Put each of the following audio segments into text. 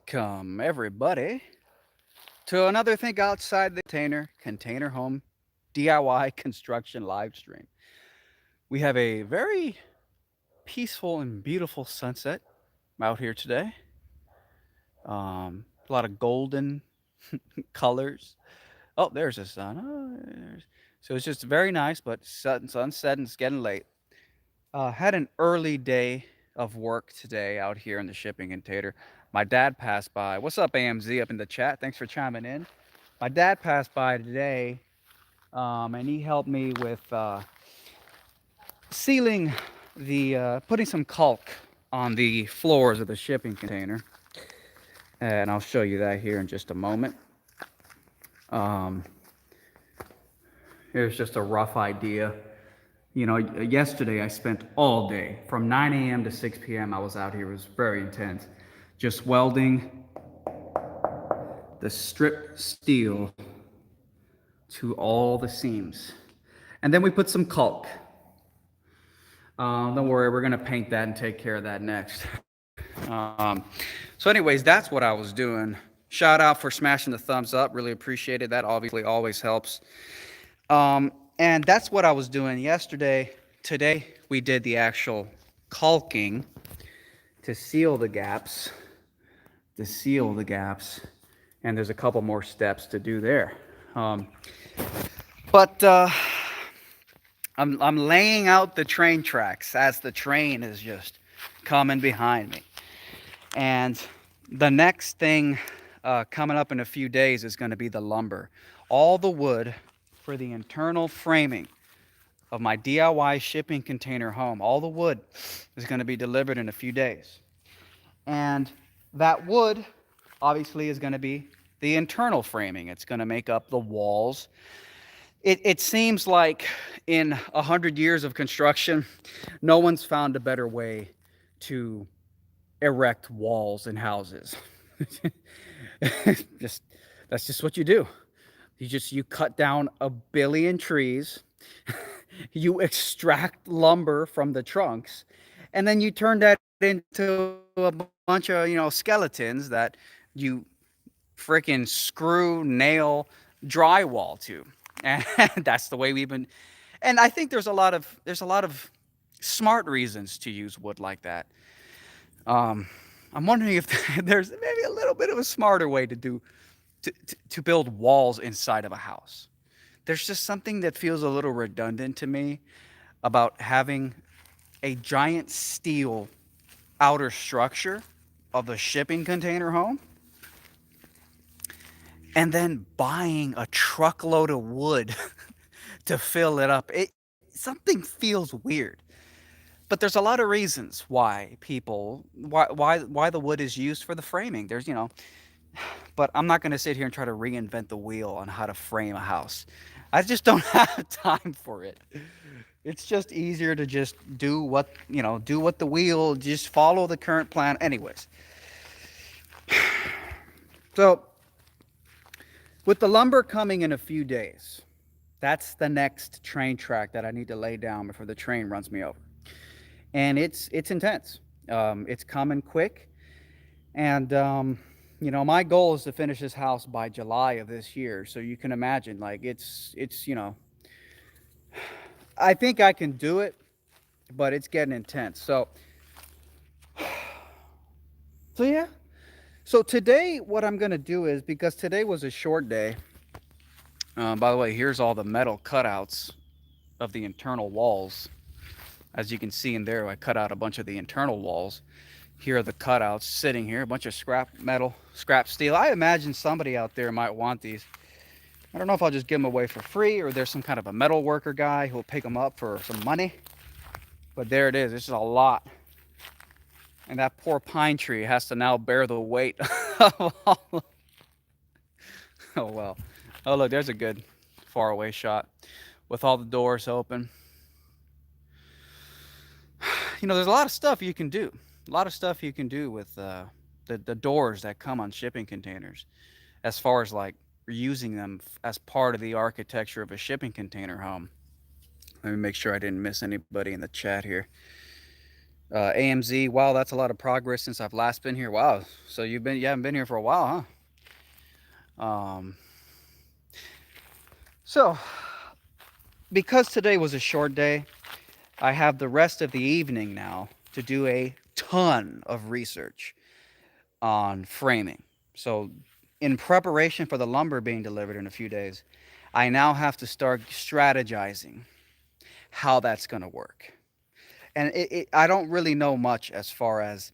Welcome, everybody, to another Think Outside the Container Home DIY construction live stream. We have a very peaceful and beautiful sunset out here today. A lot of golden colors. Oh, there's the sun. So it's just very nice, but sunset and it's getting late. Had an early day of work today out here in the shipping container. My dad passed by. What's up, AMZ, up in the chat? Thanks for chiming in. My dad passed by today, and he helped me with sealing putting some caulk on the floors of the shipping container. And I'll show you that here in just a moment. Um, Here's just a rough idea. You know, yesterday I spent all day from 9 a.m. to 6 p.m. I was out here. It was very intense. Just welding the strip steel to all the seams. And then we put some caulk. Don't worry, we're gonna paint that and take care of that next. So anyways, that's what I was doing. Shout out for smashing the thumbs up. Really appreciated that. Obviously, always helps. And that's what I was doing yesterday. Today, we did the actual caulking to seal the gaps. And there's a couple more steps to do there. But I'm laying out the train tracks as the train is just coming behind me. And the next thing coming up in a few days is going to be the lumber. All the wood for the internal framing of my DIY shipping container home, all the wood is going to be delivered in a few days. And that wood obviously is going to be the internal framing. It's going to make up the walls. It seems like in 100 years of construction, no one's found a better way to erect walls in houses. That's just what you do. You cut down a billion trees, you extract lumber from the trunks, and then you turn that into a bunch of, skeletons that you freaking screw, nail, drywall to. And that's the way we've been. And I think there's a lot of smart reasons to use wood like that. I'm wondering if there's maybe a little bit of a smarter way to build walls inside of a house. There's just something that feels a little redundant to me about having a giant steel outer structure of the shipping container home and then buying a truckload of wood to fill it up. Something feels weird. But there's a lot of reasons why the wood is used for the framing. But I'm not going to sit here and try to reinvent the wheel on how to frame a house. I just don't have time for it. It's just easier to just do what the wheel, just follow the current plan. Anyways, so with the lumber coming in a few days, that's the next train track that I need to lay down before the train runs me over. And it's intense. It's coming quick. And my goal is to finish this house by July of this year. So you can imagine, like, it's I think I can do it, but it's getting intense. So yeah. So today, what I'm going to do is, because today was a short day, by the way, here's all the metal cutouts of the internal walls. As you can see in there, I cut out a bunch of the internal walls. Here are the cutouts sitting here, a bunch of scrap metal, scrap steel. I imagine somebody out there might want these. I don't know if I'll just give them away for free or there's some kind of a metal worker guy who'll pick them up for some money. But there it is. This is a lot. And that poor pine tree has to now bear the weight of all of... Oh, well. Oh, look, there's a good far away shot with all the doors open. There's a lot of stuff you can do. A lot of stuff you can do with the doors that come on shipping containers, as far as like using them as part of the architecture of a shipping container home. Let me make sure I didn't miss anybody in the chat here. AMZ, wow, that's a lot of progress since I've last been here. Wow. So you haven't been here for a while, huh? So because today was a short day, I have the rest of the evening now to do a ton of research on framing. So in preparation for the lumber being delivered in a few days, I now have to start strategizing how that's going to work. And I don't really know much as far as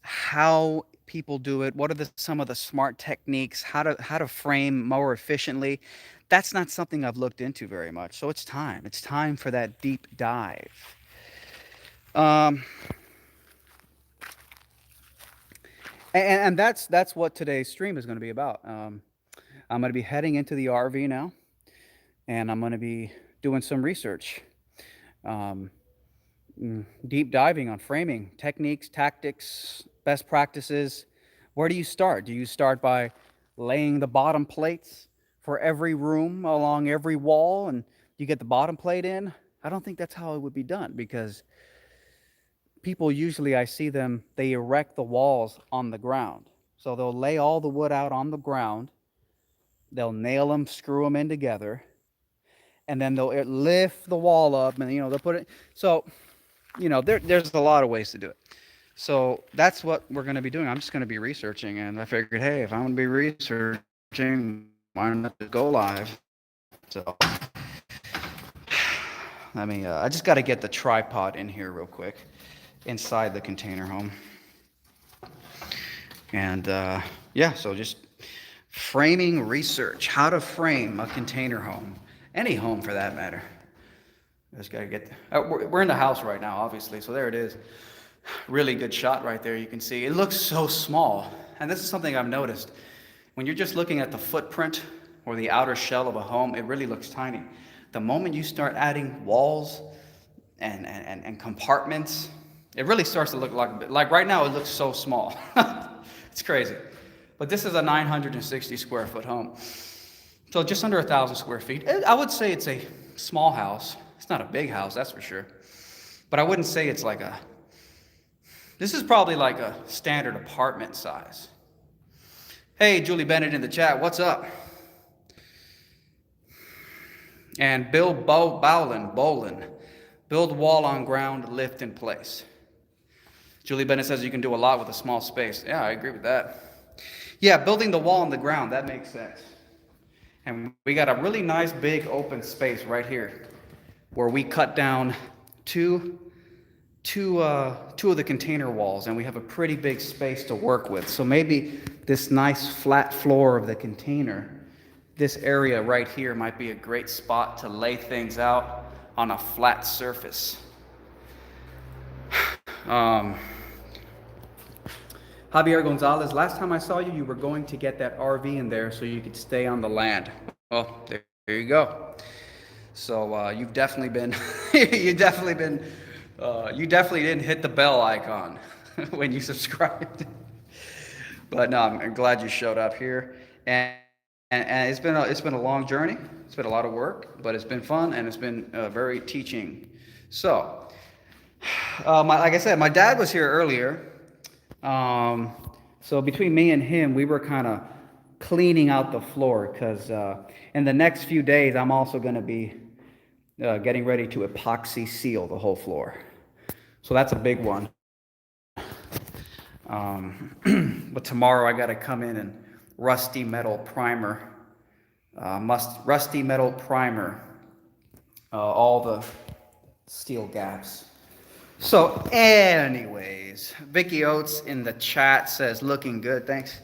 how people do it. What are some of the smart techniques? How to frame more efficiently? That's not something I've looked into very much. So it's time. It's time for that deep dive. Um, and that's what today's stream is going to be about. I'm going to be heading into the RV now, and I'm going to be doing some research. Um, Deep diving on framing techniques, tactics, best practices. Where do you start? Do you start by laying the bottom plates for every room along every wall and you get the bottom plate in? I don't think that's how it would be done, because people usually, I see them, they erect the walls on the ground. So they'll lay all the wood out on the ground, they'll nail them, screw them in together, and then they'll lift the wall up, and they'll put it. So there's a lot of ways to do it. So that's what we're going to be doing. I'm just going to be researching, and I figured, hey, if I'm going to be researching, why not just go live? So I just got to get the tripod in here real quick, inside the container home. And yeah, so just framing research, how to frame a container home, any home for that matter. Just got to get, we're in the house right now, obviously, so there it is. Really good shot right there. You can see it looks so small, and this is something I've noticed. When you're just looking at the footprint or the outer shell of a home, it really looks tiny. The moment you start adding walls and compartments, it really starts to look like right now it looks so small. It's crazy. But this is a 960 square foot home, so just under 1,000 square feet. I would say it's a small house. It's not a big house, that's for sure, but I wouldn't say it's like this is probably like a standard apartment size. Hey, Julie Bennett in the chat, what's up? And Bill Bolin, build wall on ground, lift in place. Julie Bennett says you can do a lot with a small space. Yeah, I agree with that. Yeah, building the wall on the ground, that makes sense. And we got a really nice big open space right here where we cut down two of the container walls, and we have a pretty big space to work with. So maybe this nice flat floor of the container, this area right here might be a great spot to lay things out on a flat surface. Javier Gonzalez, last time I saw you, you were going to get that RV in there so you could stay on the land. Well, there you go. So you've definitely been, you definitely didn't hit the bell icon when you subscribed. But no, I'm glad you showed up here. And it's been a long journey. It's been a lot of work, but it's been fun, and it's been very teaching. So, like I said, my dad was here earlier. So between me and him, we were kind of cleaning out the floor, because in the next few days, I'm also going to be getting ready to epoxy seal the whole floor. So that's a big one. But tomorrow I got to come in and rusty metal primer all the steel gaps. So anyways, Vicky Oates in the chat says looking good, thanks.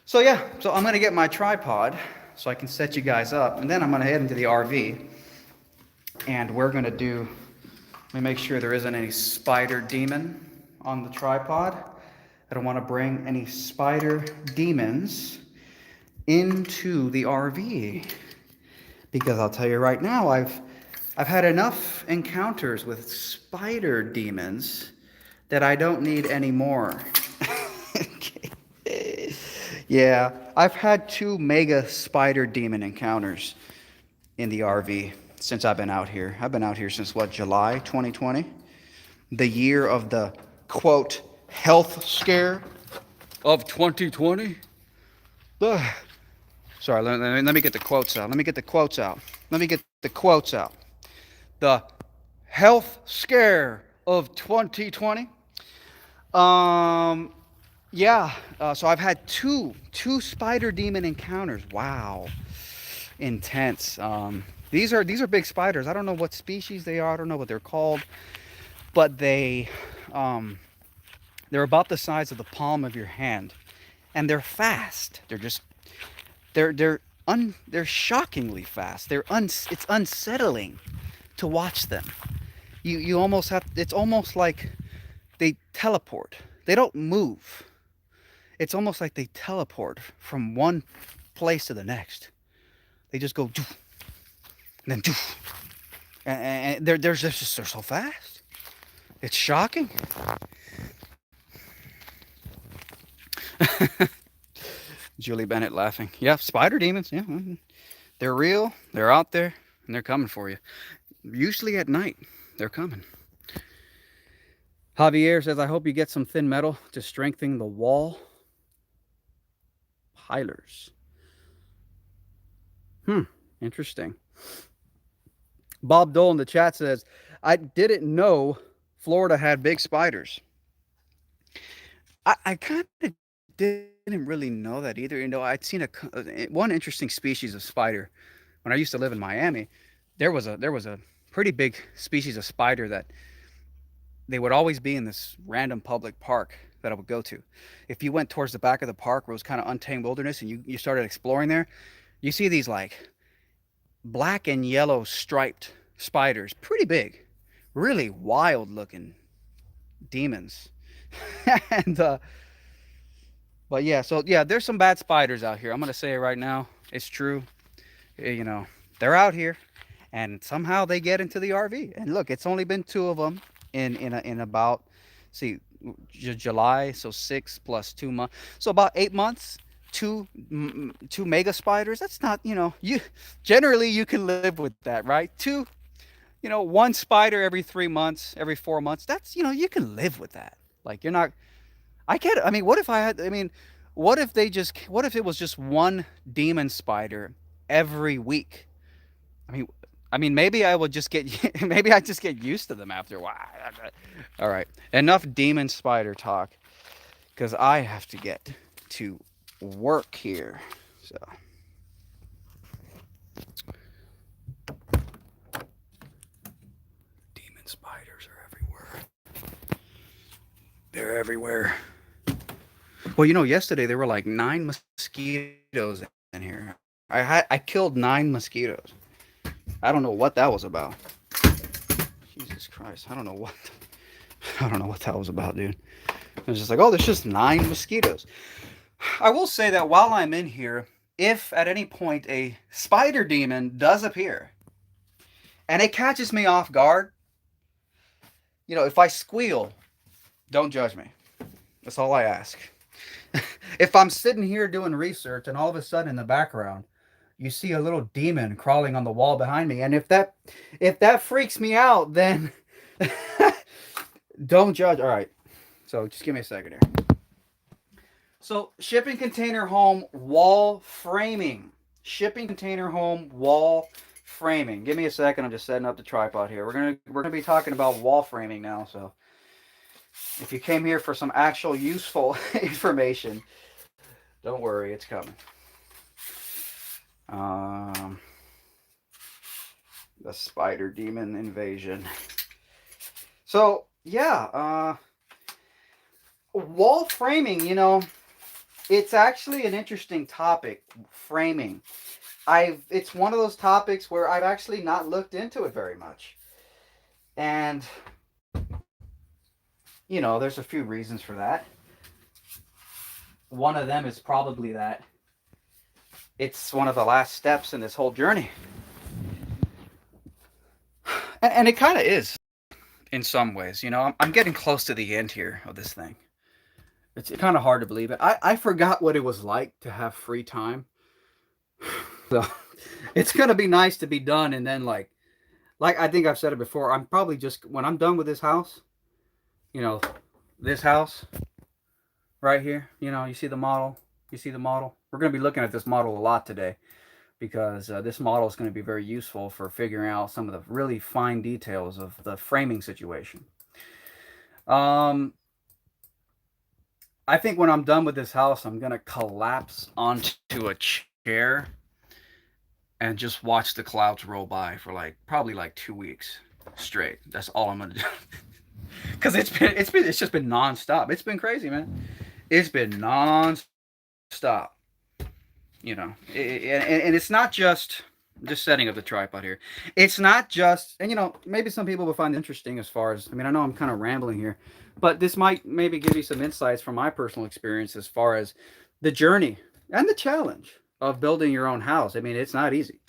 So yeah, so I'm gonna get my tripod so I can set you guys up, and then I'm gonna head into the RV, and we're gonna let me make sure there isn't any spider demon on the tripod. I don't want to bring any spider demons into the RV, because I'll tell you right now, I've had enough encounters with spider demons that I don't need any more. Yeah, I've had 2 mega spider demon encounters in the RV since I've been out here. I've been out here since, what, July 2020? the year of the quote health scare of 2020. Ugh. Sorry, let me get the quotes out. Let me get the quotes out. Let me get the quotes out. The health scare of 2020. Um, yeah. So I've had two spider demon encounters. Wow, intense. These are big spiders. I don't know what species they are. I don't know what they're called, but um, they're about the size of the palm of your hand, and they're fast. They're shockingly fast. It's unsettling to watch them. You almost have, it's almost like they teleport. They don't move. It's almost like they teleport from one place to the next. They just go doof, and then doof. And they're so fast. It's shocking. Julie Bennett laughing. Yeah, spider demons. Yeah, they're real. They're out there, and they're coming for you. Usually at night, they're coming. Javier says, I hope you get some thin metal to strengthen the wall pilers. Interesting. Bob Dole in the chat says, I didn't know Florida had big spiders. I kind of didn't really know that either. I'd seen one interesting species of spider when I used to live in Miami. There was a pretty big species of spider that they would always be in this random public park that I would go to. If you went towards the back of the park where it was kind of untamed wilderness and you started exploring there, you see these like black and yellow striped spiders, pretty big, really wild looking demons. and but yeah, so yeah, there's some bad spiders out here. I'm gonna say it right now. It's true. They're out here, and somehow they get into the RV. And look, it's only been two of them in about, see, July, so 6 plus 2 months, so about 8 months. Two mega spiders. That's not, you generally you can live with that, right? One spider every 3 months, every 4 months. That's, you can live with that. Like, you're not. I can't. I mean, what if I had? I mean, what if it was just one demon spider every week? I mean, maybe I would just get, maybe I just get used to them after a while. All right, enough demon spider talk, because I have to get to work here. So, demon spiders are everywhere. They're everywhere. Well, yesterday there were like 9 mosquitoes in here. I killed 9 mosquitoes. I don't know what that was about. Jesus Christ. I don't know what that was about, dude. It was just like, oh, there's just 9 mosquitoes. I will say that while I'm in here, if at any point a spider demon does appear and it catches me off guard, if I squeal, don't judge me. That's all I ask. If I'm sitting here doing research and all of a sudden in the background you see a little demon crawling on the wall behind me, and if that freaks me out, then don't judge. All right. So just give me a second here. So, shipping container home wall framing. Shipping container home wall framing. Give me a second. I'm just setting up the tripod here. We're gonna be talking about wall framing now. So, if you came here for some actual useful information, don't worry, it's coming. The spider demon invasion. So yeah, wall framing. It's actually an interesting topic. Framing. It's one of those topics where I've actually not looked into it very much, and there's a few reasons for that. One of them is probably that it's one of the last steps in this whole journey. And it kind of is in some ways. I'm getting close to the end here of this thing. It's kind of hard to believe it. I forgot what it was like to have free time. So it's going to be nice to be done. And then like I think I've said it before, I'm probably just, when I'm done with this house, you know, this house right here, you know, you see the model? You see the model? We're going to be looking at this model a lot today because this model is going to be very useful for figuring out some of the really fine details of the framing situation. Um, I think when I'm done with this house, I'm going to collapse onto a chair and just watch the clouds roll by for like probably like 2 weeks straight. That's all I'm gonna do. Cause it's just been nonstop. It's been crazy, man. It's been nonstop. You know, and it's not just setting up the tripod here. It's not just, and you know, maybe some people will find it interesting as far as, I mean, I know I'm kind of rambling here, but this might maybe give you some insights from my personal experience as far as the journey and the challenge of building your own house. I mean, it's not easy.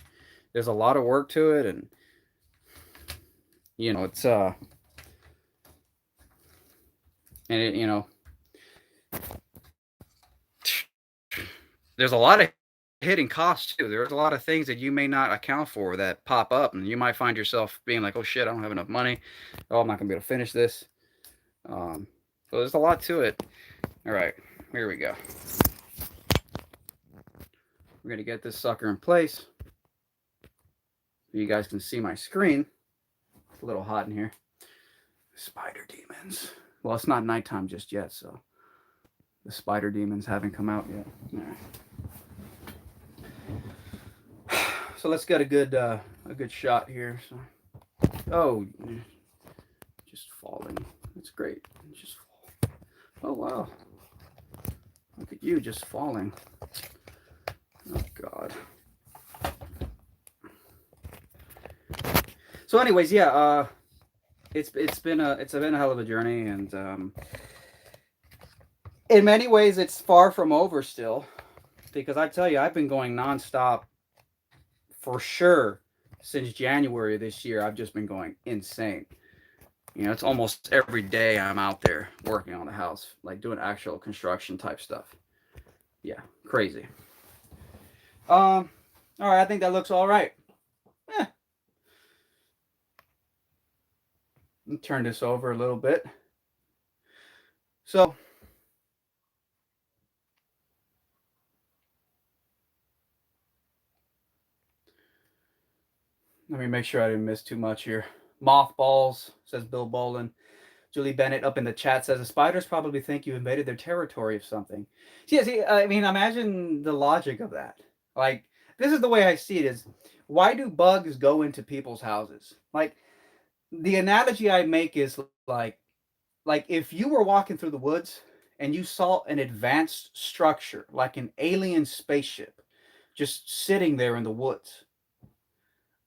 There's a lot of work to it, and you know, it's and it, you know, there's a lot of hidden costs too. There's a lot of things that you may not account for that pop up, and you might find yourself being like, "Oh shit, I don't have enough money. Oh, I'm not gonna be able to finish this." Um, so there's a lot to it. All right, here we go. We're gonna get this sucker in place so you guys can see my screen. It's a little hot in here. Spider demons. Well, it's not nighttime just yet, so the spider demons haven't come out yet. All right. So let's get a good shot here. So, oh, just falling. That's great. Just fall. Oh wow. Look at you just falling. Oh God. So, anyways, yeah. It's been a hell of a journey, and in many ways, it's far from over still, because I tell you, I've been going nonstop for sure since January this year. I've just been going insane. You know, it's almost every day I'm out there working on the house, like doing actual construction type stuff. Yeah, crazy. All right, I think that looks all right. Eh. Let me turn this over a little bit. So, let me make sure I didn't miss too much here. Mothballs, says Bill Bolin. Julie Bennett up in the chat says the spiders probably think you invaded their territory of something. See, I mean, imagine the logic of that. Like, this is the way I see it: is why do bugs go into people's houses? Like, the analogy I make is like if you were walking through the woods and you saw an advanced structure like an alien spaceship just sitting there in the woods,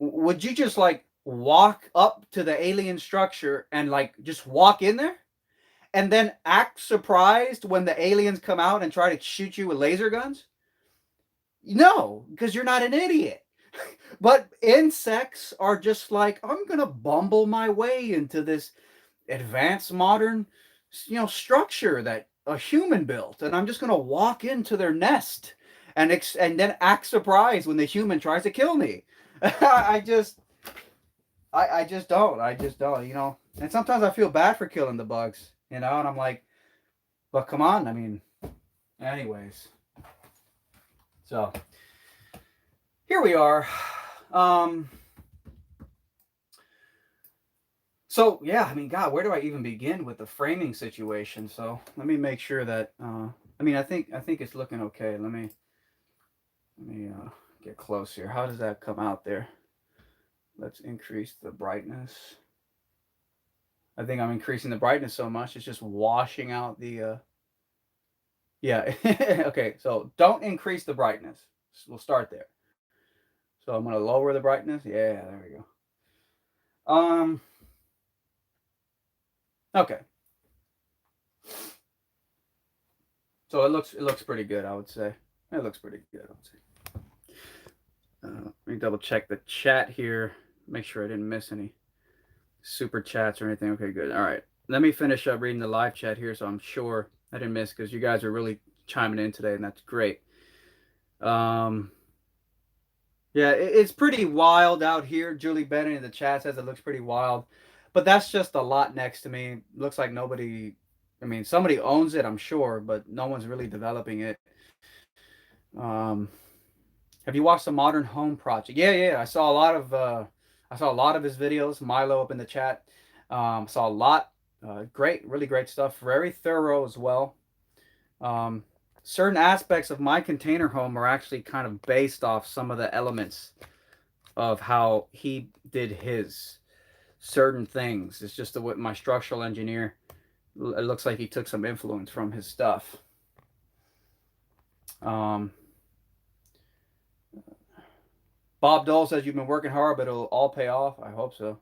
would you just like walk up to the alien structure and like just walk in there and then act surprised when the aliens come out and try to shoot you with laser guns? No, because you're not an idiot. But insects are just like, I'm gonna bumble my way into this advanced modern, you know, structure that a human built, and I'm just gonna walk into their nest and then act surprised when the human tries to kill me. I just I just don't, you know. And sometimes I feel bad for killing the bugs, you know, and I'm like, but come on, I mean, anyways. So here we are. So yeah, I mean, God, where do I even begin with the framing situation? So let me make sure that I mean, I think it's looking okay. Let me get close here. How does that come out there? Let's increase the brightness. I think I'm increasing the brightness so much it's just washing out the yeah. Okay, so don't increase the brightness. We'll start there. So I'm gonna lower the brightness. Yeah, there we go. Okay. So it looks pretty good, I would say. It looks pretty good, I would say. Let me double check the chat here. Make sure I didn't miss any super chats or anything. Okay, good. All right. Let me finish up reading the live chat here so I'm sure I didn't miss, because you guys are really chiming in today, and that's great. Yeah, it's pretty wild out here. Julie Bennett in the chat says it looks pretty wild. But that's just a lot next to me. Looks like nobody, I mean, somebody owns it, I'm sure, but no one's really developing it. Um, have you watched the Modern Home Project? Yeah, yeah. I saw a lot of his videos. Milo up in the chat. Saw a lot. Great, really great stuff. Very thorough as well. Um, Certain aspects of my container home are actually kind of based off some of the elements of how he did his certain things. It's just the way my structural engineer. It looks like he took some influence from his stuff. Um, Bob Dole says you've been working hard, but it'll all pay off. I hope so.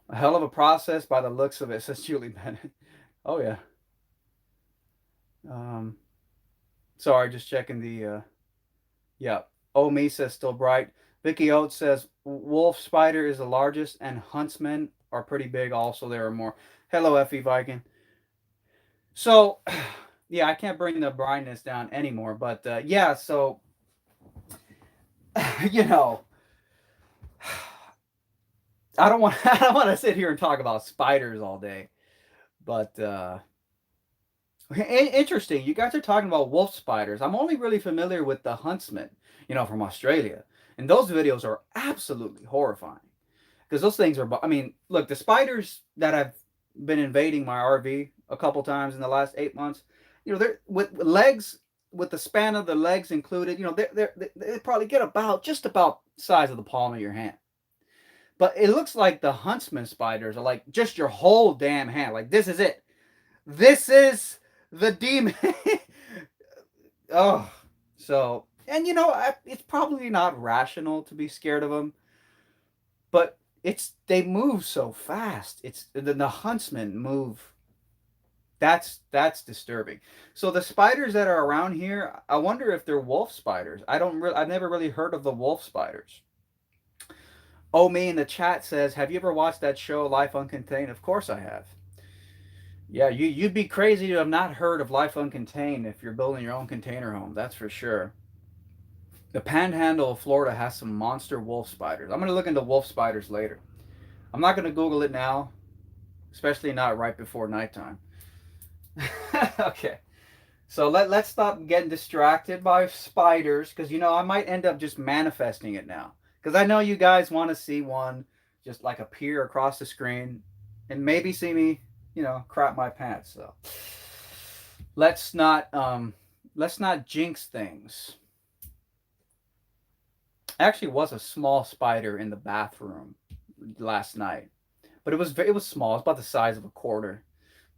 A hell of a process by the looks of it, says Julie Bennett. Oh yeah. Um, Sorry, just checking the. Yeah. Oh, me says still bright. Vicky Oates says wolf spider is the largest, and huntsmen are pretty big. Also, there are more. Hello, Effie Viking. So, yeah, I can't bring the brightness down anymore, but yeah. So, you know, I don't want I don't want to sit here and talk about spiders all day, but interesting. You guys are talking about wolf spiders. I'm only really familiar with the huntsman, from Australia, and those videos are absolutely horrifying because those things are. I mean, look, the spiders that have been invading my RV a couple times in the last 8 months, they're with legs, with the span of the legs included. They probably get about just about the size of the palm of your hand. But it looks like the huntsman spiders are like just your whole damn hand. Like this is it. This is the demon. Oh, so and it's probably not rational to be scared of them, but they move so fast. It's the huntsmen move. That's disturbing. So the spiders that are around here, I wonder if they're wolf spiders. I've never really heard of the wolf spiders. Oh, me in the chat says, have you ever watched that show Life Uncontained? Of course I have. Yeah, you'd be crazy to have not heard of Life Uncontained if you're building your own container home. That's for sure. The Panhandle of Florida has some monster wolf spiders. I'm gonna look into wolf spiders later. I'm not gonna Google it now, especially not right before nighttime. Okay, so let's stop getting distracted by spiders because I might end up just manifesting it now because I know you guys want to see one just like appear across the screen and maybe see me crap my pants. So let's not jinx things. Actually was a small spider in the bathroom last night, but it was small. It's about the size of a quarter.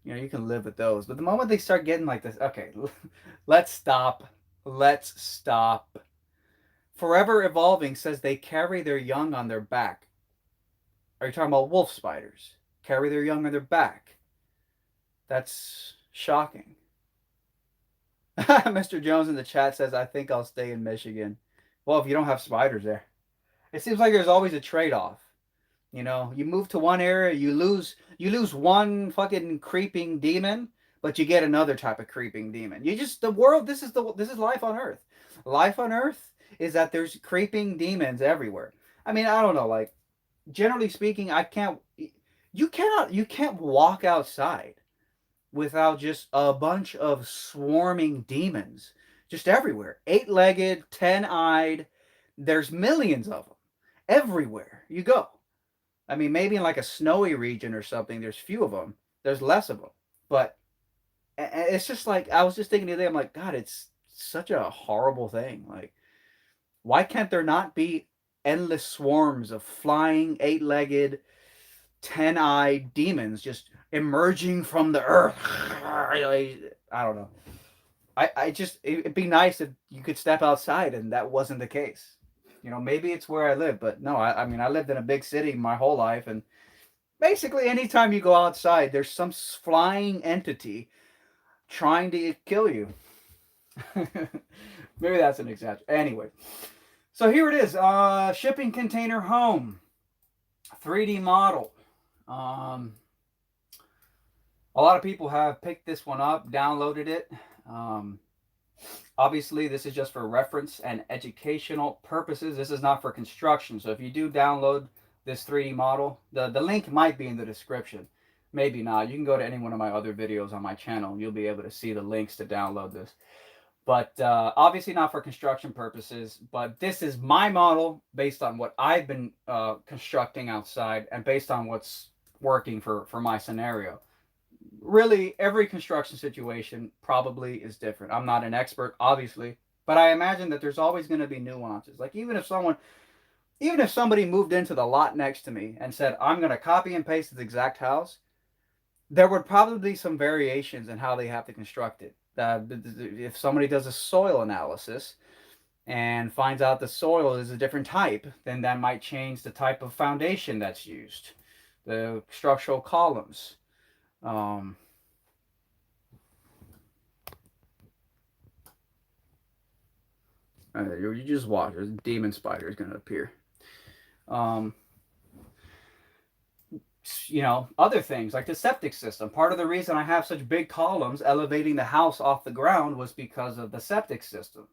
You can live with those. But the moment they start getting like this, okay, let's stop. Let's stop. Forever Evolving says they carry their young on their back. Are you talking about wolf spiders? Carry their young on their back. That's shocking. Mr. Jones in the chat says, I think I'll stay in Michigan. Well, if you don't have spiders there. It seems like there's always a trade-off. You move to one area, you lose one fucking creeping demon, but you get another type of creeping demon. The world, this is life on Earth. Life on Earth is that there's creeping demons everywhere. I mean, I don't know, like generally speaking, you can't walk outside without just a bunch of swarming demons just everywhere. 8-legged, 10-eyed, there's millions of them everywhere you go. I mean, maybe in like a snowy region or something, there's few of them. There's less of them. But it's just like, I was just thinking the other day, I'm like, God, it's such a horrible thing. Like, why can't there not be endless swarms of flying, 8-legged, 10-eyed demons just emerging from the earth? I don't know. It'd be nice if you could step outside and that wasn't the case. Maybe it's where I live, but no, I mean, I lived in a big city my whole life, and basically anytime you go outside, there's some flying entity trying to kill you. Maybe that's an exaggeration. Anyway, so here it is, shipping container home, 3D model. A lot of people have picked this one up, downloaded it. Obviously, this is just for reference and educational purposes. This is not for construction. So if you do download this 3D model. The link might be in the description. Maybe not. You can go to any one of my other videos on my channel. And you'll be able to see the links to download this. But obviously not for construction purposes. But this is my model based on what I've been constructing outside and based on what's working for my scenario. Really, every construction situation probably is different. I'm not an expert, obviously, but I imagine that there's always going to be nuances. Like even if somebody moved into the lot next to me and said, I'm going to copy and paste this exact house, there would probably be some variations in how they have to construct it. If somebody does a soil analysis and finds out the soil is a different type, then that might change the type of foundation that's used, the structural columns. You just watch. There's a demon spider is going to appear. Other things like the septic system. Part of the reason I have such big columns elevating the house off the ground was because of the septic system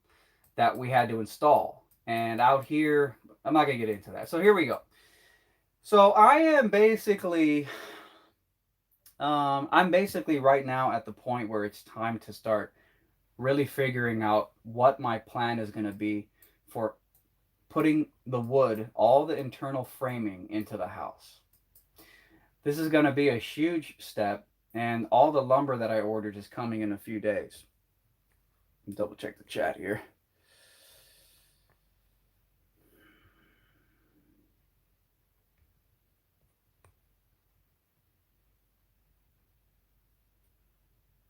that we had to install. And out here, I'm not going to get into that. So here we go. So I'm basically right now at the point where it's time to start really figuring out what my plan is going to be for putting the wood, all the internal framing into the house. This is going to be a huge step, and all the lumber that I ordered is coming in a few days. Double check the chat here.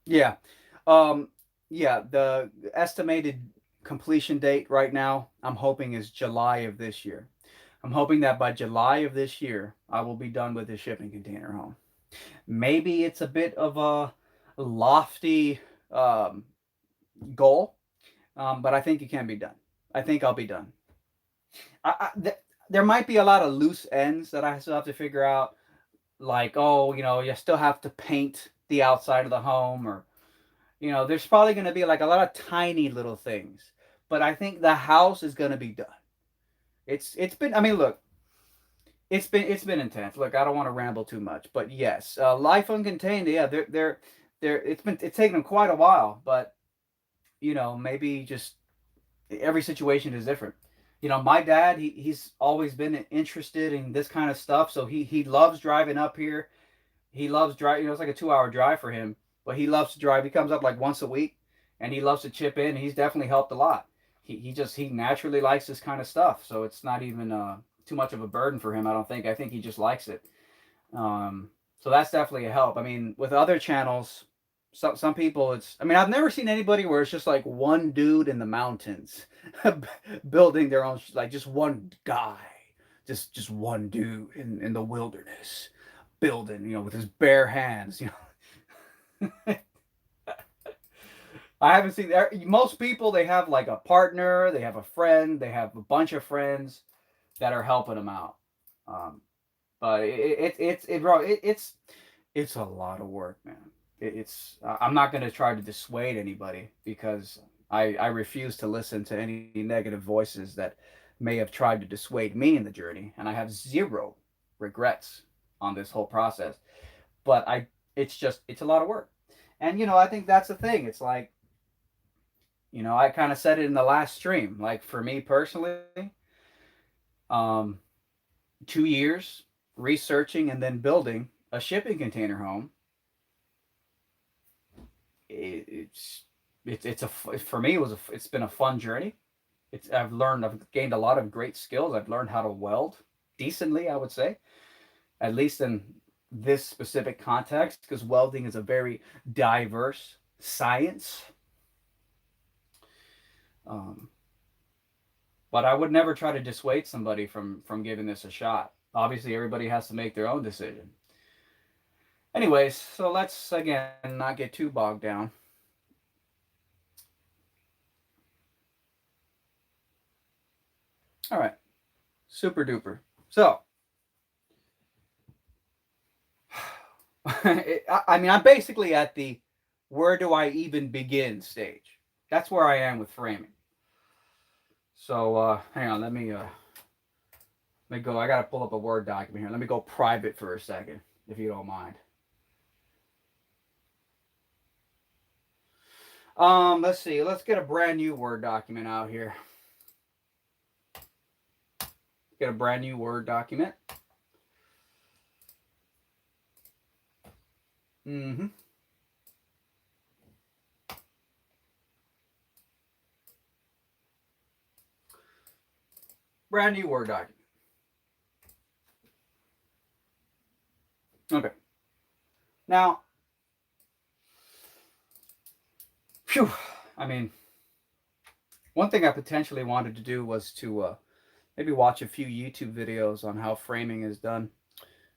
Yeah. The estimated completion date right now, I'm hoping is July of this year. I'm hoping that by July of this year, I will be done with the shipping container home. Maybe it's a bit of a lofty goal, but I think it can be done. I think I'll be done. There might be a lot of loose ends that I still have to figure out, like, you still have to paint the outside of the home, or there's probably going to be like a lot of tiny little things, but I think the house is going to be done. It's been, I mean, look, it's been intense. Look, I don't want to ramble too much, but yes, life uncontained. Yeah, it's taken them quite a while, but maybe just every situation is different. My dad, he's always been interested in this kind of stuff, so he loves driving up here. He loves driving. It's like a 2-hour drive for him, but he loves to drive. He comes up like once a week, and he loves to chip in. He's definitely helped a lot. He naturally likes this kind of stuff, so it's not even too much of a burden for him. I don't think. I think he just likes it. So that's definitely a help. I mean, with other channels, some people, I've never seen anybody where it's just like one dude in the mountains building their own, like just one guy, just one dude in the wilderness building, with his bare hands, I haven't seen that. Most people, they have like a partner, they have a friend, they have a bunch of friends that are helping them out. But it's a lot of work, man. I'm not going to try to dissuade anybody, because I refuse to listen to any negative voices that may have tried to dissuade me in the journey, and I have zero regrets on this whole process. But it's a lot of work. And I think that's the thing. It's like, I kind of said it in the last stream. Like, for me personally, 2 years researching and then building a shipping container home. For me, it's been a fun journey. I've gained a lot of great skills. I've learned how to weld decently, I would say, at least in this specific context, because welding is a very diverse science. But I would never try to dissuade somebody from giving this a shot. Obviously, everybody has to make their own decision. Anyways, so let's, again, not get too bogged down. All right. Super duper. So, I'm basically at the where do I even begin stage. That's where I am with framing. So, hang on. Let me Let me go. I gotta pull up a Word document here. Let me go private for a second, if you don't mind. Let's see. Let's get a brand new Word document out here. Get a brand new Word document. Mm-hmm. Brand new Word document. Okay. Now, phew, I mean, one thing I potentially wanted to do was to maybe watch a few YouTube videos on how framing is done.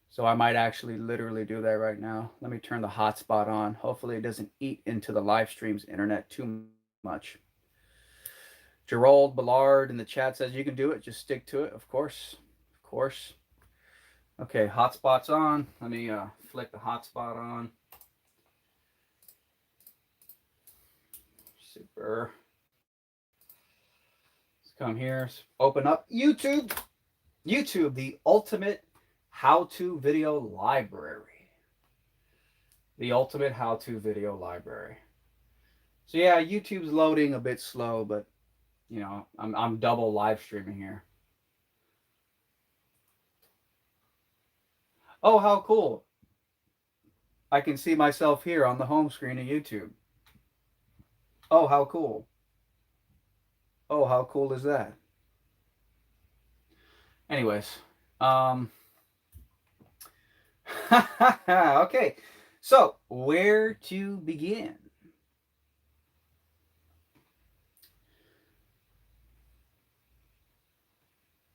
So I might actually literally do that right now. Let me turn the hotspot on. Hopefully it doesn't eat into the live stream's internet too much. Gerald Ballard in the chat says you can do it. Just stick to it. Of course. Of course. Okay, hotspot's on. Let me flick the hotspot on. Super. Let's come here. Open up YouTube. YouTube, the ultimate how-to video library. The ultimate how-to video library. So yeah, YouTube's loading a bit slow, but you know, I'm double live streaming here. Oh, how cool. I can see myself here on the home screen of YouTube. Oh, how cool. Oh, how cool is that? Anyways, okay. So, where to begin?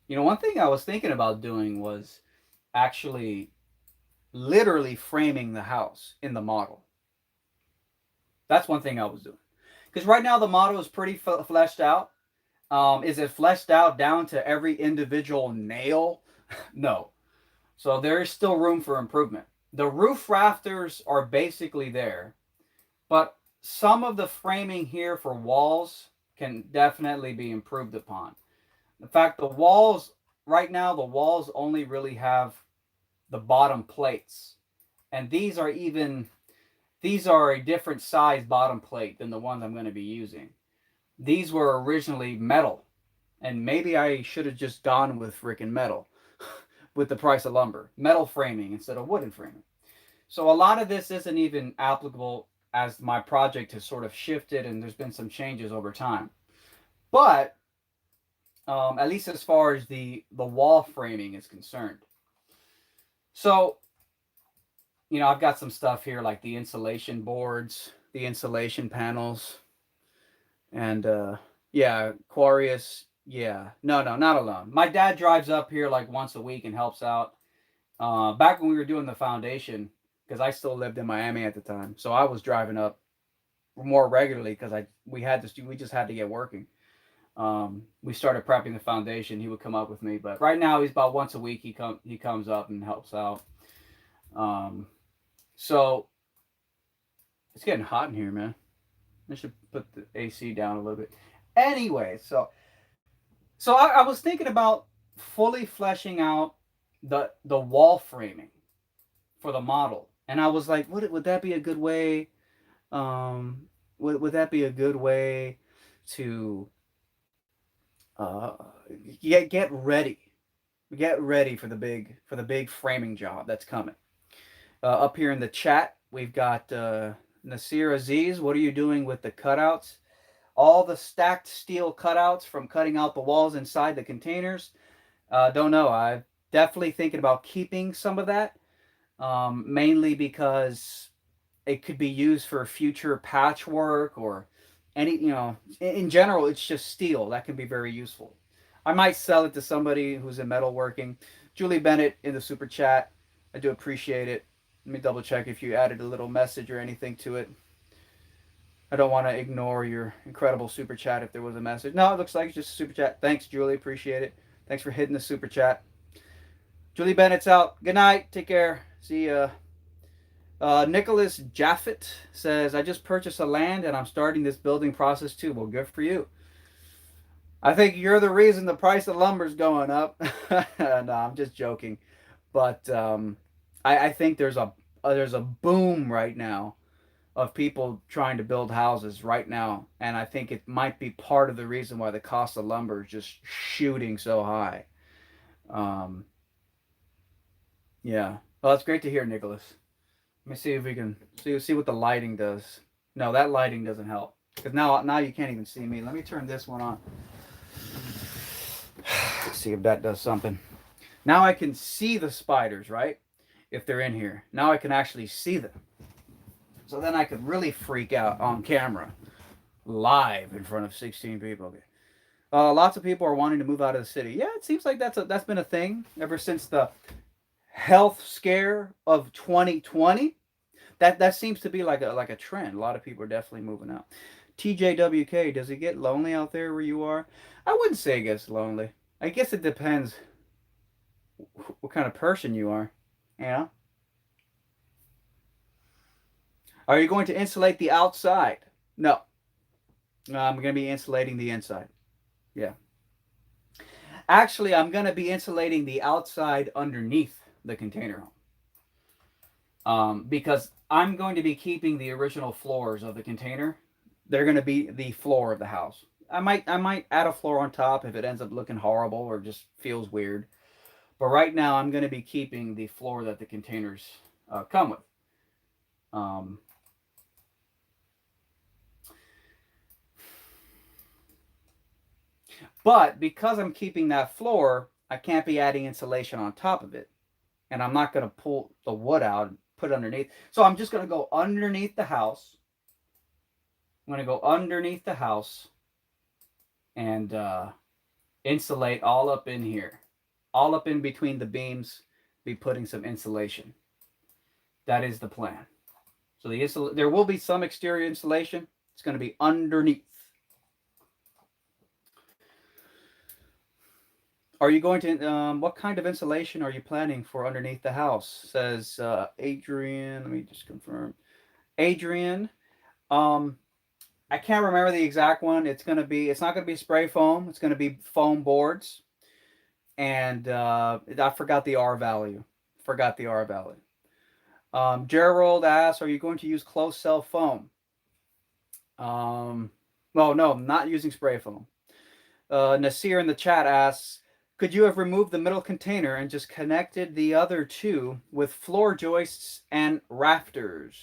You know, one thing I was thinking about doing was actually literally framing the house in the model. That's one thing I was doing. Because right now the model is pretty fleshed out. Is it fleshed out down to every individual nail? No. So there is still room for improvement. The roof rafters are basically there, but some of the framing here for walls can definitely be improved upon. In fact, the walls, right now, the walls only really have the bottom plates. And these are a different size bottom plate than the ones I'm going to be using. These were originally metal, and maybe I should have just gone with freaking metal with the price of lumber. Metal framing instead of wooden framing. So a lot of this isn't even applicable as my project has sort of shifted and there's been some changes over time. But at least as far as the wall framing is concerned. So, you know, I've got some stuff here like the insulation boards, the insulation panels, and yeah, Aquarius. Yeah, no, not alone. My dad drives up here like once a week and helps out. Back when we were doing the foundation, because I still lived in Miami at the time, so I was driving up more regularly because we just had to get working. We started prepping the foundation. He would come up with me, but right now he's about once a week. He comes up and helps out. So it's getting hot in here, man. I should put the AC down a little bit. Anyway, so I was thinking about fully fleshing out the wall framing for the model, and I was like, would that be a good way? Would that be a good way to uh, get ready for the big framing job that's coming. Up here in the chat, we've got Nasir Aziz. What are you doing with the cutouts? All the stacked steel cutouts from cutting out the walls inside the containers. Don't know. I'm definitely thinking about keeping some of that, mainly because it could be used for future patchwork or any, you know, in general, it's just steel. That can be very useful. I might sell it to somebody who's in metalworking. Julie Bennett in the super chat. I do appreciate it. Let me double check if you added a little message or anything to it. I don't want to ignore your incredible super chat if there was a message. No, it looks like it's just a super chat. Thanks, Julie. Appreciate it. Thanks for hitting the super chat. Julie Bennett's out. Good night. Take care. See ya. Nicholas Jaffet says, I just purchased a land and I'm starting this building process too. Well, good for you. I think you're the reason the price of lumber's going up. No, I'm just joking. But I think there's a boom right now of people trying to build houses right now, and I think it might be part of the reason why the cost of lumber is just shooting so high. Um, yeah. Well, that's great to hear, Nicholas. Let me see if we can see what the lighting does. No, that lighting doesn't help because now you can't even see me. Let me turn this one on. See if that does something. Now I can see the spiders, right? If they're in here. Now I can actually see them. So then I could really freak out on camera, live in front of 16 people. Okay. Lots of people are wanting to move out of the city. Yeah, it seems like that's been a thing ever since the health scare of 2020. That seems to be like a trend. A lot of people are definitely moving out. TJWK, does it get lonely out there where you are? I wouldn't say it gets lonely. I guess it depends what kind of person you are. Yeah. Are you going to insulate the outside? No. I'm going to be insulating the inside. Yeah. Actually, I'm going to be insulating the outside underneath the container home. Because I'm going to be keeping the original floors of the container. They're going to be the floor of the house. I might add a floor on top if it ends up looking horrible or just feels weird. But right now, I'm going to be keeping the floor that the containers come with. Um, but because I'm keeping that floor, I can't be adding insulation on top of it. And I'm not going to pull the wood out and put it underneath. So I'm just going to go underneath the house. I'm going to go underneath the house and insulate all up in here. All up in between the beams, be putting some insulation. That is the plan. So there will be some exterior insulation. It's going to be underneath. Are you going to, what kind of insulation are you planning for underneath the house? Says Adrian. Let me just confirm. Adrian, I can't remember the exact one. It's not going to be spray foam. It's going to be foam boards. And I forgot the R value. Gerald asks, are you going to use closed cell foam? Well, no, I'm not using spray foam. Nasir in the chat asks, could you have removed the middle container and just connected the other two with floor joists and rafters?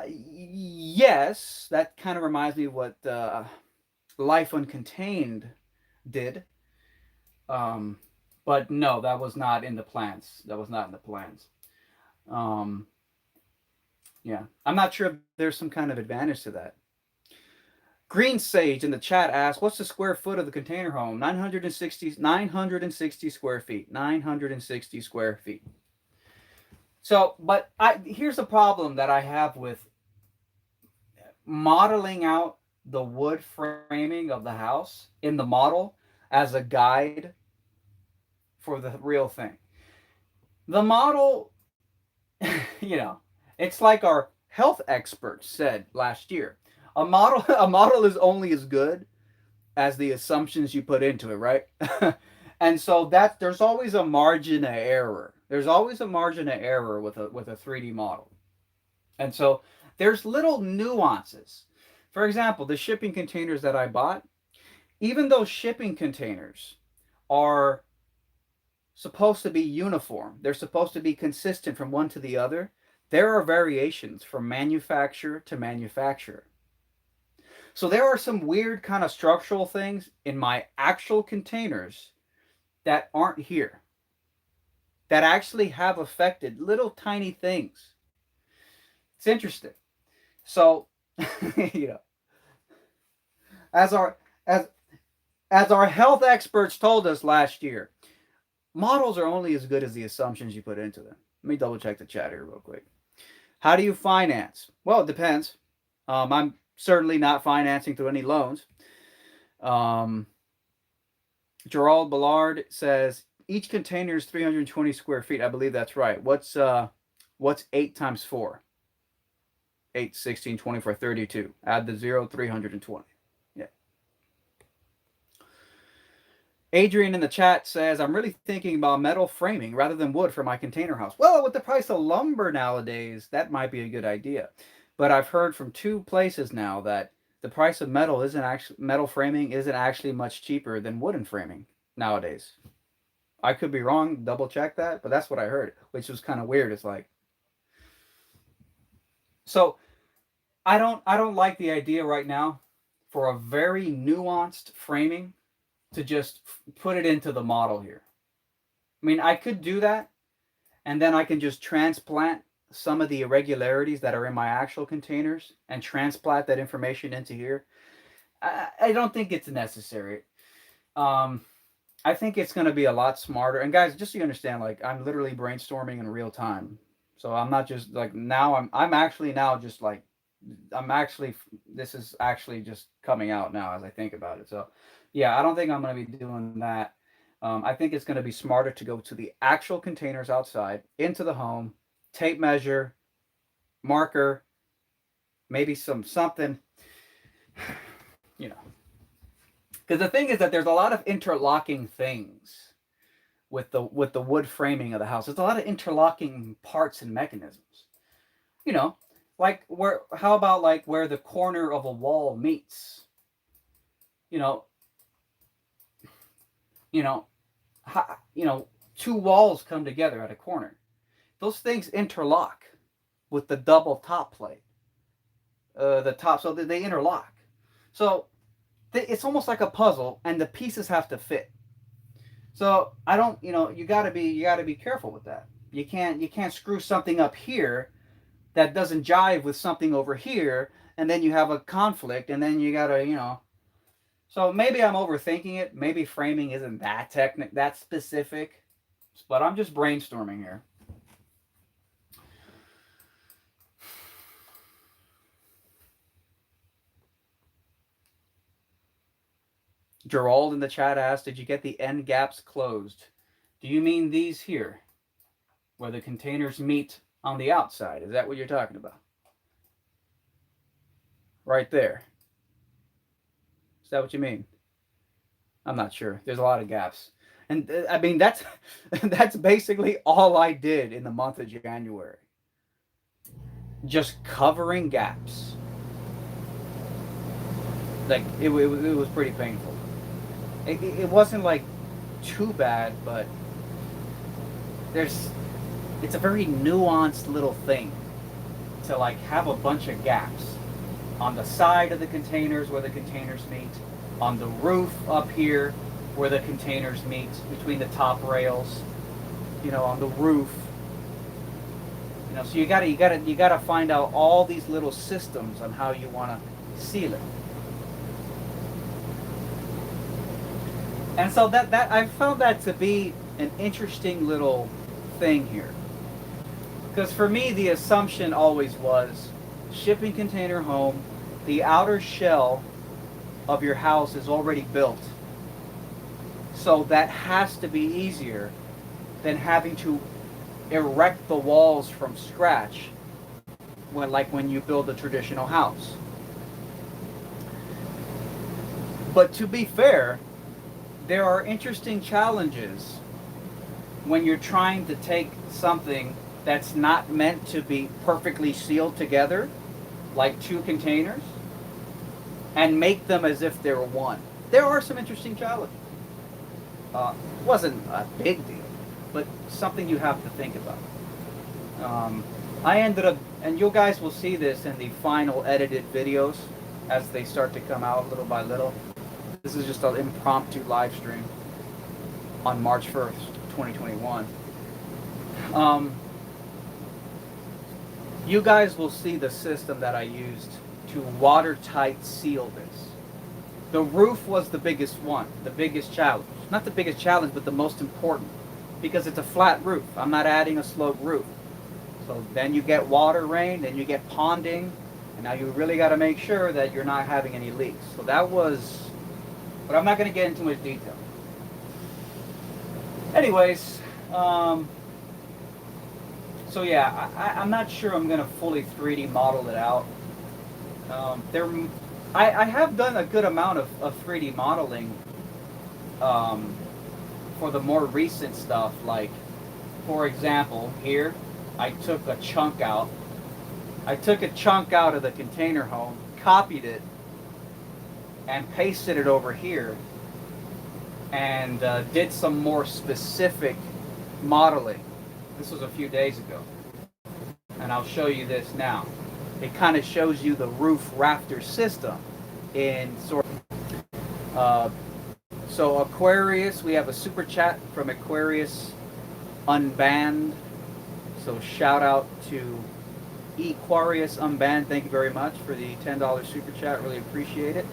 Yes, that kind of reminds me of what Life Uncontained did. But no, that was not in the plans. Yeah, I'm not sure if there's some kind of advantage to that. Green Sage in the chat asks, what's the square foot of the container home? 960 square feet. 960 square feet. So, but here's the problem that I have with modeling out the wood framing of the house in the model as a guide for the real thing. The model, it's like our health experts said last year. A model is only as good as the assumptions you put into it, right? And so there's always a margin of error. There's always a margin of error with a 3D model. And so there's little nuances. For example, the shipping containers that I bought, even though shipping containers are supposed to be uniform, they're supposed to be consistent from one to the other, there are variations from manufacturer to manufacturer. So there are some weird kind of structural things in my actual containers that aren't here, that actually have affected little tiny things. It's interesting. So, as our health experts told us last year, models are only as good as the assumptions you put into them. Let me double check the chat here real quick. How do you finance? Well, it depends. I'm certainly not financing through any loans. Gerald Ballard says each container is 320 square feet. I believe that's right. What's 8 times 4? 8, 16, 24, 32. Add the 0, 320. Yeah. Adrian in the chat says, I'm really thinking about metal framing rather than wood for my container house. Well, with the price of lumber nowadays, that might be a good idea. But I've heard from 2 places now that the price of metal framing isn't actually much cheaper than wooden framing nowadays. I could be wrong, double check that, but that's what I heard, which was kind of weird. It's like, so I don't like the idea right now for a very nuanced framing to just put it into the model here. I mean, I could do that, and then I can just transplant some of the irregularities that are in my actual containers and transplant that information into here. I don't think it's necessary. Um, I think it's going to be a lot smarter. And guys, just so you understand, like I'm literally brainstorming in real time. So I'm not just like now. I'm actually now just like I'm actually this is actually just coming out now as I think about it. So yeah, I don't think I'm going to be doing that. I think it's going to be smarter to go to the actual containers outside into the home, tape measure, marker, maybe something, you know. Because the thing is that there's a lot of interlocking things with the wood framing of the house. There's a lot of interlocking parts and mechanisms. You know, like where how about like where the corner of a wall meets? You know, you know, two walls come together at a corner. Those things interlock with the double top plate. The top, so they interlock. So it's almost like a puzzle, and the pieces have to fit. So I don't, you got to be careful with that. You can't screw something up here that doesn't jive with something over here, and then you have a conflict, and then you gotta. So maybe I'm overthinking it. Maybe framing isn't that specific, but I'm just brainstorming here. Gerald in the chat asked, "Did you get the end gaps closed? Do you mean these here, where the containers meet on the outside? Is that what you're talking about? Right there. Is that what you mean? I'm not sure. There's a lot of gaps, and I mean that's that's basically all I did in the month of January. Just covering gaps. Like it was pretty painful. It wasn't like too bad, but there's it's a very nuanced little thing to like have a bunch of gaps on the side of the containers where the containers meet, on the roof up here where the containers meet, between the top rails, on the roof. So you gotta find out all these little systems on how you want to seal it. And so that I found that to be an interesting little thing here. Because for me, the assumption always was shipping container home, the outer shell of your house is already built. So that has to be easier than having to erect the walls from scratch when you build a traditional house. But to be fair, there are interesting challenges when you're trying to take something that's not meant to be perfectly sealed together, like two containers, and make them as if they're one. There are some interesting challenges. It wasn't a big deal, but something you have to think about. I ended up, and you guys will see this in the final edited videos as they start to come out little by little. This is just an impromptu live stream on March 1st, 2021. You guys will see the system that I used to watertight seal this. The roof was the biggest one, the biggest challenge. Not the biggest challenge, but the most important, because it's a flat roof. I'm not adding a sloped roof. So then you get water rain, then you get ponding, and now you really got to make sure that you're not having any leaks. So that was, but I'm not going to get into much detail. Anyways, so yeah, I'm not sure I'm going to fully 3D model it out. I have done a good amount of 3D modeling for the more recent stuff, like for example, here I took a chunk out. I took a chunk out of the container home, copied it, and pasted it over here, and did some more specific modeling. This was a few days ago, and I'll show you this now. It kind of shows you the roof rafter system in sort of. So Aquarius, we have a super chat from Aquarius Unbanned. So shout out to Aquarius Unbanned. Thank you very much for the $10 super chat. Really appreciate it.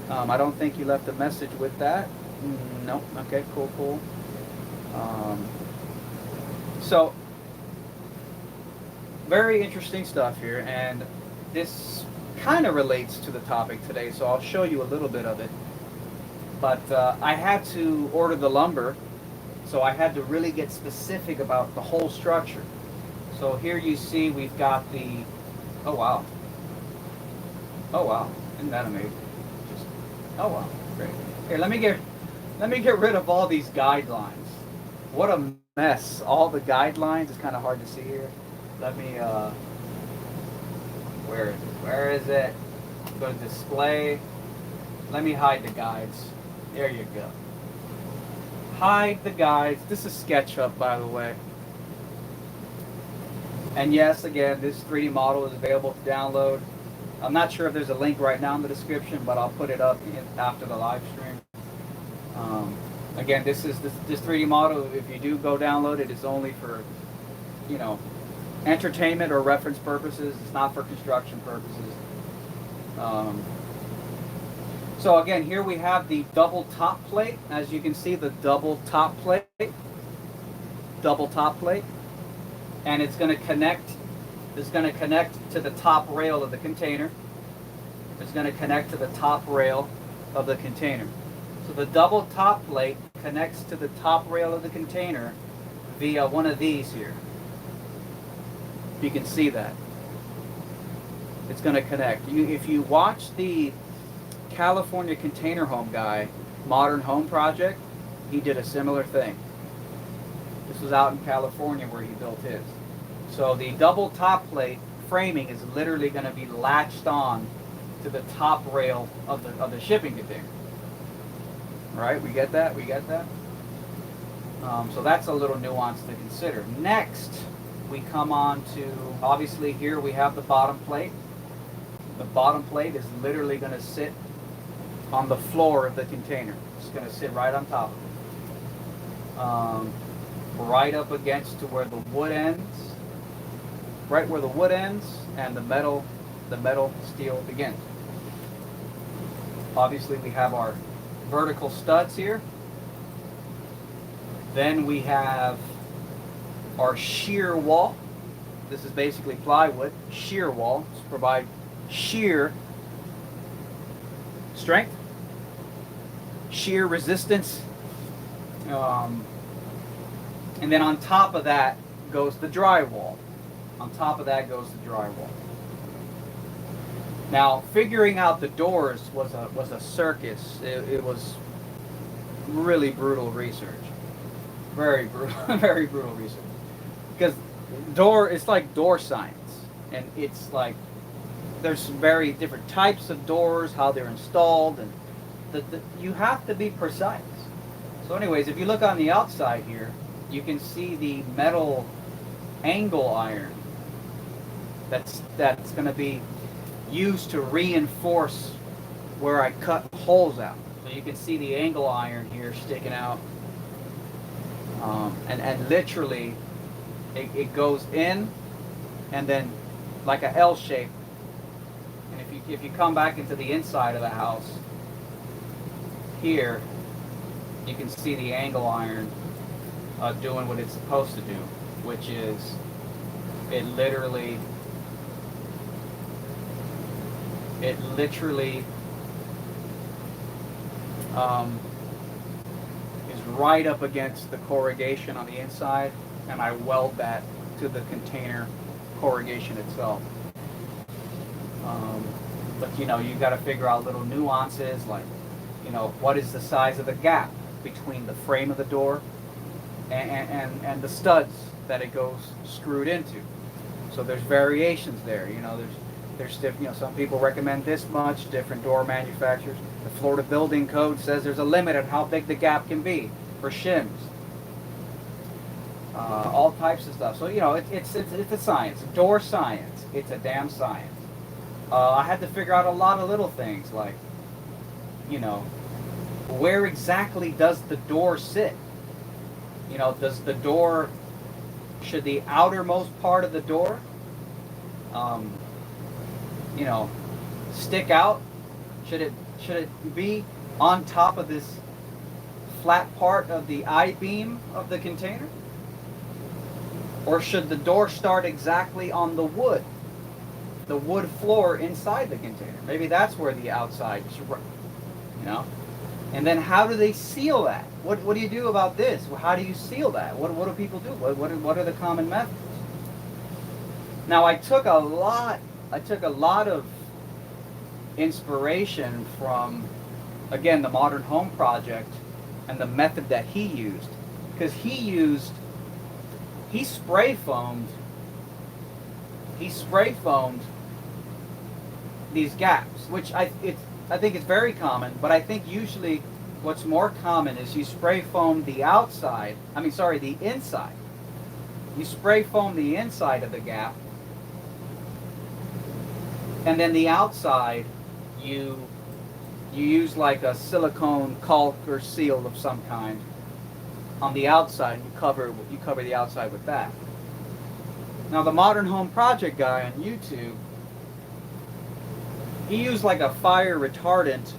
I don't think you left a message with that. No. Okay, cool. So very interesting stuff here, and this kind of relates to the topic today, so I'll show you a little bit of it. But I had to order the lumber, so I had to really get specific about the whole structure. So here you see we've got the, oh wow, isn't that amazing? Oh wow, great. Here, let me get rid of all these guidelines. What a mess! All the guidelines. It's kind of hard to see here. Let me where is it? Go to display. Let me hide the guides. There you go. Hide the guides. This is SketchUp, by the way. And yes, again, this 3D model is available to download. I'm not sure if there's a link right now in the description, but I'll put it up after the live stream. Again, this 3D model. If you do go download it, it's only for, you know, entertainment or reference purposes. It's not for construction purposes. So again, here we have the double top plate. As you can see, the double top plate, and it's going to connect. It's going to connect to the top rail of the container. It's going to connect to the top rail of the container. So the double top plate connects to the top rail of the container via one of these here. You can see that. It's going to connect. If you watch the California container home guy, Modern Home Project, he did a similar thing. This was out in California where he built his. So the double top plate framing is literally going to be latched on to the top rail of the shipping container. Right? We get that? So that's a little nuance to consider. Next, we come on to, obviously here we have the bottom plate. The bottom plate is literally going to sit on the floor of the container. It's going to sit right on top of it. Right up against to where the wood ends. Right where the wood ends and the metal steel begins. Obviously we have our vertical studs here. Then we have our shear wall. This is basically plywood, shear wall, to provide shear strength, shear resistance. And then on top of that goes the drywall. Now, figuring out the doors was a circus. It was really brutal research. Very brutal, very brutal research. Because it's like door science, and it's like there's very different types of doors, how they're installed, and you have to be precise. So anyways, if you look on the outside here, you can see the metal angle iron that's going to be used to reinforce where I cut holes out. So you can see the angle iron here sticking out, and literally it goes in and then like a L shape. And if you come back into the inside of the house here, you can see the angle iron doing what it's supposed to do, which is it literally is right up against the corrugation on the inside, and I weld that to the container corrugation itself. But you got to figure out little nuances, like what is the size of the gap between the frame of the door and the studs that it goes screwed into. So there's variations there. Some people recommend this much. Different door manufacturers. The Florida Building Code says there's a limit on how big the gap can be for shims. All types of stuff. So it's a science, door science. It's a damn science. I had to figure out a lot of little things like, where exactly does the door sit? Does the door, should the outermost part of the door, stick out? Should it be on top of this flat part of the I-beam of the container? Or should the door start exactly on the wood floor inside the container? Maybe that's where the outside should, And then how do they seal that? What do you do about this? How do you seal that? What do people do? What are the common methods? Now I took a lot of inspiration from, again, the Modern Home Project and the method that he used, because he spray foamed these gaps, which I think it's very common, but I think usually what's more common is you spray foam the inside. You spray foam the inside of the gap, and then the outside you use like a silicone caulk or seal of some kind on the outside. You cover the outside with that. Now the Modern Home Project guy on YouTube, he used like a fire retardant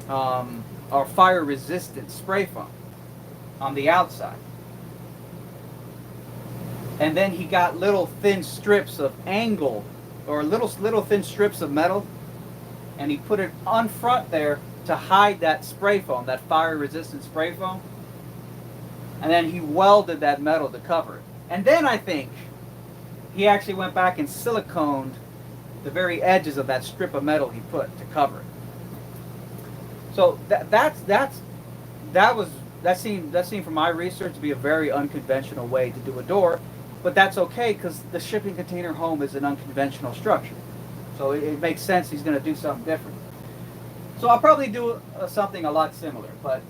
or fire resistant spray foam on the outside. And then he got little thin strips of angle or little thin strips of metal, and he put it on front there to hide that spray foam, that fire resistant spray foam. And then he welded that metal to cover it. And then I think he actually went back and siliconed the very edges of that strip of metal he put to cover it. So that seemed from my research to be a very unconventional way to do a door, but that's okay because the shipping container home is an unconventional structure. So it makes sense he's going to do something different. So I'll probably do something a lot similar, but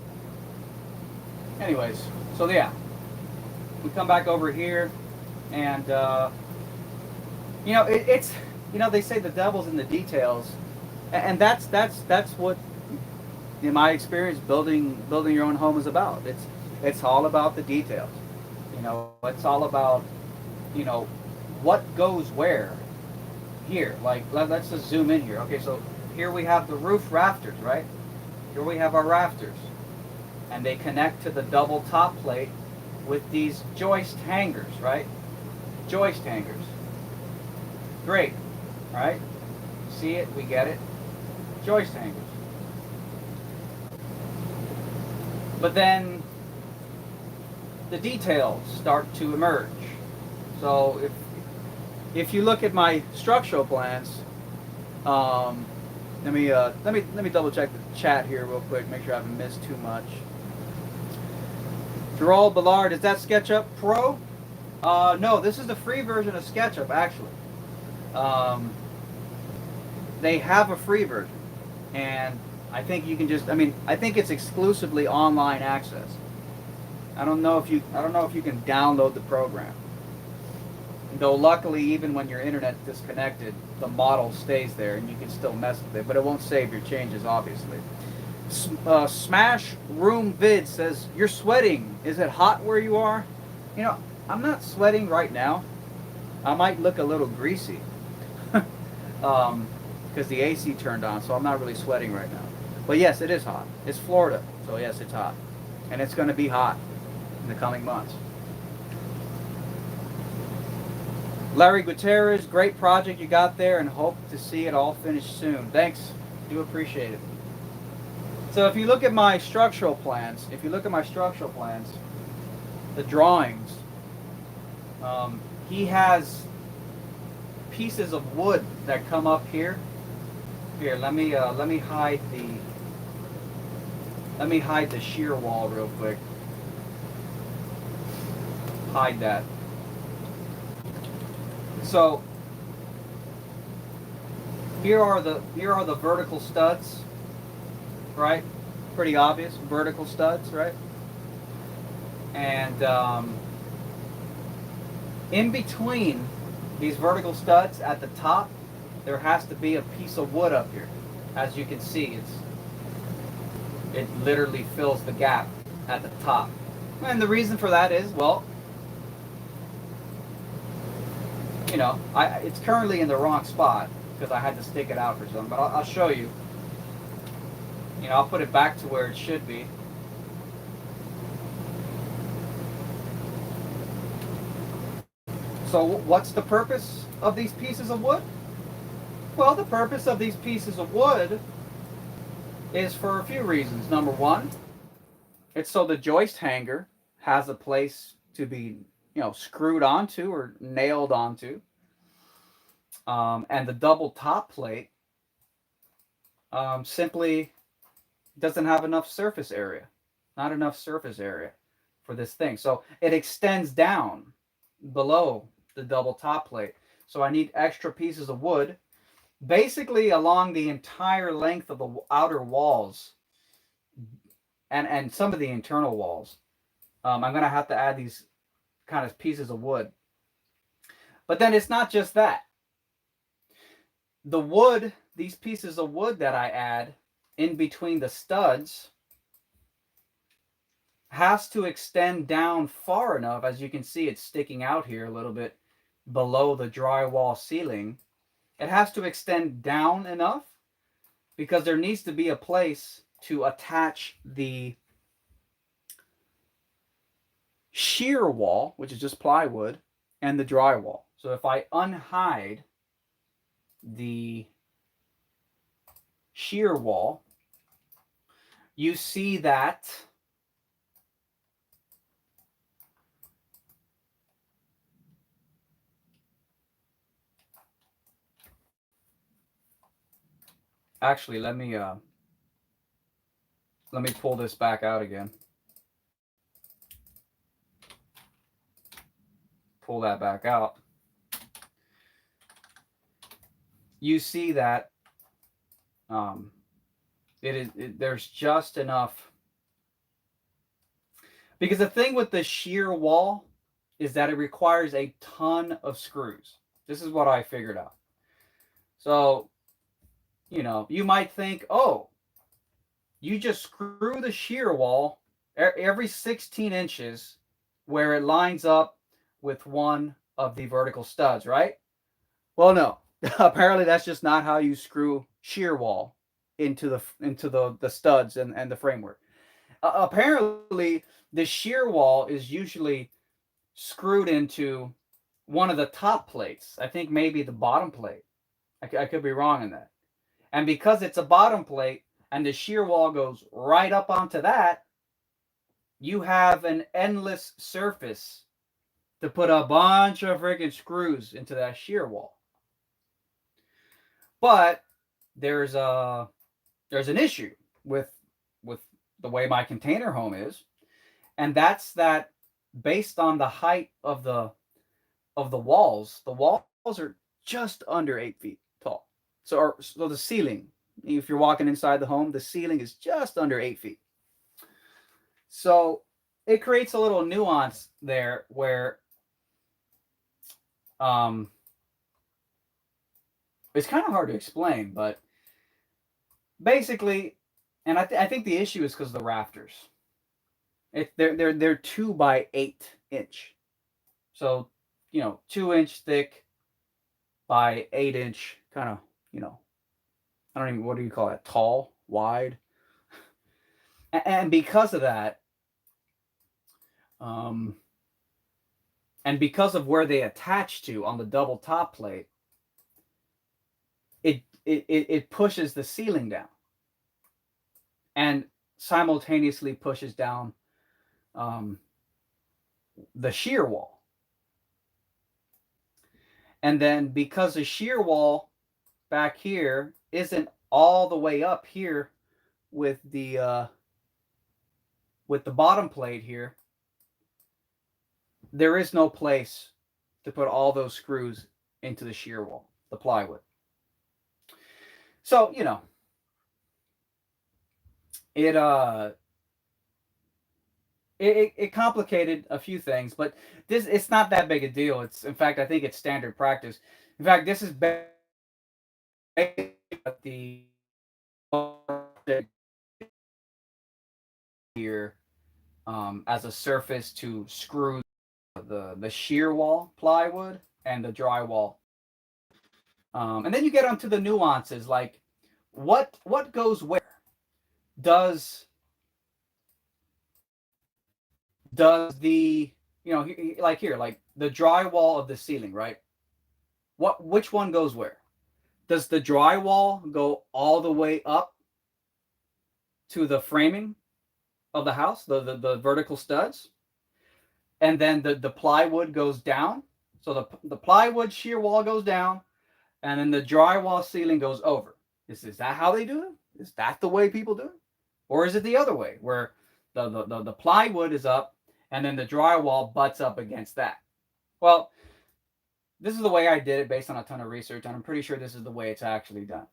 anyways, so yeah, we come back over here, and it's they say the devil's in the details, and that's what, in my experience, building your own home is about. It's all about the details. It's all about what goes where. Here, like let's just zoom in here. Okay, so here we have the roof rafters, right? Here we have our rafters, and they connect to the double top plate with these joist hangers, right? Joist hangers. Great, right? See it? We get it. Joist hangers. But then the details start to emerge. So if you look at my structural plans, let me double check the chat here real quick, make sure I haven't missed too much. Gerald Ballard, is that SketchUp Pro? No, this is the free version of SketchUp, actually. They have a free version, and I think you can I think it's exclusively online access. I don't know if you can download the program. Though luckily, even when your internet is disconnected, the model stays there and you can still mess with it, but it won't save your changes, obviously. Smash Room Vid says, "You're sweating. Is it hot where you are?" I'm not sweating right now. I might look a little greasy because the AC turned on, so I'm not really sweating right now. But yes, it is hot. It's Florida, so yes, it's hot. And it's going to be hot in the coming months. Larry Gutierrez, great project you got there, and hope to see it all finished soon. Thanks. Do appreciate it. So if you look at my structural plans, the drawings, he has pieces of wood that come up here. Here, let me hide Let me hide the shear wall real quick. Hide that. So here are the vertical studs, right? Pretty obvious vertical studs, right? And in between these vertical studs at the top, there has to be a piece of wood up here. As you can see, it literally fills the gap at the top. And the reason for that is, well, it's currently in the wrong spot because I had to stick it out for something. But I'll show you. I'll put it back to where it should be. So what's the purpose of these pieces of wood? Well, the purpose of these pieces of wood is for a few reasons. Number one, it's so the joist hanger has a place to be, screwed onto or nailed onto. And the double top plate simply doesn't have enough surface area. Not enough surface area for this thing. So it extends down below the double top plate. So I need extra pieces of wood basically along the entire length of the outer walls and some of the internal walls. I'm going to have to add these kind of pieces of wood. But then it's not just that. The wood, these pieces of wood that I add in between the studs has to extend down far enough. As you can see, it's sticking out here a little bit below the drywall ceiling. It has to extend down enough because there needs to be a place to attach the shear wall, which is just plywood, and the drywall. So if I unhide the shear wall, you see that actually let me pull this back out again. Pull that back out. You see that there's just enough, because the thing with the shear wall is that it requires a ton of screws. This is what I figured out. So, you might think, oh, you just screw the shear wall every 16 inches where it lines up with one of the vertical studs, right? Well, no. Apparently that's just not how you screw shear wall into the studs and the framework. Apparently the shear wall is usually screwed into one of the top plates. I think maybe the bottom plate. I could be wrong in that. And because it's a bottom plate and the shear wall goes right up onto that, you have an endless surface to put a bunch of freaking screws into that shear wall. But there's an issue with the way my container home is, and that's that based on the height of the walls are just under 8 feet tall. So the ceiling, if you're walking inside the home, the ceiling is just under 8 feet. So it creates a little nuance there where it's kind of hard to explain, but basically, and I think the issue is because of the rafters. They're 2 by 8 inch, so 2 inch thick by 8 inch, kind of I don't even, what do you call it, tall, wide, and because of that, and because of where they attach to on the double top plate, it pushes the ceiling down and simultaneously pushes down the shear wall. And then because the shear wall back here isn't all the way up here with the with the bottom plate here, there is no place to put all those screws into the shear wall, the plywood. So, it it complicated a few things, but it's not that big a deal. It's, in fact, I think it's standard practice. In fact, this is the here as a surface to screw the shear wall plywood and the drywall. And then you get onto the nuances, like what goes where. Does the like here, like the drywall of the ceiling, right? Which one goes where? Does the drywall go all the way up to the framing of the house, the vertical studs, and then the plywood goes down? So the plywood shear wall goes down, and then the drywall ceiling goes over. Is that how they do it? Is that the way people do it? Or is it the other way, where the plywood is up and then the drywall butts up against that? Well, this is the way I did it based on a ton of research, and I'm pretty sure this is the way it's actually done.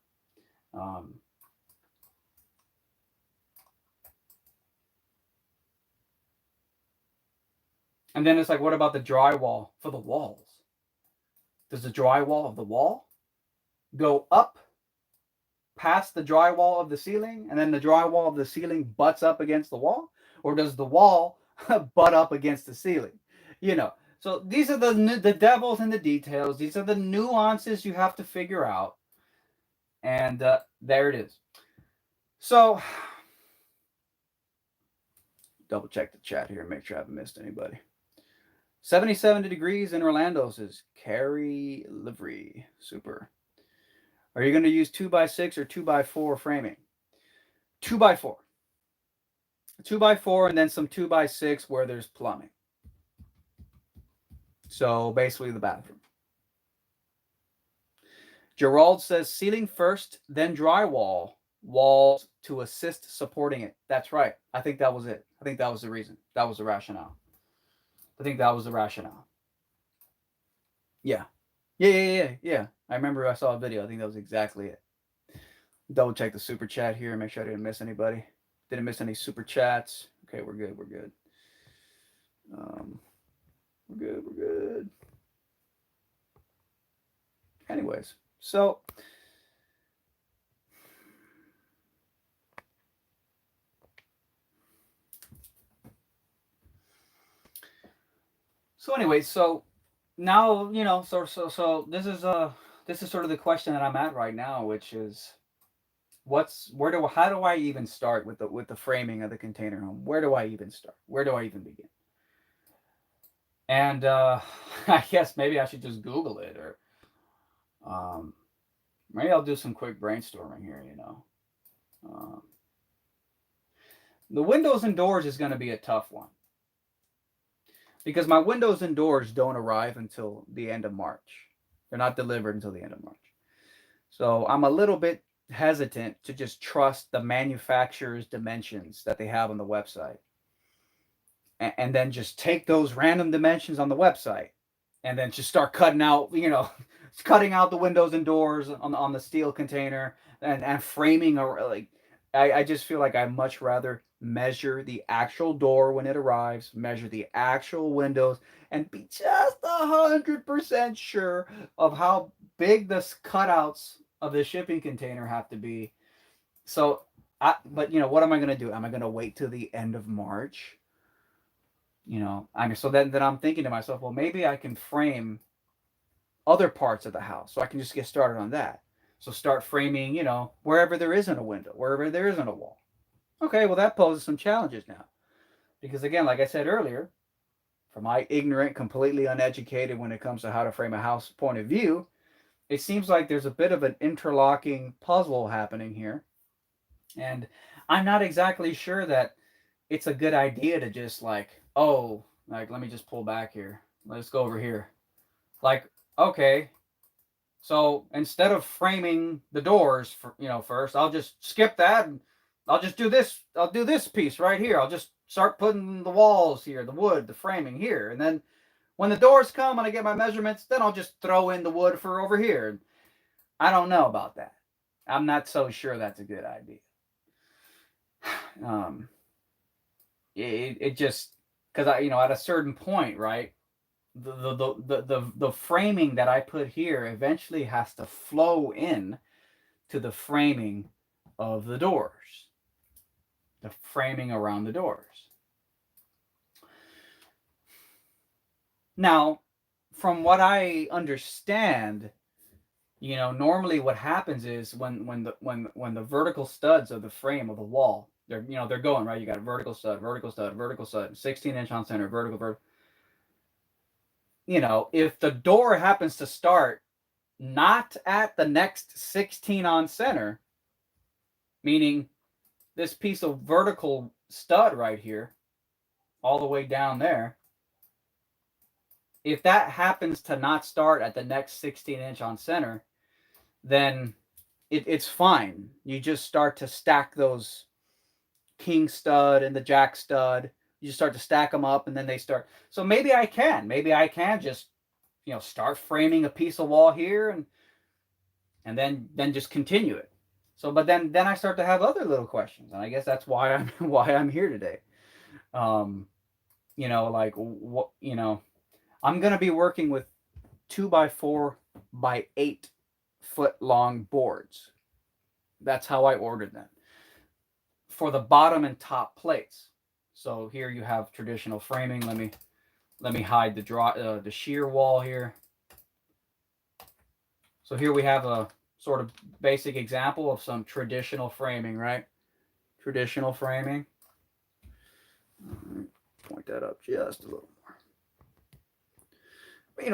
And then it's like, what about the drywall for the walls? Does the drywall of the wall go up past the drywall of the ceiling, and then the drywall of the ceiling butts up against the wall? Or does the wall butt up against the ceiling? So these are the devils in the details. These are the nuances you have to figure out. And there it is. So double check the chat here and make sure I haven't missed anybody. 77 degrees in Orlando, says Carrie Livery. Super. Are you going to use 2x6 or 2x4 framing? 2x4. 2x4 and then some 2x6 where there's plumbing. So basically the bathroom. Gerald says ceiling first, then drywall, walls to assist supporting it. That's right. I think that was it. I think that was the reason. That was the rationale. I think that was the rationale. Yeah. Yeah. I remember I saw a video. I think that was exactly it. Double check the super chat here and make sure I didn't miss anybody. Didn't miss any super chats. Okay, we're good. We're good. We're good. Anyways, so anyway, so now so this is sort of the question that I'm at right now, which is how do I even start with the framing of the container home? Where do I even start? Where do I even begin? And I guess maybe I should just Google it, or maybe I'll do some quick brainstorming here. The windows and doors is going to be a tough one, because my windows and doors don't arrive until the end of March. They're not delivered until the end of March. So I'm a little bit hesitant to just trust the manufacturer's dimensions that they have on the website, and then just take those random dimensions on the website and then just start cutting out the windows and doors on the steel container, and framing. I just feel like I much rather measure the actual door when it arrives, measure the actual windows, and be just 100% sure of how big the cutouts of the shipping container have to be. So, but what am I going to do? Am I going to wait till the end of March? So then I'm thinking to myself, well, maybe I can frame other parts of the house, so I can just get started on that. So start framing, wherever there isn't a window, wherever there isn't a wall. Okay, well, that poses some challenges now. Because again, like I said earlier, from my ignorant, completely uneducated when it comes to how to frame a house point of view, it seems like there's a bit of an interlocking puzzle happening here. And I'm not exactly sure that it's a good idea to just let me just pull back here. Let's go over here. Okay, so instead of framing the doors first, I'll just skip that and I'll just do this. I'll do this piece right here. I'll just start putting the walls here, the wood, the framing here. And then when the doors come and I get my measurements, then I'll just throw in the wood for over here. I don't know about that. I'm not so sure that's a good idea. Um, it just, because at a certain point, right, the framing that I put here eventually has to flow in to the framing of the doors, the framing around the doors. Now, from what I understand, normally what happens is when the vertical studs of the frame of the wall, they're going right. You got a vertical stud, vertical stud, vertical stud, 16-inch on center, vertical. If the door happens to start not at the next 16 on center, meaning this piece of vertical stud right here, all the way down there, if that happens to not start at the next 16-inch on center, then it's fine. You just start to stack those king stud and the jack stud. You start to stack them up, and then they start. So maybe I can just start framing a piece of wall here, and then just continue it. So, but then I start to have other little questions, and I guess that's why I'm here today. Like what I'm gonna be working with 2x4 by 8 foot long boards. That's how I ordered them for the bottom and top plates. So here you have traditional framing. Let me hide the shear wall here. So here we have a sort of basic example of some traditional framing, right? Traditional framing. Point that up just a little more.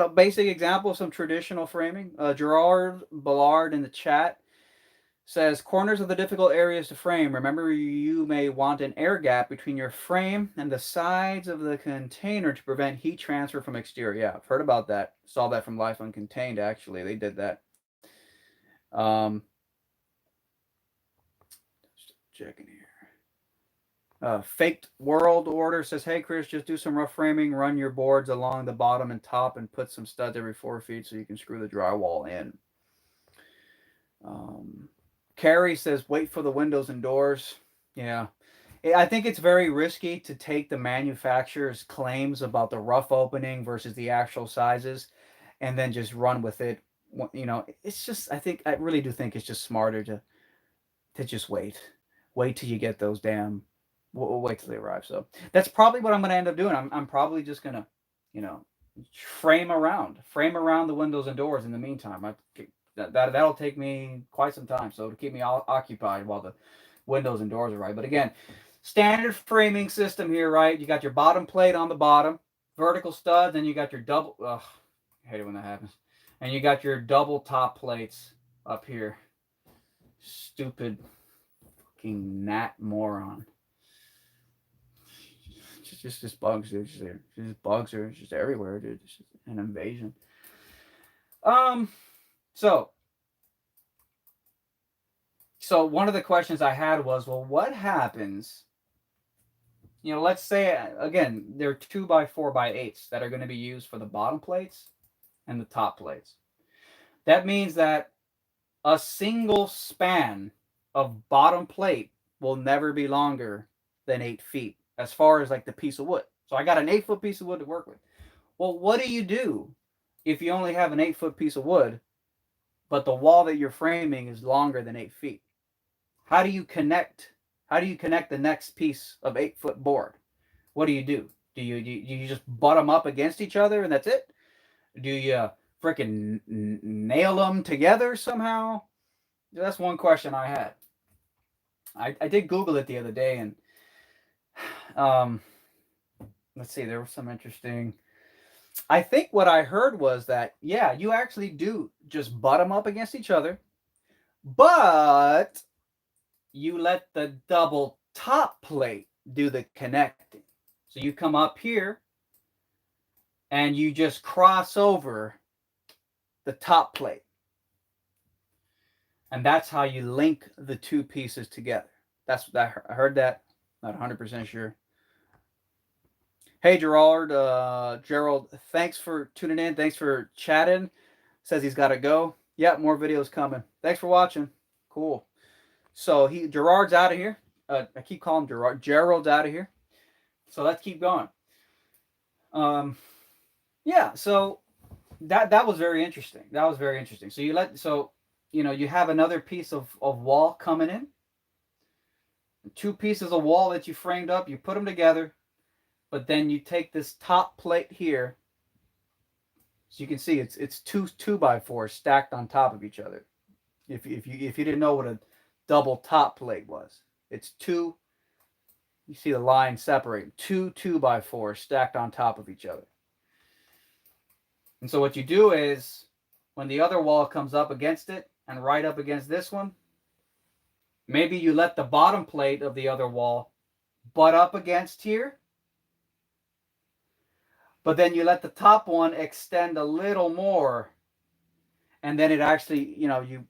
Basic example of some traditional framing. Gerard Ballard in the chat says, corners of the difficult areas to frame. Remember, you may want an air gap between your frame and the sides of the container to prevent heat transfer from exterior. Yeah, I've heard about that. Saw that from Life Uncontained, actually. They did that. Just checking here. Faked World Order says, hey, Chris, just do some rough framing. Run your boards along the bottom and top and put some studs every 4 feet so you can screw the drywall in. Carrie says, wait for the windows and doors. Yeah. I think it's very risky to take the manufacturer's claims about the rough opening versus the actual sizes and then just run with it. It's just, I really do think it's just smarter to just wait till you get those we'll wait till they arrive. So that's probably what I'm going to end up doing. I'm probably just going to, frame around the windows and doors in the meantime. That'll take me quite some time. So to keep me occupied while the windows and doors arrive. But again, standard framing system here, right? You got your bottom plate on the bottom, vertical stud, then you got your double. Ugh, I hate it when that happens. And you got your double top plates up here. Stupid fucking gnat moron. Just bugs, dude. Just bugs are just everywhere, dude. It's just an invasion. So one of the questions I had was, well, what happens? Let's say again, there are 2x4 by 8s that are going to be used for the bottom plates and the top plates. That means that a single span of bottom plate will never be longer than 8 feet as far as like the piece of wood. So I got an 8-foot piece of wood to work with. Well, what do you do if you only have an 8-foot piece of wood, but the wall that you're framing is longer than 8 feet? How do you connect the next piece of 8-foot board? What do you do? Do you just butt them up against each other and that's it? Do you freaking nail them together somehow? That's one question I had. I did Google it the other day, and let's see, there was some interesting. I think what I heard was that, yeah, you actually do just butt them up against each other, but you let the double top plate do the connecting. So you come up here and you just cross over the top plate. And that's how you link the two pieces together. I heard that. Not 100% sure. Hey Gerard, Gerald, thanks for tuning in. Thanks for chatting. Says he's got to go. Yeah, more videos coming. Thanks for watching. Cool. So Gerard's out of here. I keep calling him Gerard. Gerald's out of here. So let's keep going. Um, yeah. So that was very interesting. That was very interesting. So you have another piece of wall coming in. Two pieces of wall that you framed up. You put them together, but then you take this top plate here. So you can see it's two by fours stacked on top of each other. If you didn't know what a double top plate was, it's two. You see the line separate two by fours stacked on top of each other. And so what you do is, when the other wall comes up against it and right up against this one, maybe you let the bottom plate of the other wall butt up against here, but then you let the top one extend a little more, and then it actually, you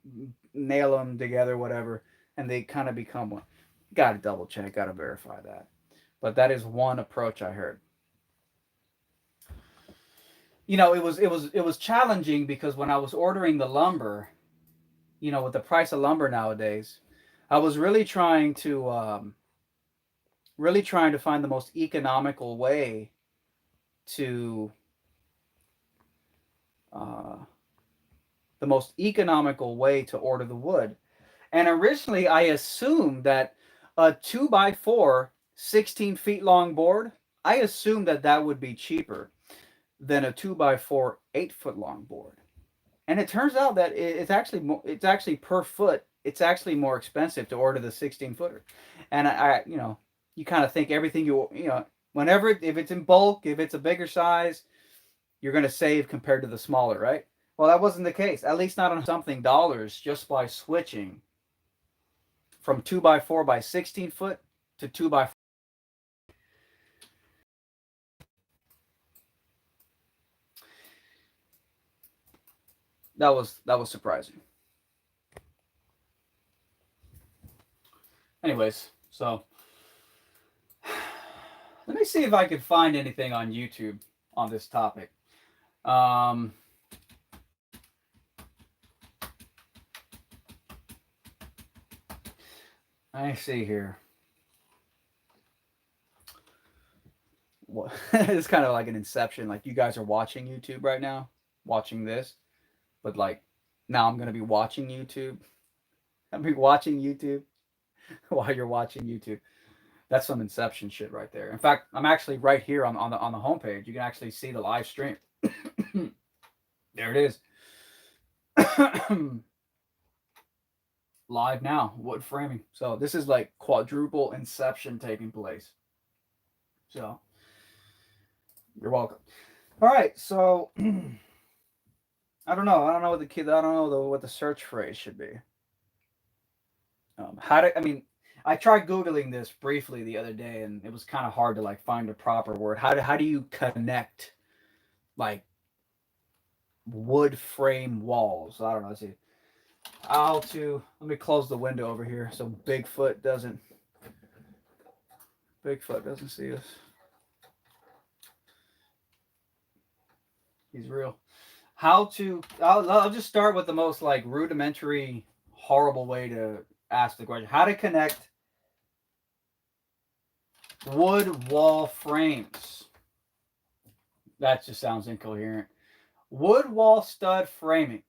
nail them together, whatever, and they kind of become one. Got to double check, got to verify that. But that is one approach I heard. It was challenging because when I was ordering the lumber, with the price of lumber nowadays, I was really trying to find the most economical way to order the wood. And originally I assumed that a 2x4 16 feet long board, I assumed that would be cheaper than a 2x4 8-foot long board. And it turns out that it's actually per foot, it's actually more expensive to order the 16-footer. And you kind of think everything whenever, if it's in bulk, if it's a bigger size, you're going to save compared to the smaller, right? Well, that wasn't the case, at least not on something dollars, just by switching from 2x4 by 16 foot to 2x4. That was surprising. Anyways, so let me see if I could find anything on YouTube on this topic. I see here. What it's kind of like an inception. Like, you guys are watching YouTube right now, watching this, but like now I'm gonna be watching YouTube. I'll be watching YouTube while you're watching YouTube. That's some inception shit right there. In fact, I'm actually right here on the homepage. You can actually see the live stream. There it is. Live now, wood framing. So this is like quadruple inception taking place. So you're welcome. All right, so I don't know what the search phrase should be. I tried Googling this briefly the other day, and it was kind of hard to like find a proper word. How do you connect like wood frame walls? I don't know. Let's see. Let me close the window over here so Bigfoot doesn't see us. He's real. I'll just start with the most like rudimentary, horrible way to ask the question. How to connect wood wall frames. That just sounds incoherent. Wood wall stud framing.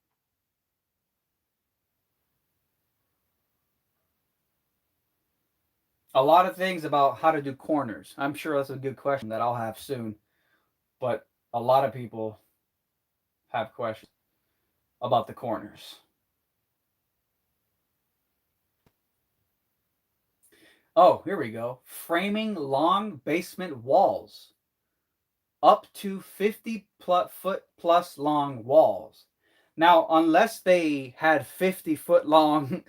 A lot of things about how to do corners. I'm sure that's a good question that I'll have soon. But a lot of people have questions about the corners. Oh, here we go. Framing long basement walls. Up to 50 foot plus long walls. Now, unless they had 50-foot long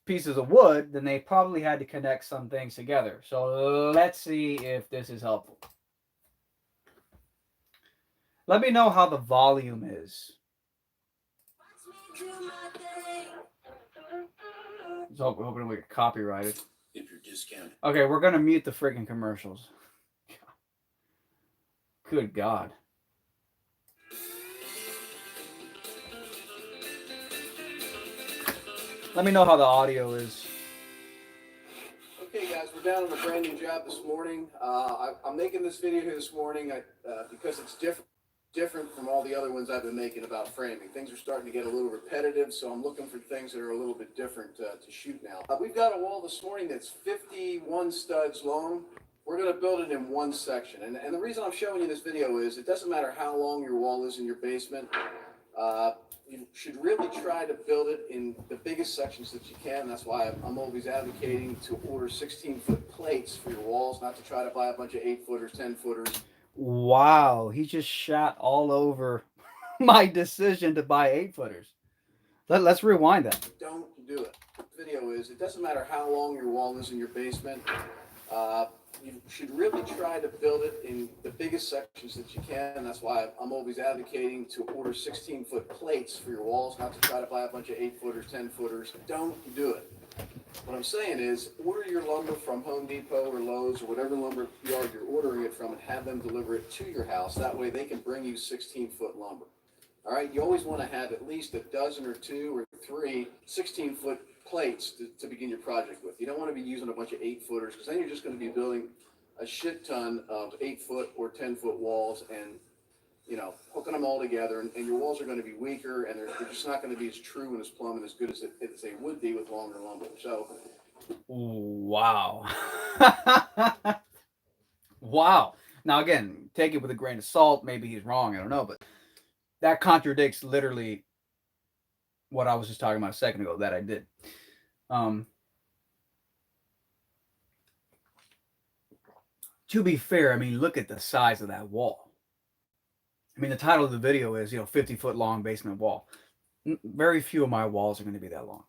pieces of wood, then they probably had to connect some things together. So let's see if this is helpful. Let me know how the volume is. So hoping we get copyrighted. If you're discounted. Okay, we're gonna mute the freaking commercials. Good God. Let me know how the audio is. Okay, guys, we're down on a brand new job this morning. I'm making this video here this morning because it's different from all the other ones I've been making about framing. Things are starting to get a little repetitive, so I'm looking for things that are a little bit different to shoot now. We've got a wall this morning that's 51 studs long. We're going to build it in one section. And the reason I'm showing you this video is it doesn't matter how long your wall is in your basement. You should really try to build it in the biggest sections that you can. That's why I'm always advocating to order 16-foot plates for your walls, not to try to buy a bunch of 8-footers, 10-footers. Wow, he just shot all over my decision to buy 8-footers. Let's rewind that. Don't do it. The video is, it doesn't matter how long your wall is in your basement. You should really try to build it in the biggest sections that you can. That's why I'm always advocating to order 16-foot plates for your walls, not to try to buy a bunch of 8-footers, 10-footers. Don't do it. What I'm saying is, order your lumber from Home Depot or Lowe's or whatever lumber yard you're ordering it from and have them deliver it to your house. That way they can bring you 16-foot lumber. All right, you always want to have at least a dozen or 2 or 3 16-foot plates to begin your project with. You don't want to be using a bunch of 8-footers because then you're just going to be building a shit ton of 8-foot or 10-foot walls and, you know, hooking them all together, and your walls are going to be weaker, and they're just not going to be as true and as plumb and as good as they would be with longer lumber. So, wow. Wow. Now, again, take it with a grain of salt. Maybe he's wrong. I don't know. But that contradicts literally what I was just talking about a second ago that I did. To be fair, I mean, look at the size of that wall. I mean, the title of the video is, 50-foot long basement wall. Very few of my walls are going to be that long.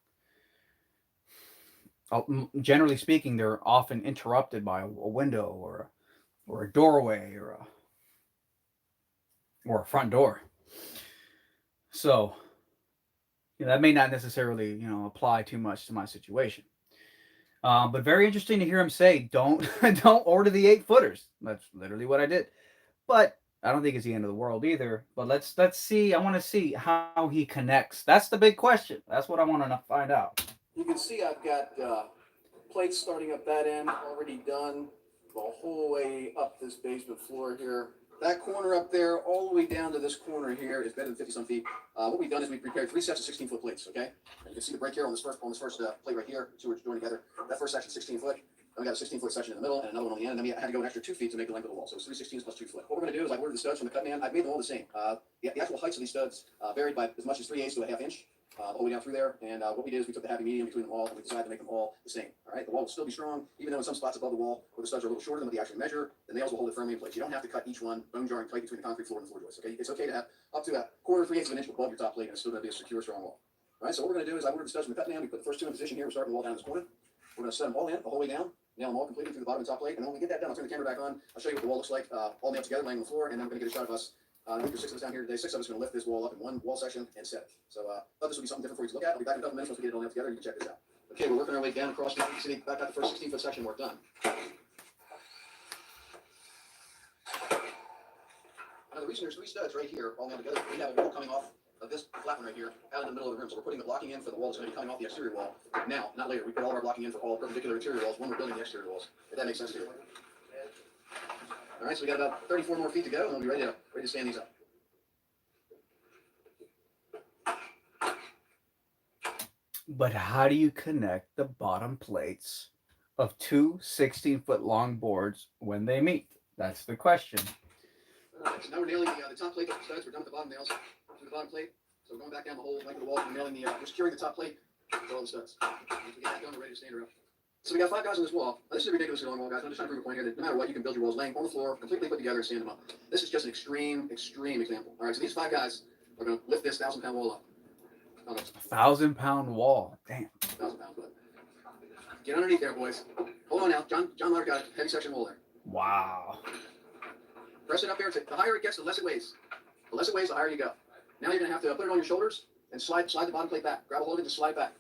Generally speaking, they're often interrupted by a window or a doorway or a front door. So that may not necessarily apply too much to my situation. But very interesting to hear him say, don't order the 8-footers. That's literally what I did. But I don't think it's the end of the world either. But let's see. I want to see how he connects. That's the big question. That's what I want to find out. you can see I've got plates starting up that end already done the whole way up this basement floor here. That corner up there, all the way down to this corner here is better than 50-some feet. What we've done is we've prepared 3 sets of 16-foot plates, okay? And you can see the break here on this first plate right here. So we're joined together. That first section is 16 foot. Then we got a 16-foot section in the middle and another one on the end. And then we had to go an extra 2 feet to make the length of the wall. So it's 3 16s plus 2 foot. What we're going to do is I've ordered the studs from the cut man. I've made them all the same. The actual heights of these studs varied by as much as 3/8 to a 1/2 inch. All the way down through there, and what we did is we took the happy medium between them all, and we decided to make them all the same. All right, the wall will still be strong, even though in some spots above the wall where the studs are a little shorter than what they actually measure, the nails will hold it firmly in place. You don't have to cut each one bone jarring tight between the concrete floor and the floor joists. Okay, it's okay to have up to a 1/4 3/8 of an inch above your top plate, and it's still going to be a secure, strong wall. All right, so what we're going to do is I ordered the studs from the cut man. We put the first 2 in position here. We're starting the wall down this corner. We're going to set them all in the whole way down, nail them all completely through the bottom and top plate, and then when we get that done, I'll turn the camera back on. I'll show you what the wall looks like, all nailed together, laying on the floor, and then we're going to get a shot of us. There's 6 of us down here today. 6 of us are going to lift this wall up in one wall section and set it. So thought this would be something different for you to look at. I'll be back in a couple minutes once we get it all nailed together. You can check this out. Okay, we're working our way down across the city. Back got the first 16-foot section work done. Now the reason there's 3 studs right here all nailed together, we have a wall coming off of this flat one right here out in the middle of the room. So we're putting the blocking in for the wall that's going to be coming off the exterior wall now, not later. We put all of our blocking in for all perpendicular interior walls when we're building the exterior walls. If that makes sense to you. All right, so we got about 34 more feet to go, and we'll be ready to stand these up. But how do you connect the bottom plates of 2 16-foot long boards when they meet? That's the question. All right, so now we're nailing the top plate with the studs. We're done with the bottom nails through the bottom plate. So we're going back down the whole length of the wall. We're nailing we're securing the top plate for all the studs. Once we get that done, we're ready to stand her up. So we got 5 guys on this wall. Now, this is a ridiculously long wall, guys. I'm just trying to prove a point here that no matter what, you can build your walls laying on the floor, completely put together and stand them up. This is just an extreme example. All right, so these 5 guys are going to lift this 1,000-pound wall up. 1,000-pound wall. Damn. 1,000 pounds. Get underneath there, boys. Hold on now. John Lauder got a heavy section wall there. Wow. Press it up there. The higher it gets, the less it weighs. The less it weighs, the higher you go. Now you're going to have to put it on your shoulders and slide the bottom plate back. Grab a hold of it and slide back.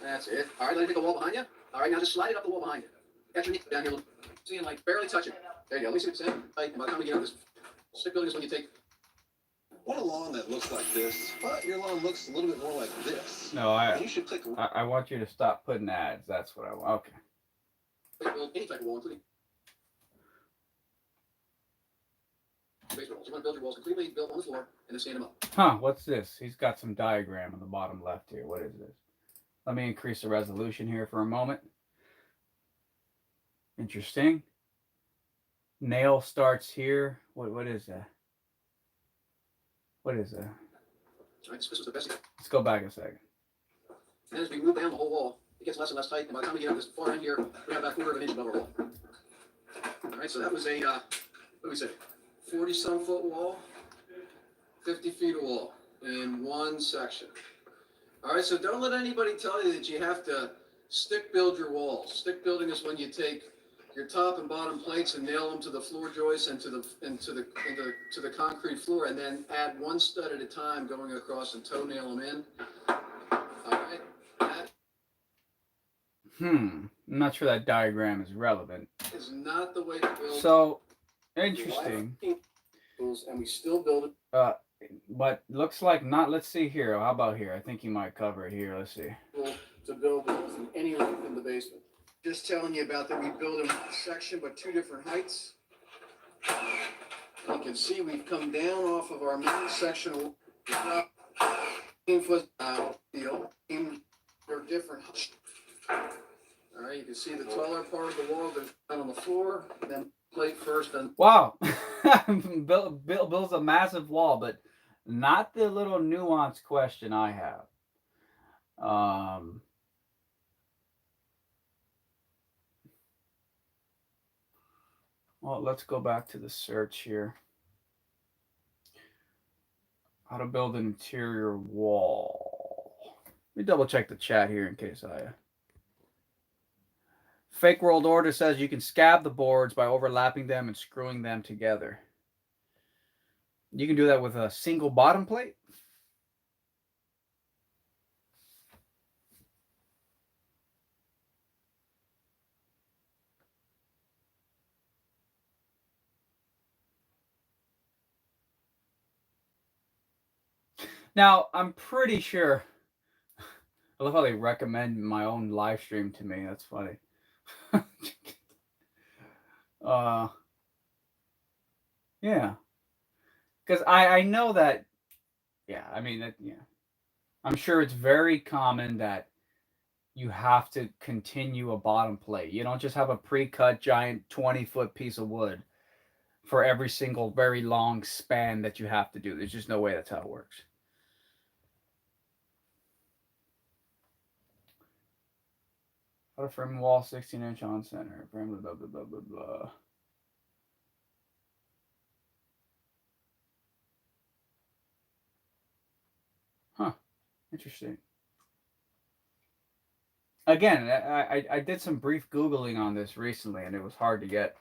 That's it. All right, let me take a wall behind you. All right, now just slide it up the wall behind you. Get your knee down here, see, and like barely touch it. There you go. Let me see what it's saying. Right, and by the time we get on this stick building is when you take. Want a lawn that looks like this, but your lawn looks a little bit more like this. No, You should click. I want you to stop putting ads. That's what I want. Okay. Build any type of wall, including basement walls. You want to build your walls completely built on the floor and then stand them up. Huh, what's this? He's got some diagram on the bottom left here. What is this? Let me increase the resolution here for a moment. Interesting. Nail starts here. What is that? What is that? All right, this was the best. Let's go back a second. And as we move down the whole wall, it gets less and less tight. And by the time we get up this far end here, we have about 1/4 of an inch above our wall. All right, so that was a, what do we say, 40-some foot wall, 50 feet of wall in one section. All right, so don't let anybody tell you that you have to stick build your walls. Stick building is when you take your top and bottom plates and nail them to the floor joists and to the concrete floor, and then add one stud at a time going across and toe nail them in. All right. I'm not sure that diagram is relevant. Is not the way to build. So interesting. And we still build it. But looks like not. Let's see here. How about here? I think you might cover it here. Let's see. To build walls in any length in the basement. Just telling you about that we build in one section but two different heights. And you can see we've come down off of our main section. 15-foot deal. They're different. All right, you can see the taller part of the wall goes down on the floor, then plate first, then. Wow, builds a massive wall, but not the little nuanced question I have. Well, let's go back to the search here. How to build an interior wall. Let me double check the chat here in case I. Fake World Order says you can scab the boards by overlapping them and screwing them together. You can do that with a single bottom plate. Now, I'm pretty sure. I love how they recommend my own live stream to me. That's funny. Yeah. Because I know that, yeah, I mean, that, yeah. I'm sure it's very common that you have to continue a bottom plate. You don't just have a pre-cut giant 20-foot piece of wood for every single very long span that you have to do. There's just no way that's how it works. How to frame a wall 16-inch on center. Frame blah, blah, blah, blah, blah. Huh. Interesting. Again, I did some brief Googling on this recently, and it was hard to get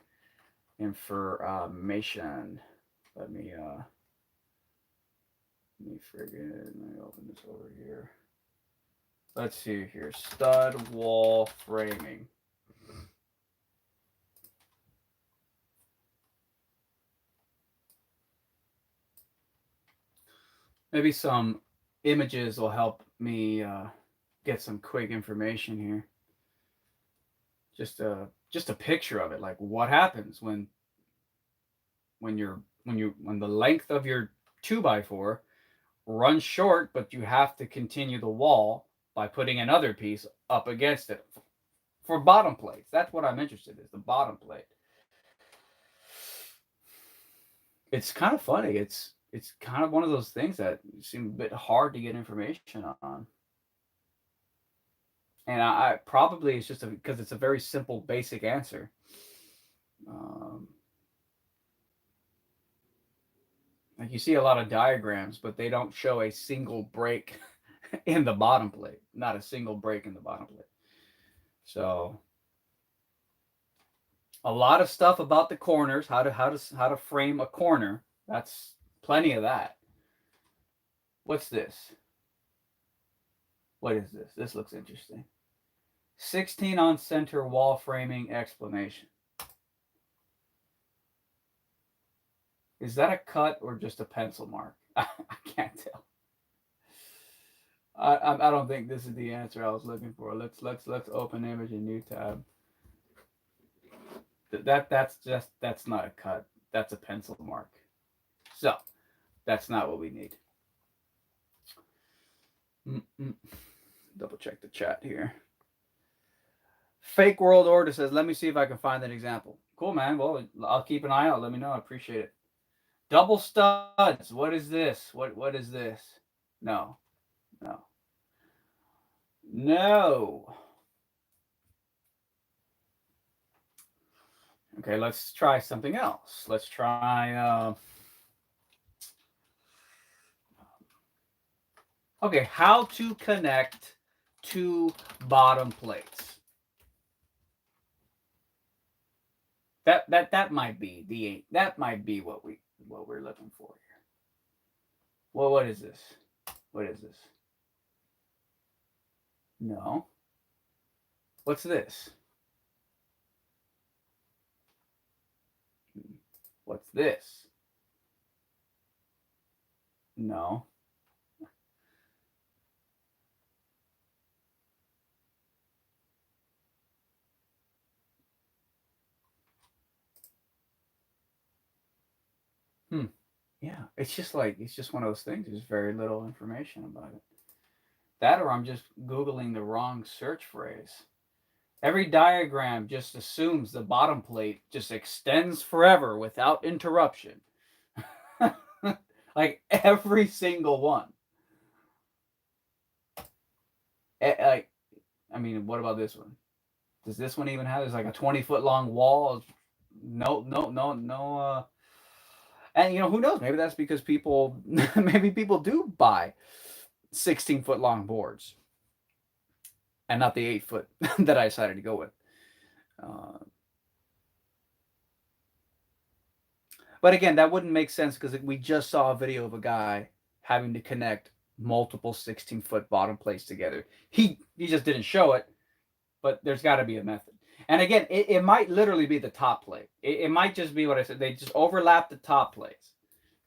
information. Let me open this over here. Let's see here. Stud wall framing. Maybe some images will help me get some quick information here. Just a picture of it, like what happens when the length of your 2x4 runs short, but you have to continue the wall by putting another piece up against it for bottom plates. That's what I'm interested in, is the bottom plate. It's kind of funny. It's kind of one of those things that seem a bit hard to get information on. And I probably it's just because it's a very simple, basic answer. Like you see a lot of diagrams, but they don't show a single break in the bottom plate. Not a single break in the bottom plate. So a lot of stuff about the corners, how to frame a corner. That's plenty of that. What's this? What is this? This looks interesting. 16 on center wall framing explanation. Is that a cut or just a pencil mark? I can't tell. I don't think this is the answer I was looking for. Let's open image in new tab. That's not a cut. That's a pencil mark. So that's not what we need. Double check the chat here. Fake World Order says, let me see if I can find an example. Cool, man. Well, I'll keep an eye out. Let me know. I appreciate it. Double studs. What is this? What is this? No. No. No. Okay, let's try something else. Let's try... okay, how to connect two bottom plates. That might be what we're looking for here. Well, what is this? What is this? No. What's this? What's this? No. Yeah, it's just one of those things. There's very little information about it. That, or I'm just Googling the wrong search phrase. Every diagram just assumes the bottom plate just extends forever without interruption. Like every single one. I mean, what about this one? Does this one even have? There's like a 20-foot long wall. No. And who knows? Maybe that's because maybe people do buy 16-foot long boards, and not the 8-foot that I decided to go with. But again, that wouldn't make sense because we just saw a video of a guy having to connect multiple 16-foot bottom plates together. He just didn't show it, but there's got to be a method. And again, it might literally be the top plate. It might just be what I said. They just overlap the top plates.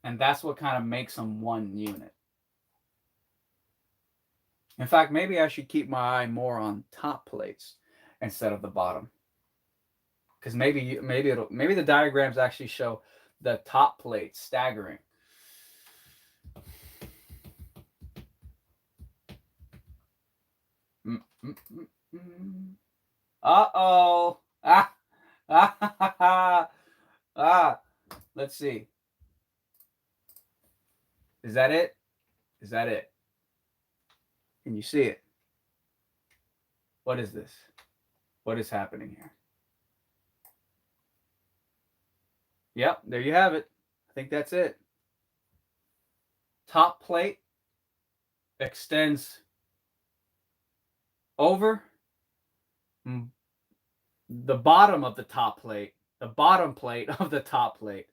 And that's what kind of makes them one unit. In fact, maybe I should keep my eye more on top plates instead of the bottom. Because maybe the diagrams actually show the top plate staggering. Uh-oh. Let's see. Is that it? Is that it? Can you see it? What is this? What is happening here? Yep, there you have it. I think that's it. Top plate extends over the bottom of the top plate, the bottom plate of the top plate.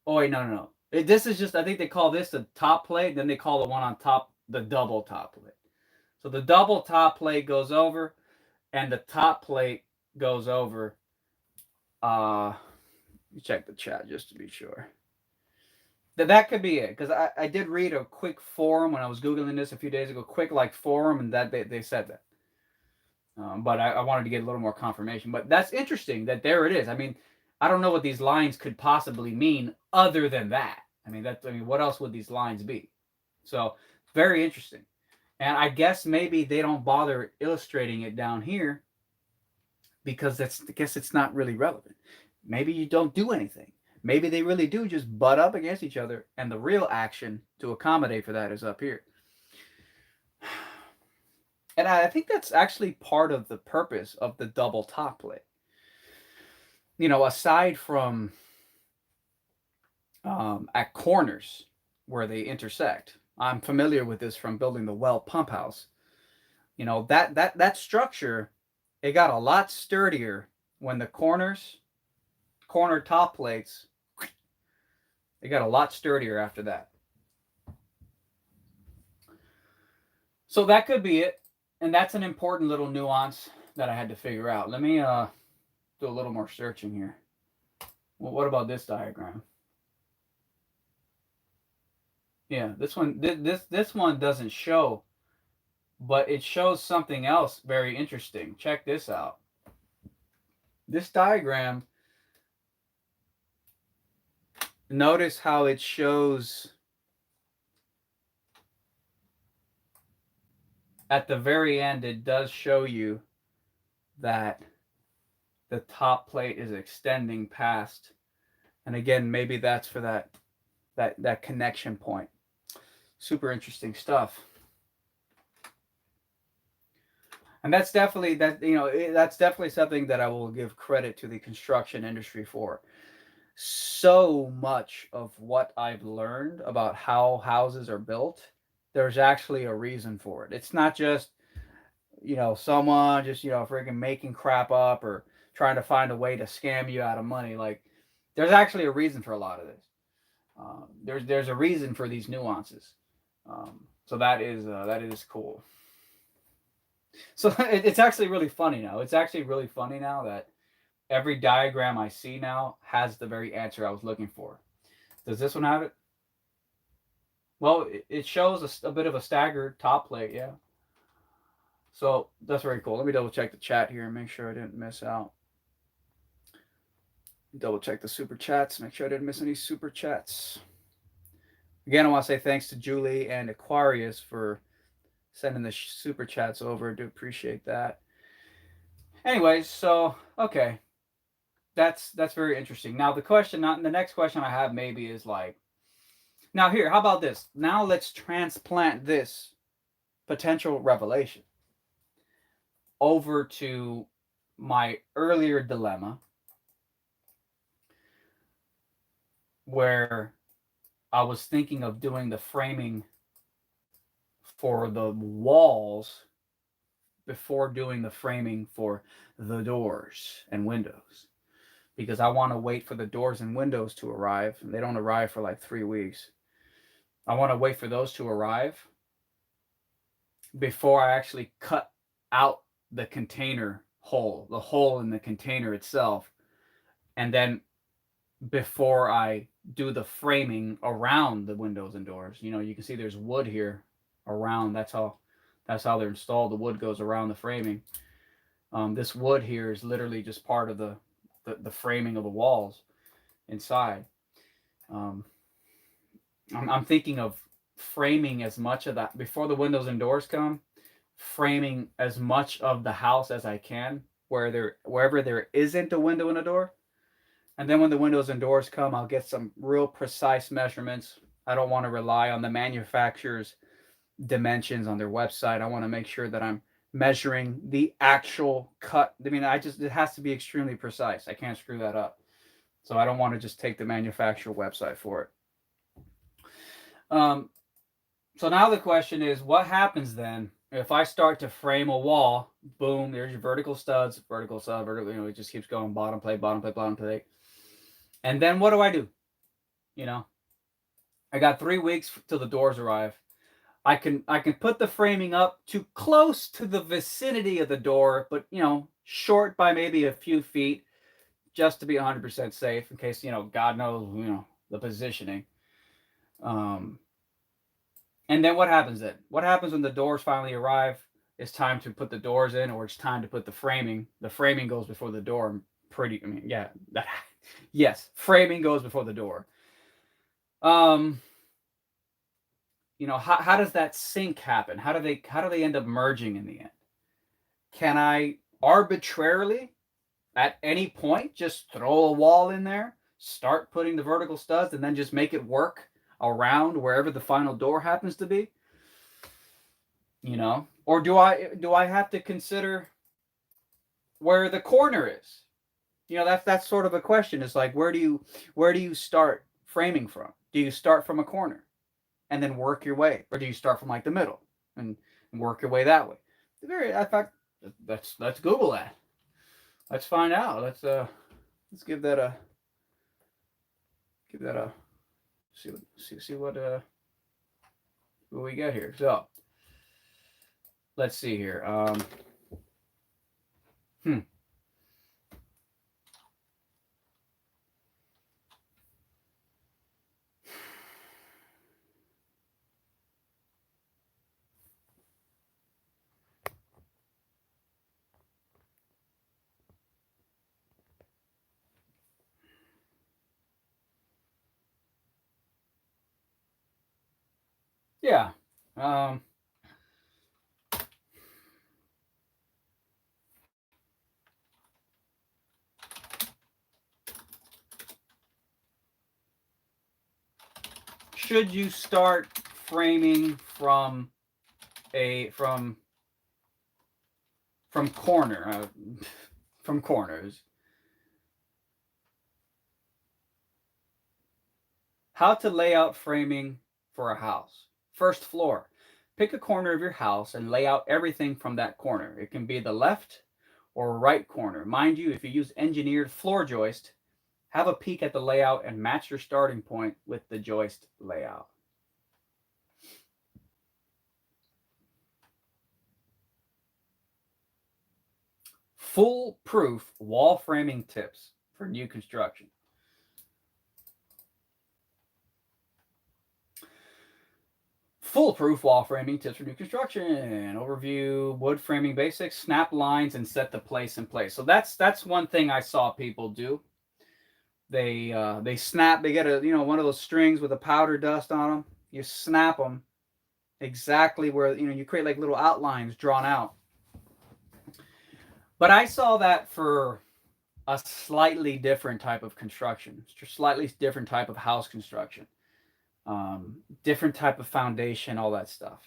Oh, wait, no. This is just, I think they call this the top plate, then they call the one on top the double top plate. So the double top plate goes over, and the top plate goes over. Check the chat just to be sure. That could be it, because I did read a quick forum when I was Googling this a few days ago, quick forum, and that they said that. But I wanted to get a little more confirmation. But that's interesting that there it is. I mean, I don't know what these lines could possibly mean other than that. I mean, what else would these lines be? So very interesting. And I guess maybe they don't bother illustrating it down here because I guess it's not really relevant. Maybe you don't do anything. Maybe they really do just butt up against each other, and the real action to accommodate for that is up here. And I think that's actually part of the purpose of the double top plate. Aside from at corners where they intersect. I'm familiar with this from building the well pump house. That structure, it got a lot sturdier when the corner top plates, they got a lot sturdier after that. So that could be it. And that's an important little nuance that I had to figure out. Let me do a little more searching here. Well, what about this diagram? Yeah, this one this one doesn't show, but it shows something else very interesting. Check this out. This diagram, notice how it shows at the very end, it does show you that the top plate is extending past. And again, maybe that's for that connection point. Super interesting stuff. And that's definitely that's definitely something that I will give credit to the construction industry for. So much of what I've learned about how houses are built, there's actually a reason for it. It's not just, someone just, freaking making crap up or trying to find a way to scam you out of money. Like, there's actually a reason for a lot of this. There's a reason for these nuances. So that is cool. So it's actually really funny now. It's actually really funny now that every diagram I see now has the very answer I was looking for. Does this one have it? Well, it shows a bit of a staggered top plate, yeah. So that's very cool. Let me double check the chat here and make sure I didn't miss out. Double check the super chats, make sure I didn't miss any super chats. Again, I want to say thanks to Julie and Aquarius for sending the super chats over. I do appreciate that. Anyways, so okay, that's very interesting. Now the next question I have maybe is like, now here, how about this? Now let's transplant this potential revelation over to my earlier dilemma, where I was thinking of doing the framing for the walls before doing the framing for the doors and windows, because I want to wait for the doors and windows to arrive. They don't arrive for like 3 weeks. I want to wait for those to arrive before I actually cut out the container hole, the hole in the container itself, and then before I do the framing around the windows and doors. You can see there's wood here around. That's how they're installed. The wood goes around the framing. This wood here is literally just part of the framing of the walls inside. I'm thinking of framing as much of that before the windows and doors come, framing as much of the house as I can wherever there isn't a window and a door. And then when the windows and doors come, I'll get some real precise measurements. I don't want to rely on the manufacturer's dimensions on their website. I want to make sure that I'm measuring the actual cut. I mean, it has to be extremely precise. I can't screw that up. So I don't want to just take the manufacturer website for it. So now the question is, what happens then if I start to frame a wall? Boom, there's your vertical studs, vertical stud, vertical. It just keeps going, bottom plate, bottom plate, bottom plate. And then what do I do? I got 3 weeks till the doors arrive. I can put the framing up to close to the vicinity of the door, but short by maybe a few feet, just to be 100% safe in case God knows the positioning. And then what happens then? What happens when the doors finally arrive? It's time to put the doors in, or it's time to put the framing. The framing goes before the door. Yes, framing goes before the door. How does that sync happen? How do they end up merging in the end? Can I arbitrarily at any point just throw a wall in there, start putting the vertical studs, and then just make it work around wherever the final door happens to be? Or do I have to consider where the corner is? That's sort of a question. It's like, where do you start framing from? Do you start from a corner and then work your way, or do you start from like the middle and work your way that way? In fact, let's Google that. Let's find out. Let's give that a see what we get here. So let's see here. Yeah. Should you start framing from from corners? How to lay out framing for a house. First floor. Pick a corner of your house and lay out everything from that corner. It can be the left or right corner. Mind you, if you use engineered floor joist, have a peek at the layout and match your starting point with the joist layout. Foolproof wall framing tips for new construction. Foolproof wall framing tips for new construction. Overview, wood framing basics, snap lines, and set the place in place. So that's one thing I saw people do. They snap. They get one of those strings with a powder dust on them. You snap them exactly where you create like little outlines drawn out. But I saw that for a slightly different type of construction, slightly different type of house construction, different type of foundation, all that stuff,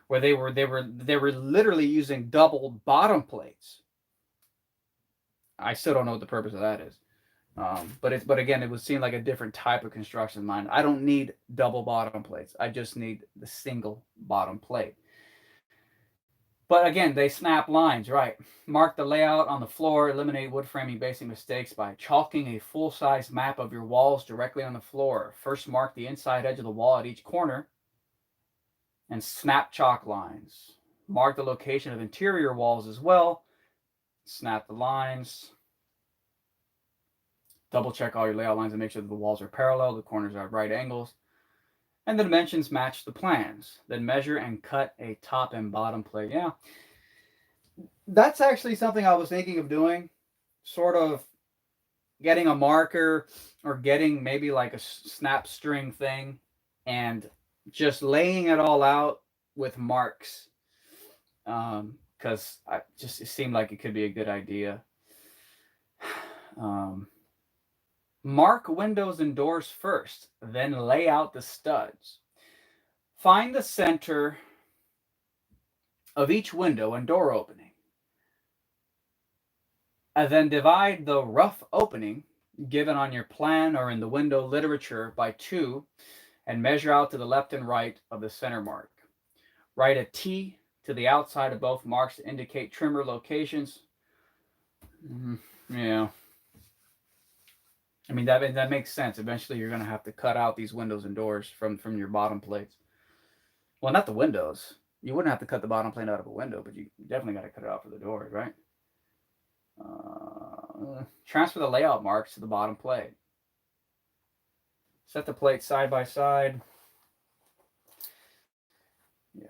where they were literally using double bottom plates. I still don't know what the purpose of that is, but again, it would seem like a different type of construction in mind. I don't need double bottom plates. I just need the single bottom plate. But again, they snap lines, right? Mark the layout on the floor, eliminate wood framing basic mistakes by chalking a full-size map of your walls directly on the floor. First, mark the inside edge of the wall at each corner and snap chalk lines. Mark the location of interior walls as well. Snap the lines. Double check all your layout lines and make sure that the walls are parallel, the corners are at right angles, and the dimensions match the plans. Then measure and cut a top and bottom plate. Yeah, that's actually something I was thinking of doing, sort of getting a marker or getting maybe like a snap string thing and just laying it all out with marks, because it seemed like it could be a good idea. Mark windows and doors first, then lay out the studs. Find the center of each window and door opening, and then divide the rough opening given on your plan or in the window literature by 2 and measure out to the left and right of the center mark. Write a T to the outside of both marks to indicate trimmer locations. Yeah. I mean, that makes sense. Eventually, you're going to have to cut out these windows and doors from your bottom plates. Well, not the windows. You wouldn't have to cut the bottom plate out of a window, but you definitely got to cut it out for the doors, right? Transfer the layout marks to the bottom plate. Set the plates side by side. Yeah.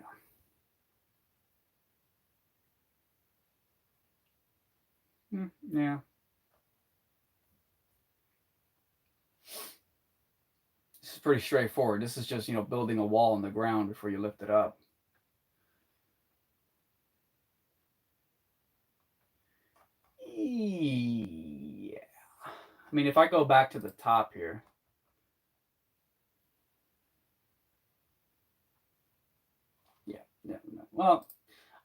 Yeah. This is pretty straightforward. This is just, building a wall in the ground before you lift it up. Yeah. I mean, if I go back to the top here. Yeah. No. Well,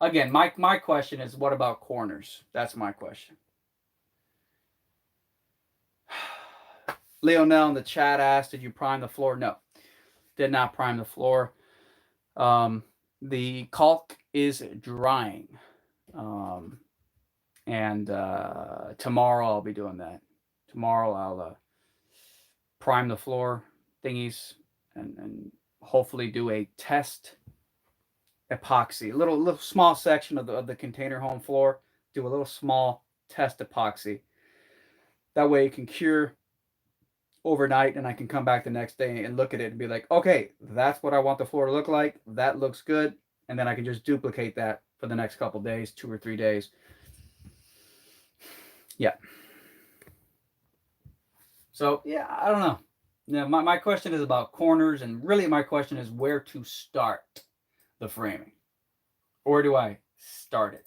again, my question is, what about corners? That's my question. Leonel in the chat asked, did you prime the floor? No, did not prime the floor. The caulk is drying. And tomorrow I'll be doing that. Tomorrow I'll prime the floor thingies and hopefully do a test epoxy, little small section of the container home floor. Do a little small test epoxy. That way it can cure overnight, and I can come back the next day and look at it and be like, okay, that's what I want the floor to look like. That looks good. And then I can just duplicate that for the next couple days, 2 or 3 days. Yeah. So, yeah, I don't know. Yeah, my question is about corners, and really my question is where to start the framing. Or do I start it?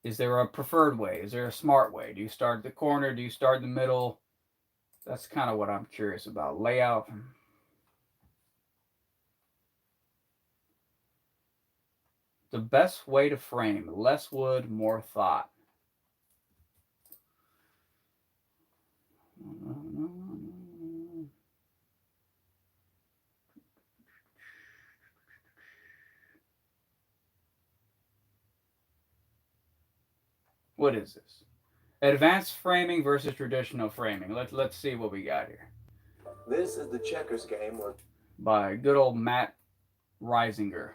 Is there a preferred way? Is there a smart way? Do you start the corner? Do you start the middle? That's kind of what I'm curious about. Layout. The best way to frame. Less wood, more thought. What is this? Advanced framing versus traditional framing. Let's see what we got here. This is the checkers game where By good old Matt Reisinger.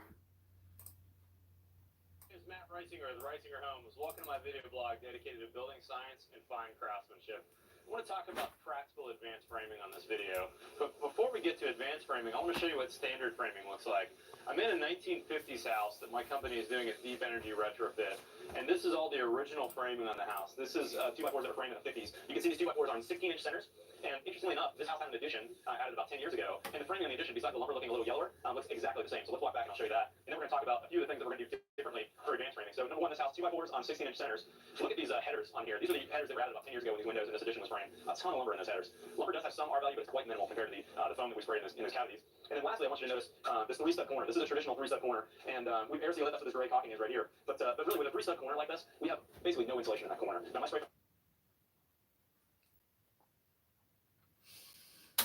It's Matt Reisinger of the Reisinger Homes. Welcome to my video blog dedicated to building science and fine craftsmanship. I want to talk about practical advanced framing on this video. But before we get to advanced framing, I want to show you what standard framing looks like. I'm in a 1950s house that my company is doing a deep energy retrofit. And this is all the original framing on the house. This is 2x4s that were framed in the 50s. You can see these 2x4s are in 16-inch centers. And interestingly enough, this house had an addition added about 10 years ago. And the framing on the addition, besides the lumber looking a little yellower, looks exactly the same. So let's walk back and I'll show you that. And then we're going to talk about a few of the things that we're going to do differently for advanced framing. So number one, this house, 2x4s on 16-inch centers. So look at these headers on here. These are the headers that were added about 10 years ago when these windows and this addition was framed. A ton of lumber in those headers. Lumber does have some R value, but it's quite minimal compared to the foam that we sprayed in those cavities. And then lastly, I want you to notice this 3-stud corner. This is a traditional 3-stud corner. And we've air sealed it. That's what this gray caulking is right here. But really, with a 3-stud corner like this, we have basically no insulation in that corner. Now, my spray foam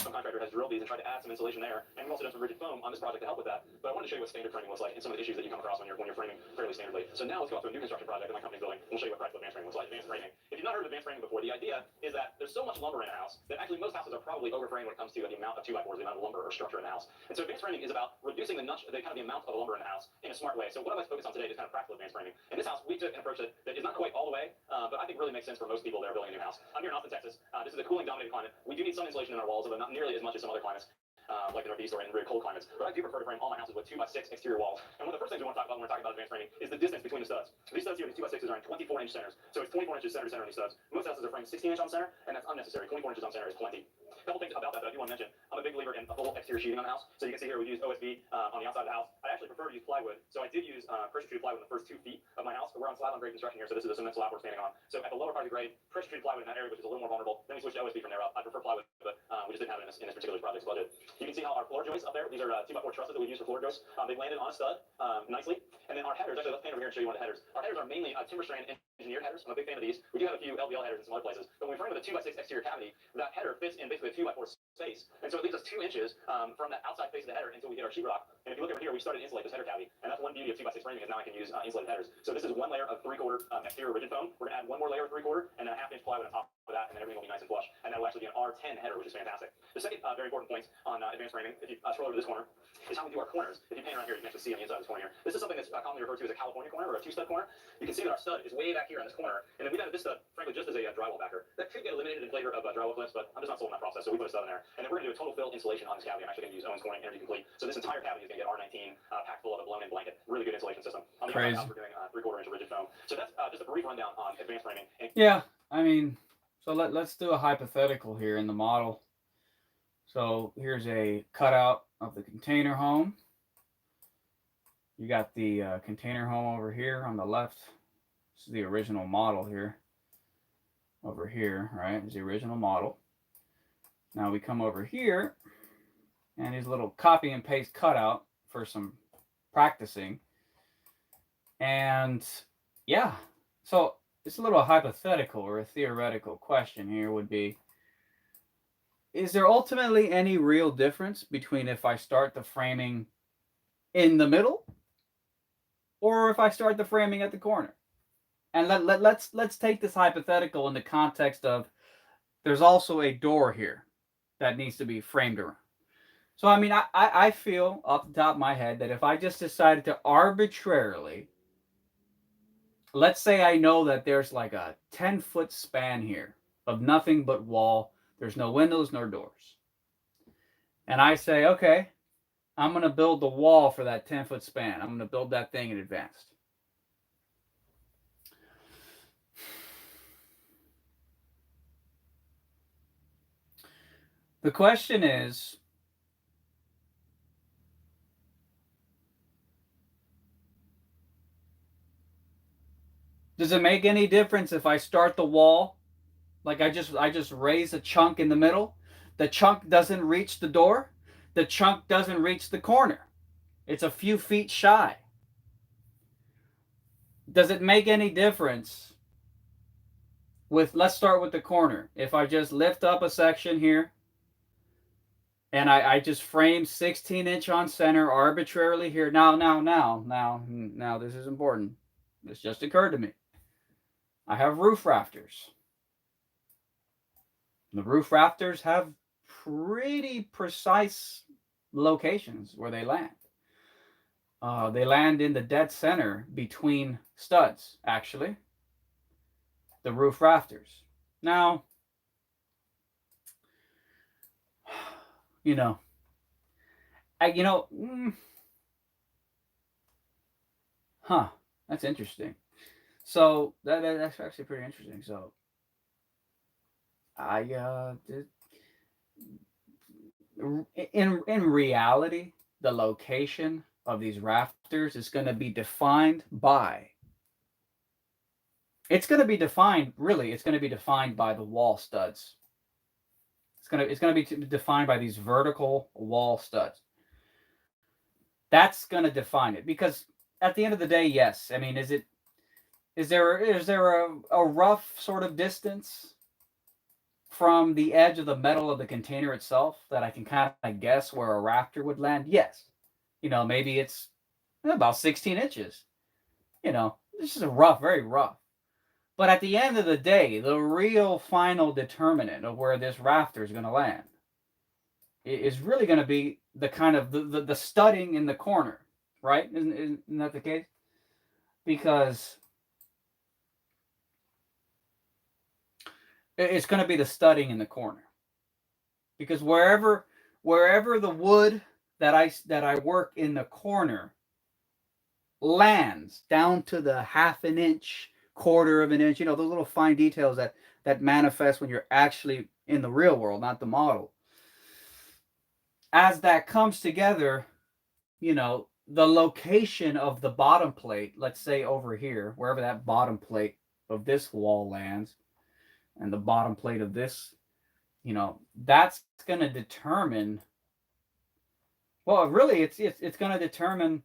contractor has drilled these and tried to add some insulation there, and we've also done some rigid foam on this project to help with that. But I wanted to show you what standard framing looks like and some of the issues that you come across when you're framing fairly standardly. So now let's go off to a new construction project that my company's building. We'll show you what practical advanced framing looks like. Advanced framing. If you've not heard of advanced framing before, the idea is that there's so much lumber in a house that actually most houses are probably overframed when it comes to the amount of 2x4s, the amount of lumber or structure in the house. And so advanced framing is about reducing the amount of lumber in the house in a smart way. So what I'd like to focus on today is kind of practical advanced framing. In this house, we took an approach that is not quite all the way, but I think really makes sense for most people that are building a new house. I'm here in Austin, Texas. This is a cooling dominated climate. We do need some insulation in our walls, but not nearly as much as some other climates. Like the Northeast or in very cold climates. But I do prefer to frame all my houses with 2x6 exterior walls. And one of the first things we want to talk about when we're talking about advanced framing is the distance between the studs. These studs here, these 2x6s are in 24-inch centers. So it's 24 inches center to center on these studs. Most houses are framed 16-inch on center, and that's unnecessary. 24 inches on center is plenty. A couple things about that I do want to mention. I'm a big believer in a full exterior sheeting on the house. So you can see here we use OSB on the outside of the house. I actually prefer to use plywood. So I did use pressure treated plywood in the first 2 feet of my house. But we're on slab on grade construction here, so this is a cement slab we're standing on. So at the lower part of the grade, pressure treated plywood in that area, which is a little more vulnerable. Then we switched to OSB from there up. I prefer plywood, but we just didn't have it in this particular project's budget. You can see how our floor joists up there, these are 2x4 trusses that we use for floor joists. They landed on a stud nicely. And then our headers, actually let's stand over here and show you one of the headers. Our headers are mainly timber strand engineered headers. I'm a big fan of these. We do have a few LVL headers in some other places. But when we frame with a 2x6 exterior cavity, that header fits in basically a 2x4 space. And so it leaves us 2 inches from the outside face of the header until we hit our sheetrock. And if you look over here, we started to insulate this header cavity. And that's one beauty of 2x6 framing is now I can use insulated headers. So this is one layer of 3/4 exterior rigid foam. We're going to add one more layer of 3/4 and then a 1/2 inch plywood on top of that, and then everything will be nice and flush. And that will actually be an R10 header, which is fantastic. The second very important point on advanced framing, if you scroll over to this corner, is how we do our corners. If you pan around here, you can actually see on the inside of this corner here. This is something that's commonly referred to as a California corner or a 2-stud corner. You can see that our stud is way back here on this corner, and then we've added this stud, frankly, just as a drywall backer. That could get eliminated in flavor of drywall clips, but I'm just not sold on that process, so we put a stud in there. And then we're going to do a total fill insulation on this cavity. I'm actually going to use Owens Corning Energy Complete. So this entire cavity is going to get R19 packed full of a blown-in blanket. Really good insulation system. On the outside house, we're doing 3/4 inch rigid foam. So that's just a brief rundown on advanced framing. Yeah, I mean, so let's do a hypothetical here in the model. So here's a cutout of the container home. You got the container home over here on the left. This is the original model here. Over here, right, is the original model. Now we come over here, and here's a little copy and paste cutout for some practicing. And yeah, so it's a little hypothetical or a theoretical question here would be, is there ultimately any real difference between if I start the framing in the middle or if I start the framing at the corner? And let's take this hypothetical in the context of there's also a door here that needs to be framed around. So I mean, I feel off the top of my head that if I just decided to arbitrarily, let's say I know that there's like a 10-foot span here of nothing but wall. There's no windows nor doors. And I say, okay, I'm going to build the wall for that 10-foot span. I'm going to build that thing in advance. The question is, does it make any difference if I start the wall like I just raise a chunk in the middle? The chunk doesn't reach the door. The chunk doesn't reach the corner. It's a few feet shy. Does it make any difference with, let's start with the corner. If I just lift up a section here and I just frame 16-inch on center arbitrarily here. Now, this is important. This just occurred to me. I have roof rafters. The roof rafters have pretty precise locations where they land. They land in the dead center between studs, actually. The roof rafters. Now, you know, that's interesting. So that's actually pretty interesting. So in reality, the location of these rafters is going to be defined by. It's going to be defined. Really, it's going to be defined by the wall studs. It's going to be defined by these vertical wall studs. That's going to define it, because at the end of the day, yes. I mean, is there a rough sort of distance from the edge of the metal of the container itself that I can kind of guess where a rafter would land? Yes. Maybe it's about 16 inches. This is a rough, very rough. But at the end of the day, the real final determinant of where this rafter is going to land is really going to be the kind of the studding in the corner, right? Isn't that the case? Because it's going to be the studding in the corner. Because wherever the wood that I work in the corner lands down to the half an inch, quarter of an inch, those little fine details that manifest when you're actually in the real world, not the model. As that comes together, the location of the bottom plate, let's say over here, wherever that bottom plate of this wall lands, and the bottom plate of this, that's going to determine. Well, really, it's going to determine.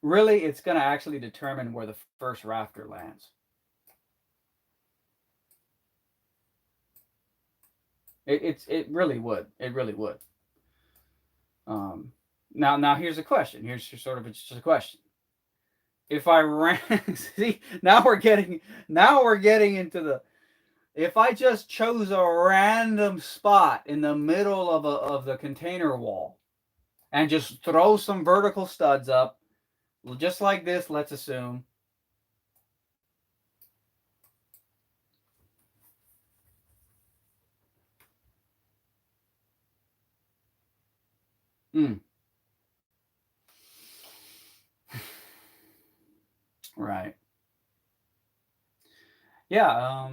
Really, it's going to actually determine where the first rafter lands. It really would. It really would. Now here's a question. Here's sort of just a question. If I ran, see, now we're getting into the. If I just chose a random spot in the middle of the container wall, and just throw some vertical studs up, just like this, let's assume. Right. Yeah.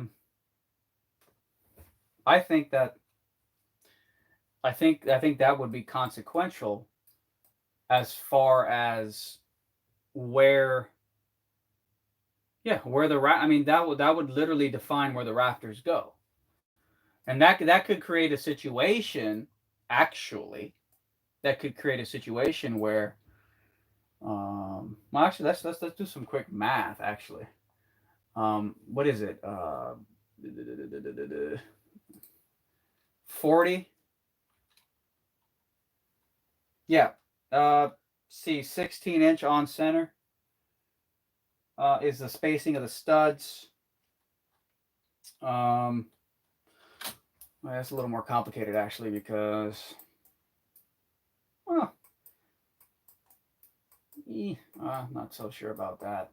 I think that would be consequential as far as where I mean, that would literally define where the rafters go, and that could create a situation. Actually, that could create a situation where, well, actually, let's do some quick math. Actually, what is it? 40. Yeah. See, 16-inch on center is the spacing of the studs. Well, that's a little more complicated actually because, well, not so sure about that.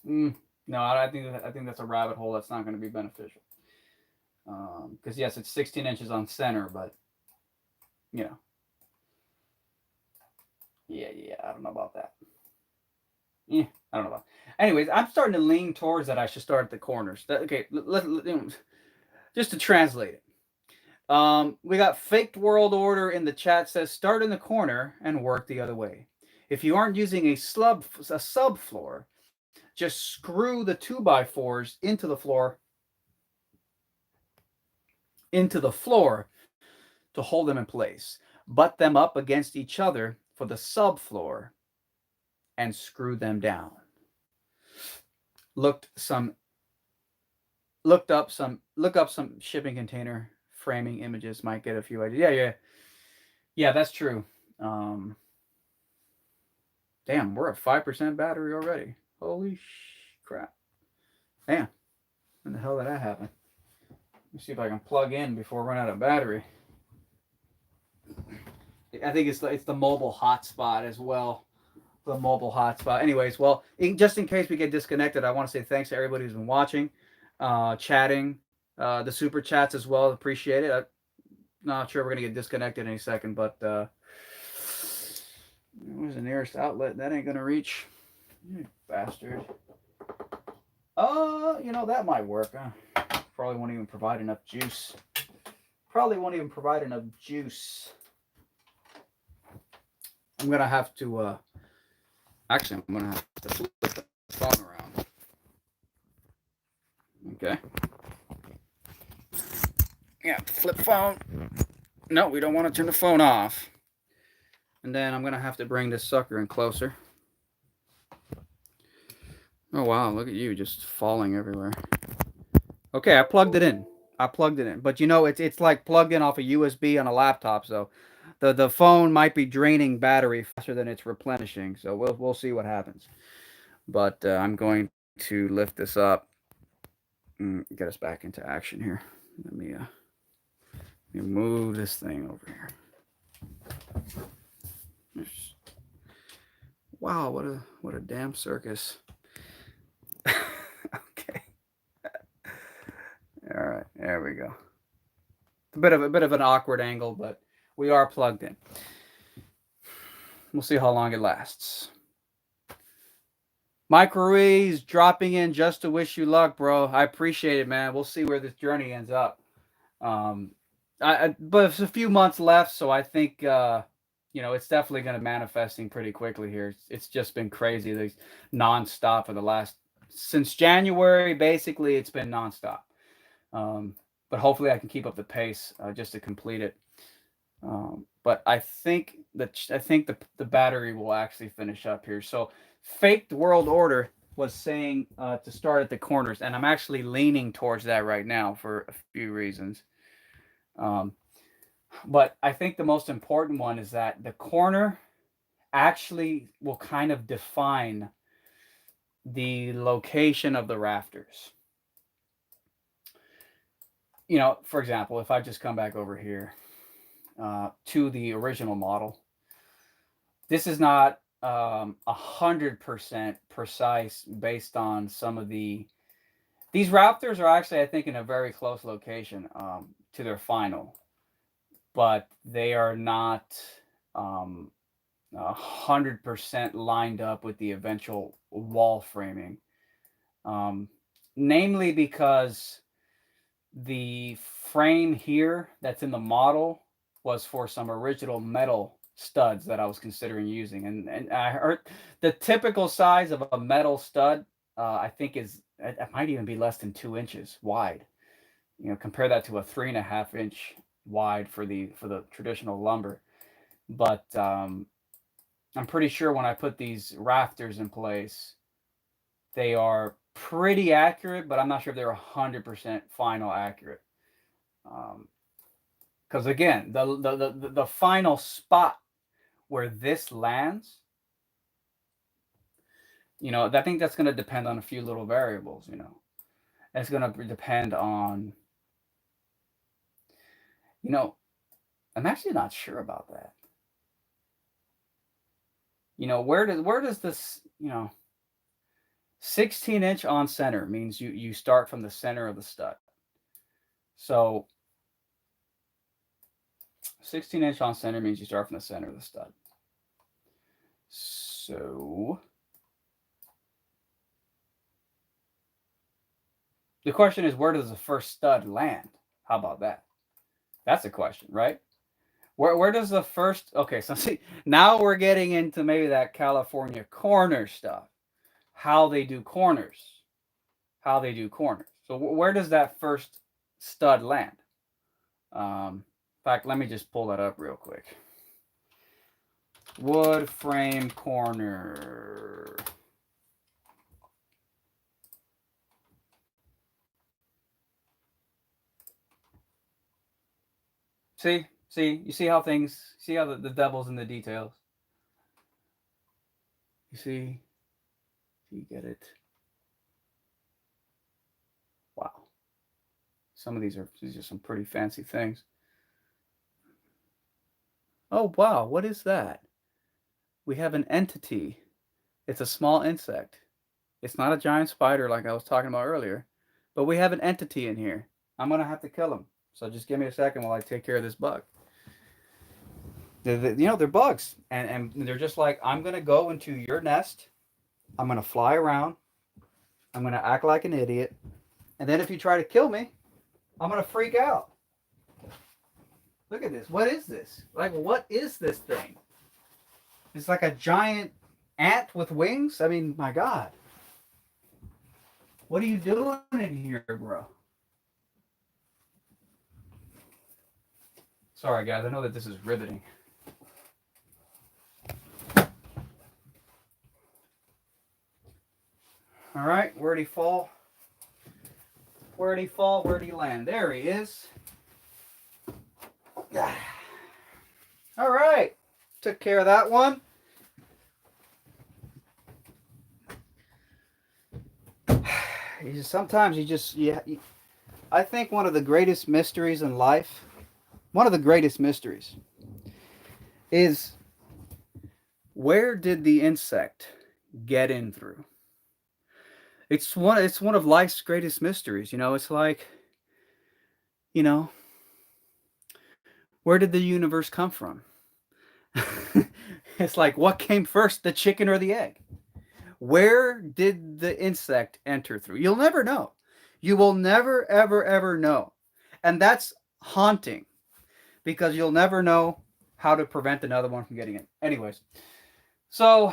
No, I think that's a rabbit hole that's not going to be beneficial. Because yes, it's 16 inches on center, but you know, yeah, I don't know about that. Yeah, I don't know about. Anyways, I'm starting to lean towards that. I should start at the corners. Okay, just to translate it. We got faked world order in the chat says start in the corner and work the other way. If you aren't using a subfloor, just screw the 2x4s into the floor to hold them in place. Butt them up against each other for the subfloor and screw them down. Look up some shipping container framing images, might get a few ideas. Yeah, that's true. Damn, we're at 5% battery already. Holy crap. Damn. When the hell did that happen? Let me see if I can plug in before I run out of battery. I think it's the mobile hotspot as well. The mobile hotspot. Anyways, well, just in case we get disconnected, I want to say thanks to everybody who's been watching, chatting, the super chats as well. Appreciate it. I'm not sure we're going to get disconnected any second, but where's the nearest outlet? That ain't going to reach. You bastard. That might work. Probably won't even provide enough juice. I'm going to have to, actually, I'm going to have to flip the phone around. Okay. Yeah, flip phone. No, we don't want to turn the phone off. And then I'm going to have to bring this sucker in closer. Oh, wow. Look at you just falling everywhere. Okay, I plugged it in. But it's like plugged in off a USB on a laptop. So the phone might be draining battery faster than it's replenishing. So we'll see what happens. But I'm going to lift this up and get us back into action here. Let me move this thing over here. Wow, what a damn circus. Okay. All right, there we go. A bit of an awkward angle, but we are plugged in. We'll see how long it lasts. Mike Ruiz dropping in just to wish you luck, bro. I appreciate it, man. We'll see where this journey ends up. But it's a few months left, so I think it's definitely going to manifesting pretty quickly here. It's just been crazy. There's nonstop for since January. Basically, it's been nonstop. But hopefully, I can keep up the pace just to complete it. But I think the battery will actually finish up here. So, faked world order was saying to start at the corners, and I'm actually leaning towards that right now for a few reasons. But I think the most important one is that the corner actually will kind of define the location of the rafters. For example, if I just come back over here to the original model, this is not 100% precise based on some of these rafters are actually, I think, in a very close location to their final, but they are not 100% lined up with the eventual wall framing, namely because the frame here that's in the model was for some original metal studs that I was considering using, and I heard the typical size of a metal stud I think it might even be less than 2 inches wide. Compare that to a 3.5 inch wide for the traditional lumber. But I'm pretty sure when I put these rafters in place, they are pretty accurate, but I'm not sure if they're 100% final accurate. Because again, the final spot where this lands, I think that's going to depend on a few little variables, It's going to depend on, you know, I'm actually not sure about that. You know, where does this, 16-inch on center means you start from the center of the stud. So 16-inch on center means you start from the center of the stud. So the question is, where does the first stud land? How about that? That's a question, right? Where does the first, okay, so see, now we're getting into maybe that California corner stuff. How they do corners. How they do corners. So where does that first stud land? In fact, let me just pull that up real quick. Wood frame corner. See, you see how the devil's in the details. You see, you get it. Wow. Some of these are some pretty fancy things. Oh, wow, what is that? We have an entity. It's a small insect. It's not a giant spider like I was talking about earlier, but we have an entity in here. I'm going to have to kill him. So just give me a second while I take care of this bug. They're bugs. And they're just like, I'm going to go into your nest. I'm going to fly around. I'm going to act like an idiot. And then if you try to kill me, I'm going to freak out. Look at this. What is this? Like, what is this thing? It's like a giant ant with wings? I mean, my God. What are you doing in here, bro? Sorry, guys. I know that this is riveting. All right. Where'd he fall? Where'd he fall? Where'd he land? There he is. All right. Took care of that one. Sometimes you just, I think one of the greatest mysteries in life, one of the greatest mysteries, is where did the insect get in through? It's one of life's greatest mysteries. It's like, where did the universe come from? It's like, what came first, the chicken or the egg? Where did the insect enter through? You'll never know. You will never, ever, ever know. And that's haunting because you'll never know how to prevent another one from getting in. Anyways, so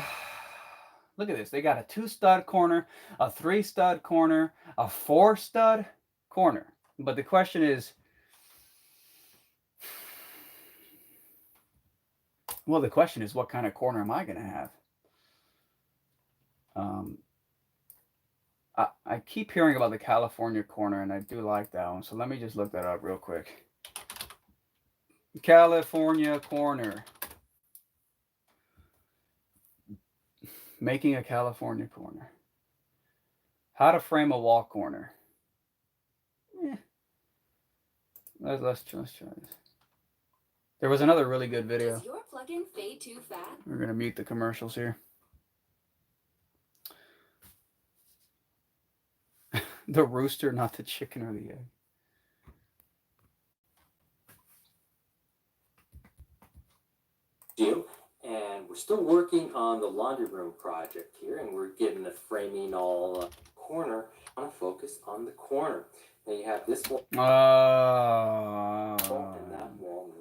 look at this. They got a 2-stud corner, a 3-stud corner, a 4-stud corner. But the question is, what kind of corner am I going to have? I keep hearing about the California corner, and I do like that one. So let me just look that up real quick. California corner. Making a California corner. How to frame a wall corner. Let's try this. There was another really good video. Does your plugin fade too fast? We're going to mute the commercials here. The rooster, not the chicken or the egg. And we're still working on the laundry room project here, and we're getting the framing all corner. I want to focus on the corner. Then you have this wall and that wall.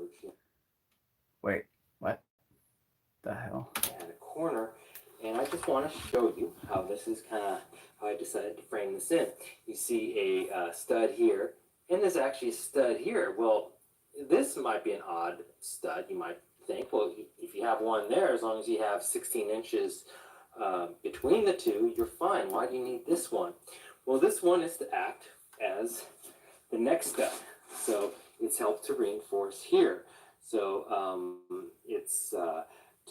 Wait, what the hell? And a corner, and I just want to show you how this is kind of how I decided to frame this in. You see a stud here, and there's actually a stud here. Well, this might be an odd stud. You might think, well, if you have one there, as long as you have 16 inches between the two, you're fine. Why do you need this one? Well, this one is to act as the next stud. So it's helped to reinforce here. So it's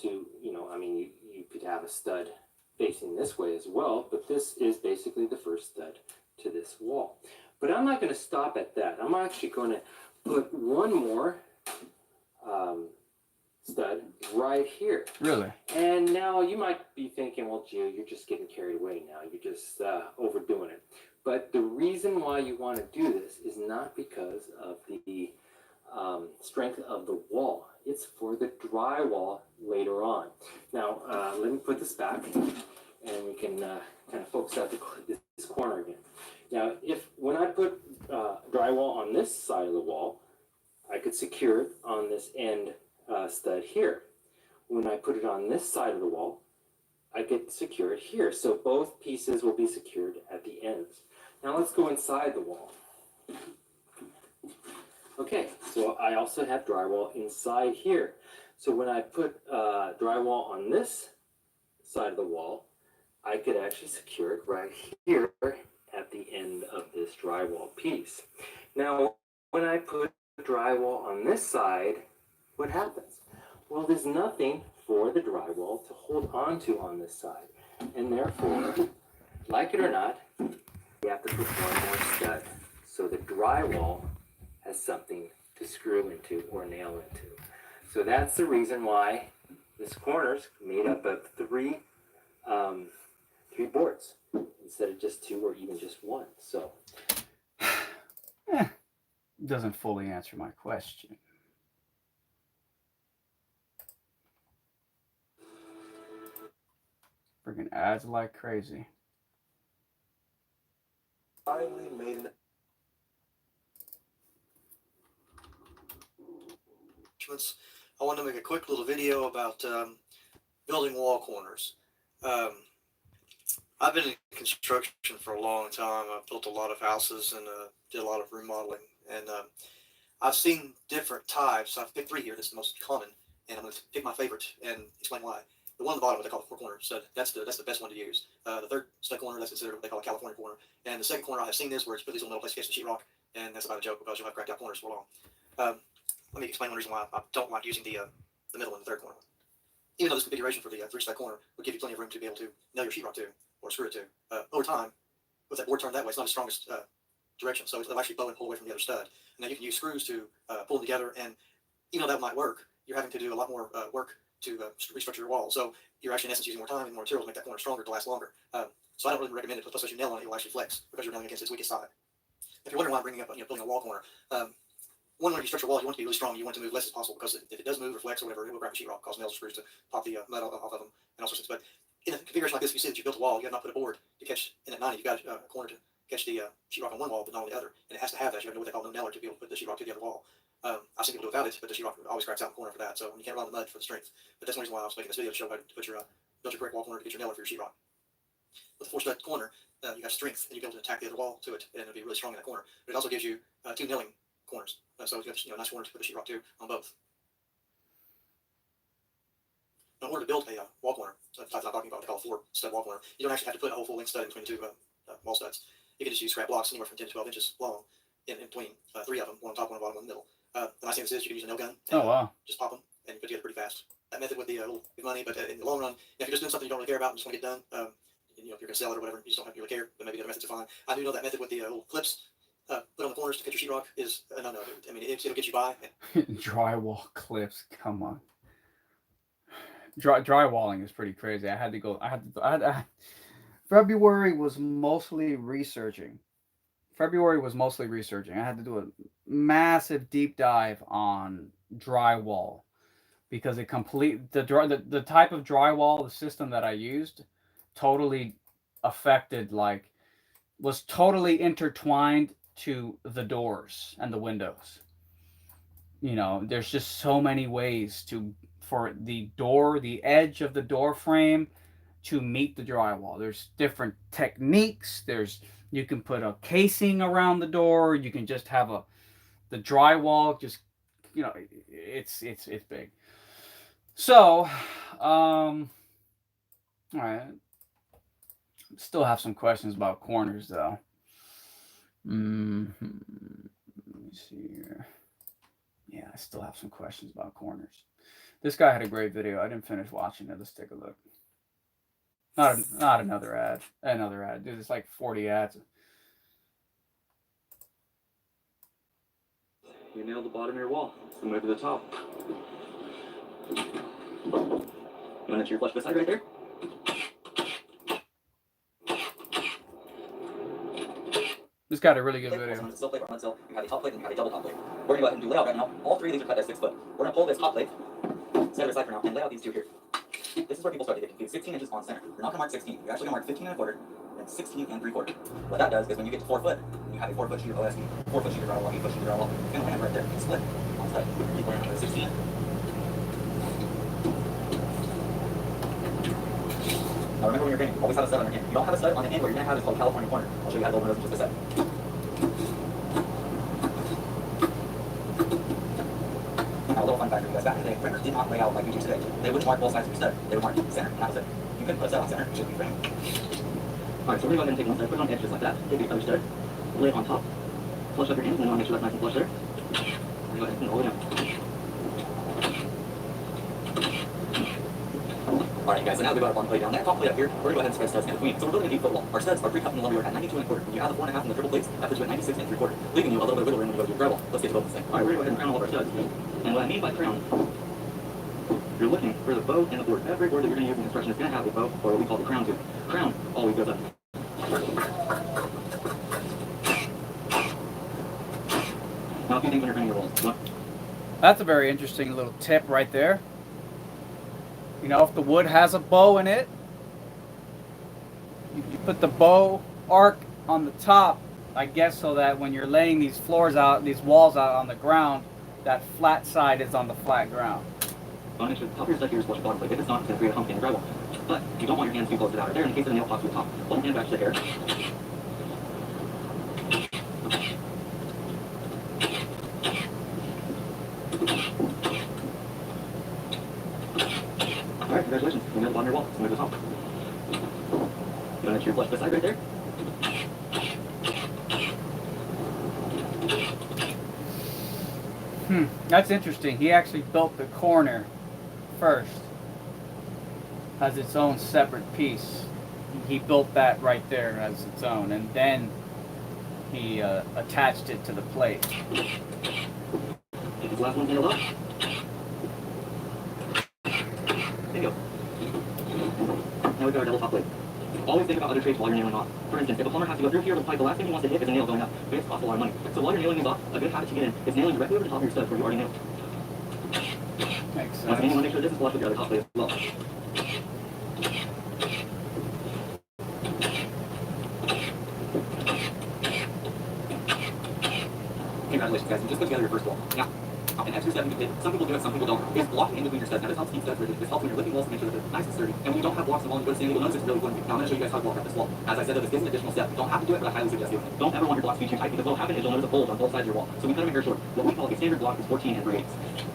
you could have a stud facing this way as well, but this is basically the first stud to this wall. But I'm not going to stop at that. I'm actually going to put one more stud right here. Really? And now you might be thinking, well, Gio, you're just getting carried away now. You're just overdoing it. But the reason why you want to do this is not because of the strength of the wall. It's for the drywall later on. Now, let me put this back, and we can kind of focus out this corner again. Now, when I put drywall on this side of the wall, I could secure it on this end stud here. When I put it on this side of the wall, I could secure it here. So both pieces will be secured at the ends. Now let's go inside the wall. Okay, so I also have drywall inside here. So when I put drywall on this side of the wall, I could actually secure it right here at the end of this drywall piece. Now, when I put drywall on this side, what happens? Well, there's nothing for the drywall to hold on to on this side. And therefore, like it or not, you have to put one more stud. So the drywall has something to screw into or nail into. So that's the reason why this corner's made up of three boards instead of just two or even just one. So Doesn't fully answer my question. Freaking ads like crazy. finally made an I wanted to make a quick little video about building wall corners. I've been in construction for a long time. I've built a lot of houses and did a lot of remodeling. And I've seen different types. I've picked three here. This is the most common. And I'm going to pick my favorite and explain why. The one on the bottom, what they call the four-corner stud, that's the best one to use. The third stud corner, that's considered what they call a California corner. And the second corner, I have seen this where it's put these little metal plates against the sheetrock. And that's about a joke because you'll have cracked out corners for long. Let me explain one reason why I don't like using the middle and the third corner. Even though this configuration for the three-stud corner would give you plenty of room to be able to nail your sheetrock to or screw it to, over time, with that board turned that way, it's not the strongest direction, so it'll actually bow and pull away from the other stud. Now you can use screws to pull them together, and even though that might work, you're having to do a lot more work to restructure your wall. So you're actually in essence using more time and more material to make that corner stronger to last longer. So I don't really recommend it, plus as you nail on it, it will actually flex because you're nailing against its weakest side. If you're wondering why I'm bringing up building a wall corner, one, when you structure a wall, you want to be really strong. You want to move less as possible because if it does move or flex or whatever, it will grab the sheetrock, cause nails or screws to pop the mud off of them and all sorts of things. But in a configuration like this, if you see that you built a wall, you have not put a board to catch in at 90. You've got a corner to catch the sheetrock on one wall, but not on the other. And it has to have that. You have to know what they call no nailer to be able to put the sheetrock to the other wall. I've seen people do it without it, but the sheetrock always cracks out in the corner for that. So you can't run the mud for the strength. But that's one reason why I was making this video to show how to put your build your correct wall corner to get your nailer for your sheetrock. With the four stud corner, you have strength, and you'll be able to attack the other wall to it, and it'll be really strong in that corner. But it also gives you two nailing corners. So you have a nice corner to put the sheetrock to on both. In order to build a wall corner, the type I'm talking about, what they call a four stud wall corner, you don't actually have to put a whole full length stud in between the two wall studs. You can just use scrap blocks anywhere from 10 to 12 inches long in between three of them, one on top, one on the bottom, one in the middle. The nice thing is you can use a nail gun. And, Oh, wow. Just pop them and you put together pretty fast. That method would be a little big money, but in the long run, if you're just doing something you don't really care about and just want to get done, if you're going to sell it or whatever, you just don't really care, then maybe the other methods are fine. I do know that method with the little clips put on the corners to catch your sheetrock is a no-no. I mean, it'll get you by. Drywall clips, come on. Drywalling is pretty crazy. February was mostly researching. I had to do a massive deep dive on drywall because the type of drywall, the system that I used, totally affected, was totally intertwined to the doors and the windows. There's just so many ways for the edge of the door frame to meet the drywall. There's different techniques. You can put a casing around the door. You can just have the drywall. Just it's big. So, all right. Still have some questions about corners though. Let me see here. Yeah, I still have some questions about corners. This guy had a great video. I didn't finish watching it. Let's take a look. Not another ad. Dude, it's like 40 ads. You nailed the bottom of your wall. So move to the top. You want to enter your flush this side right there? This got a really good Plate, video. also sill plate or unsill. You have a top plate and you have a double top plate. We're gonna go ahead and do layout right now. All three of these are cut at 6 foot. We're gonna pull this top plate, set it aside for now, and lay out these two here. This is where people start to get confused. 16 inches on center. You're not gonna mark 16. You're actually gonna mark 15 and a quarter, and 16 and 3/4. What that does is when you get to 4 foot, and you have a 4 foot sheet of OSB, 4 foot sheet of drywall, 8 foot sheet of drywall, it's gonna land right there. It's split on side. Keep laying out 16. Now remember when you're painting, always have a stud on your hand. You don't have a stud on the end where you're gonna have is called California corner. I'll show you how to open those in just a sec. Now a little fun fact for you guys. Back in the day, framers did not lay out like we do today. They wouldn't mark both sides of your stud. They would mark center, and that was it. You couldn't put a stud on center, it should be framed. Alright, so we're gonna go ahead and take one stud, put it on edge just like that. Take the other stud, lay it on top, flush up your hands, and then make sure that's nice and flush there. And go ahead and roll it down. Alright guys, so now we got our bottom plate down there. Top plate up here, we're gonna go ahead and spread studs in between. So we're building an 8 foot wall. Our studs are pre-cut from the lumber yard at 92 and a quarter. When you add the 4.5 and the triple plates, that puts you at 96 and 3/4, leaving you a little bit of wiggle room when you go to your drywall. Let's get to building this thing. Alright, we're gonna go ahead and crown all of our studs. And what I mean by crown, you're looking for the bow and the board. Every board that you're gonna use in construction is gonna have a bow, or what we call the crown tube. Crown always goes up. Now a few things when you're framing your walls. One, That's a very interesting little tip right there. You know, if the wood has a bow in it, you put the bow arc on the top, I guess, so that when you're laying these floors out, these walls out on the ground, that flat side is on the flat ground. on make sure the top of your stud here is flush with bottom plate. If it's not, it's going to create a hump in your drywall. But you don't want your hands too close to that right there in case of the nail pops to the top. Hold your hand back to the air. Alright, congratulations. You nailed the bottom of your wall. Let's move to the top. You want to make sure you flush this side right there? That's interesting. He actually built the corner first. Has its own separate piece. He built that right there as its own, and then he attached it to the plate. Get this last one nailed up. There you go. Now we've got our double top plate. Always think about other trades while you're nailing off. For instance, if a plumber has to go through here with a pipe, the last thing he wants to hit is a nail going up. But it's cost a lot of money. So while you're nailing these off, a good habit to get in is nailing directly over the top of your studs where you already nailed. Makes Once again, you want to sense. make sure this is flush with your other top plate as well. Congratulations, guys. You just put together your first wall. Now, an extra step you can take, some people do it, some people don't, is blocking in between your studs. Now, this helps keep studs rigid. This helps when you're lifting walls to make sure that they're nice and sturdy. And when you don't have blocks in the wall and you go to stand, you'll notice it's really flimsy. Now, I'm going to show you guys how to block up this wall. As I said, though, this is an additional step. You don't have to do it, but I highly suggest doing it. Don't ever want your blocks to be too tight because what will happen is you'll notice a bulge on both sides of your wall. So we cut them in here short. What we call a standard block is 14 and 3/8.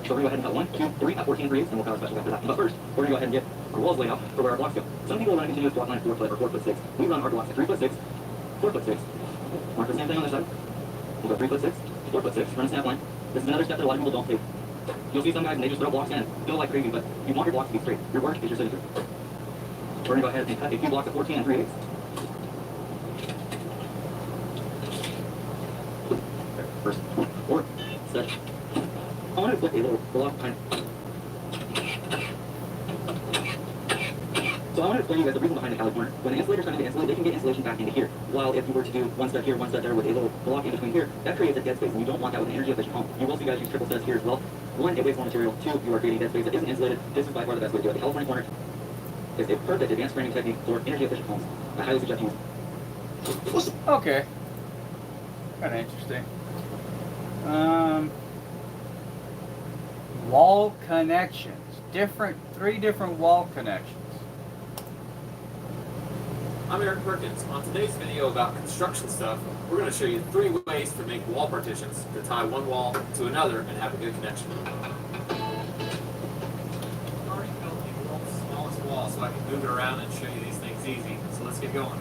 So we're going to go ahead and cut 1, 2, 3 at 14 and 3/8, and we'll cut our special after that. But first, we're going to go ahead and get our walls laid out for where our blocks go. Some people run a continuous block line at 4 foot or 4 foot 6. We run our blocks at 3 foot 6, 4 foot 6. Mark the same thing on this side. We'll go 3 foot 6, 4 foot 6, run a snap line. This is another step that a lot of people don't take. You'll see some guys and they just throw blocks in and feel like crazy, but you want your blocks to be straight. Your work is your signature. We're going to go ahead and cut a few blocks at 14 and 3/8. First, 4, set. I want to put a little block kind of. So I want to explain to you guys the reason behind the Cali corner. When the insulator's trying to insulate, they can get insulation back into here. While if you were to do one step here, one step there with a little block in between here, that creates a dead space, and you don't want that with an energy efficient home. You will see guys use triple studs here as well. 1, it wastes more material. 2, you are creating dead space that isn't insulated. This is by far the best way to do it. The California corner is a perfect advanced framing technique for energy efficient homes. I highly suggest you use it. Okay. Kind of interesting. Wall connections. Three different wall connections. I'm Eric Perkins. On today's video about construction stuff, we're going to show you 3 ways to make wall partitions to tie one wall to another and have a good connection. I've already built the world's smallest wall so I can move it around and show you these things easy. So let's get going.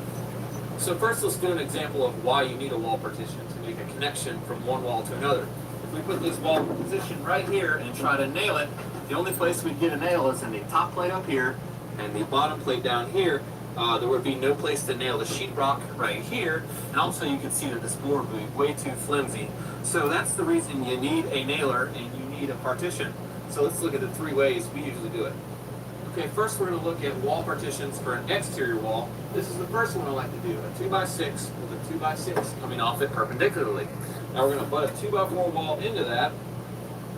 So first let's do an example of why you need a wall partition to make a connection from one wall to another. If we put this wall position right here and try to nail it, the only place we get a nail is in the top plate up here and the bottom plate down here. there would be no place to nail the sheetrock right here, and also you can see that this board would be way too flimsy. So that's the reason you need a nailer and you need a partition. So let's look at the 3 ways we usually do it. Okay, first we're going to look at wall partitions for an exterior wall. This is the first one I like to do, a 2x6 with a 2x6 coming off it perpendicularly. Now we're going to butt a 2x4 wall into that,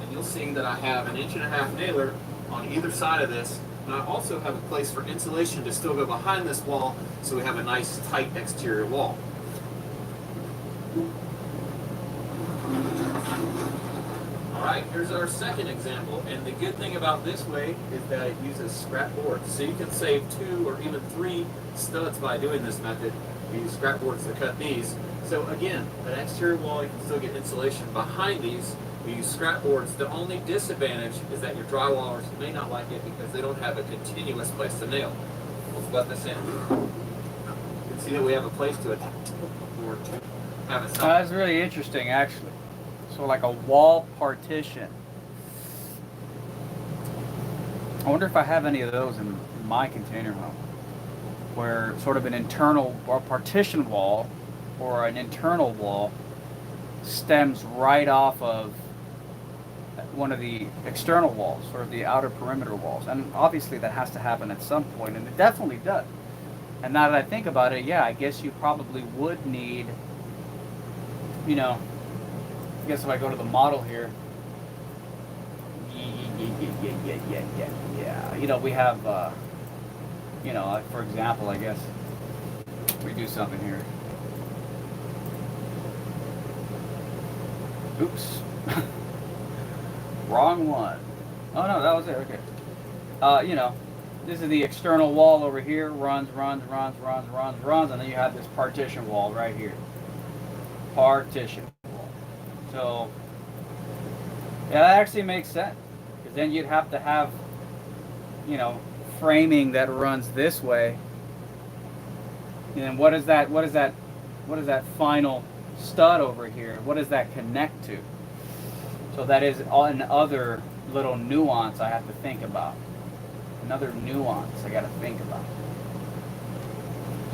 and you'll see that I have an 1.5" nailer on either side of this. And I also have a place for insulation to still go behind this wall, so we have a nice tight exterior wall. Alright, here's our second example, and the good thing about this way is that it uses scrap boards. So you can save 2 or even 3 studs by doing this method. We use scrap boards to cut these. So again, an exterior wall, you can still get insulation behind these. We use scrap boards. The only disadvantage is that your drywallers may not like it because they don't have a continuous place to nail. Let's butt this in. You can see that we have a place to attach or to have it. That's really interesting, actually. So like a wall partition. I wonder if I have any of those in my container home, where sort of an internal or partition wall or an internal wall stems right off of one of the external walls, or the outer perimeter walls. And obviously that has to happen at some point, and it definitely does. And now that I think about it, yeah, I guess you probably would need, you know, I guess if I go to the model here, yeah. You know, we have, you know, like for example, I guess we do something here. Oops. Wrong one. Oh no, that was it. Okay. You know, this is the external wall over here. Runs, and then you have this partition wall right here. Partition. So, yeah, that actually makes sense, because then you'd have to have, you know, framing that runs this way. And what is that final stud over here? What does that connect to? So that is another little nuance I have to think about. Another nuance I got to think about.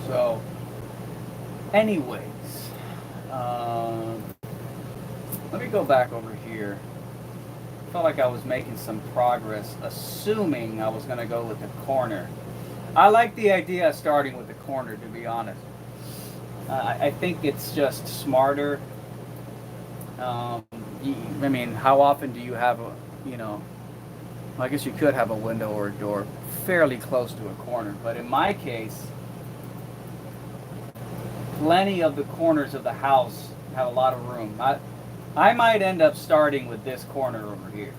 So, anyways, let me go back over here. I felt like I was making some progress, assuming I was going to go with the corner. I like the idea of starting with the corner, to be honest. I think it's just smarter. I mean, how often do you have a, you know, I guess you could have a window or a door fairly close to a corner, but in my case, plenty of the corners of the house have a lot of room. I might end up starting with this corner over here.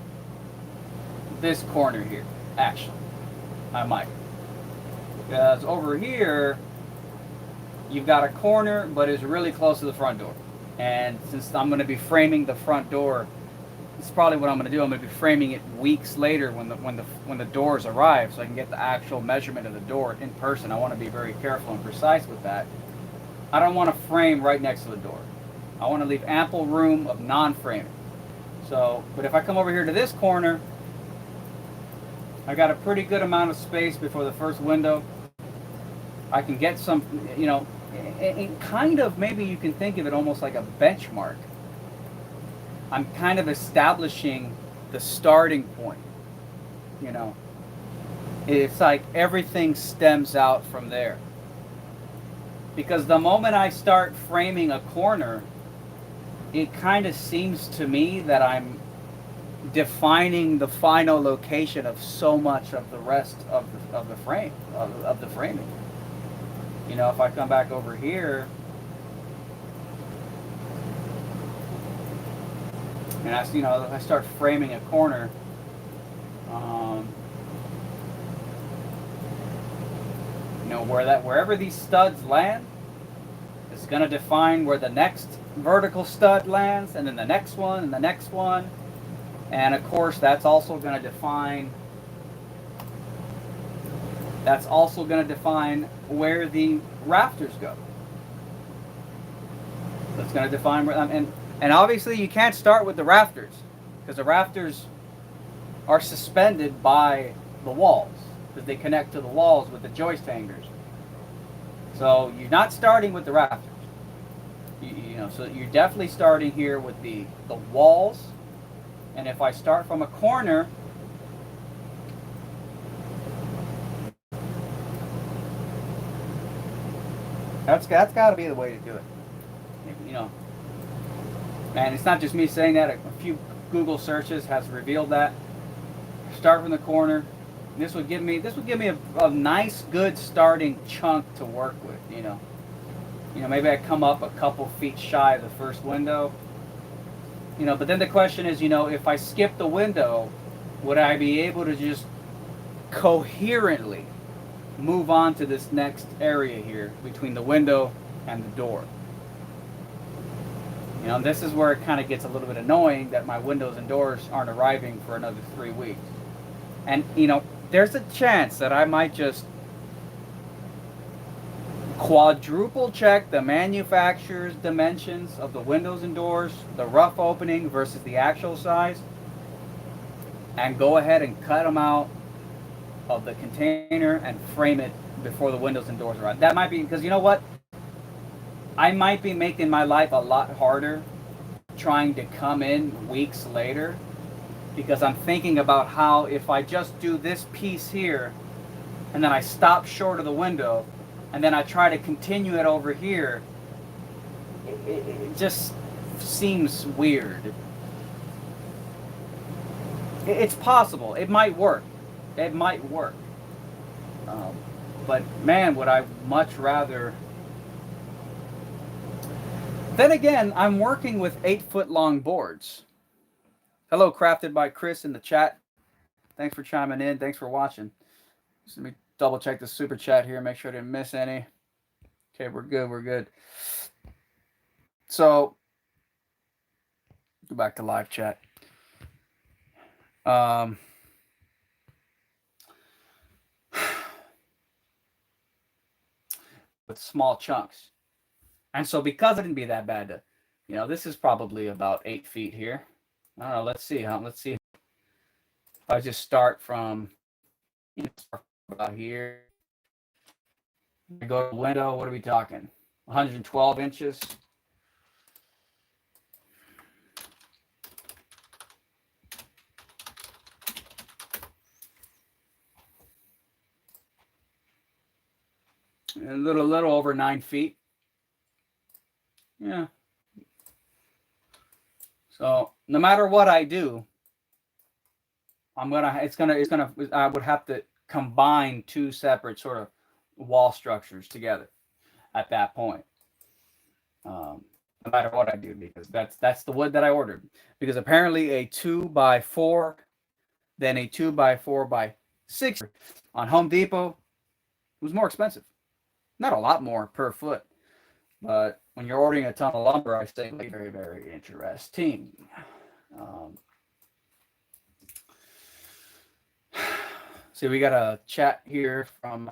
This corner here, actually. I might. Because over here, you've got a corner, but it's really close to the front door. And since I'm going to be framing the front door, it's probably what I'm going to do. I'm going to be framing it weeks later when the doors arrive, so I can get the actual measurement of the door in person. I want to be very careful and precise with that. I don't want to frame right next to the door. I want to leave ample room of non-framing. So, but if I come over here to this corner, I got a pretty good amount of space before the first window. I can get some, you know, and kind of, maybe you can think of it almost like a benchmark. I'm kind of establishing the starting point, you know. It's like everything stems out from there. Because the moment I start framing a corner, it kind of seems to me that I'm defining the final location of so much of the rest of the frame, of the framing. You know, if I come back over here, and I start framing a corner, you know, wherever these studs land, it's going to define where the next vertical stud lands, and then the next one, and the next one, and of course that's also going to define where the rafters go. That's going to define where, and obviously you can't start with the rafters, because the rafters are suspended by the walls, because they connect to the walls with the joist hangers. So you're not starting with the rafters. You know, so you're definitely starting here with the walls. And if I start from a corner, that's got to be the way to do it. You know, and it's not just me saying that. A few Google searches has revealed that. Start from the corner. This would give me a nice, good starting chunk to work with. You know, maybe I come up a couple feet shy of the first window. You know, but then the question is, you know, if I skip the window, would I be able to just coherently move on to this next area here between the window and the door? You know, this is where it kind of gets a little bit annoying that my windows and doors aren't arriving for another 3 weeks. And, you know, there's a chance that I might just quadruple check the manufacturer's dimensions of the windows and doors, the rough opening versus the actual size, and go ahead and cut them out of the container and frame it before the windows and doors arrive. That might be, because you know what? I might be making my life a lot harder trying to come in weeks later, because I'm thinking about how if I just do this piece here and then I stop short of the window and then I try to continue it over here, it just seems weird. It's possible. It might work. It might work. But man, would I much rather... Then again, I'm working with 8-foot long boards. Hello, Crafted by Chris in the chat. Thanks for chiming in. Thanks for watching. Just let me double check the super chat here, make sure I didn't miss any. Okay, we're good. We're good. So, go back to live chat. With small chunks. And so because it didn't be that bad to, you know, this is probably about 8 feet here. I don't know, let's see. Let's see. If I just start from, you know, about here. I go to the window, what are we talking? 112 inches. A little over 9 feet. Yeah. So no matter what I do, I would have to combine two separate sort of wall structures together at that point. No matter what I do, because that's the wood that I ordered. Because apparently a 2x4, then a 2x4x6 on Home Depot was more expensive. Not a lot more per foot, but when you're ordering a ton of lumber, I say very, very interesting. See, we got a chat here from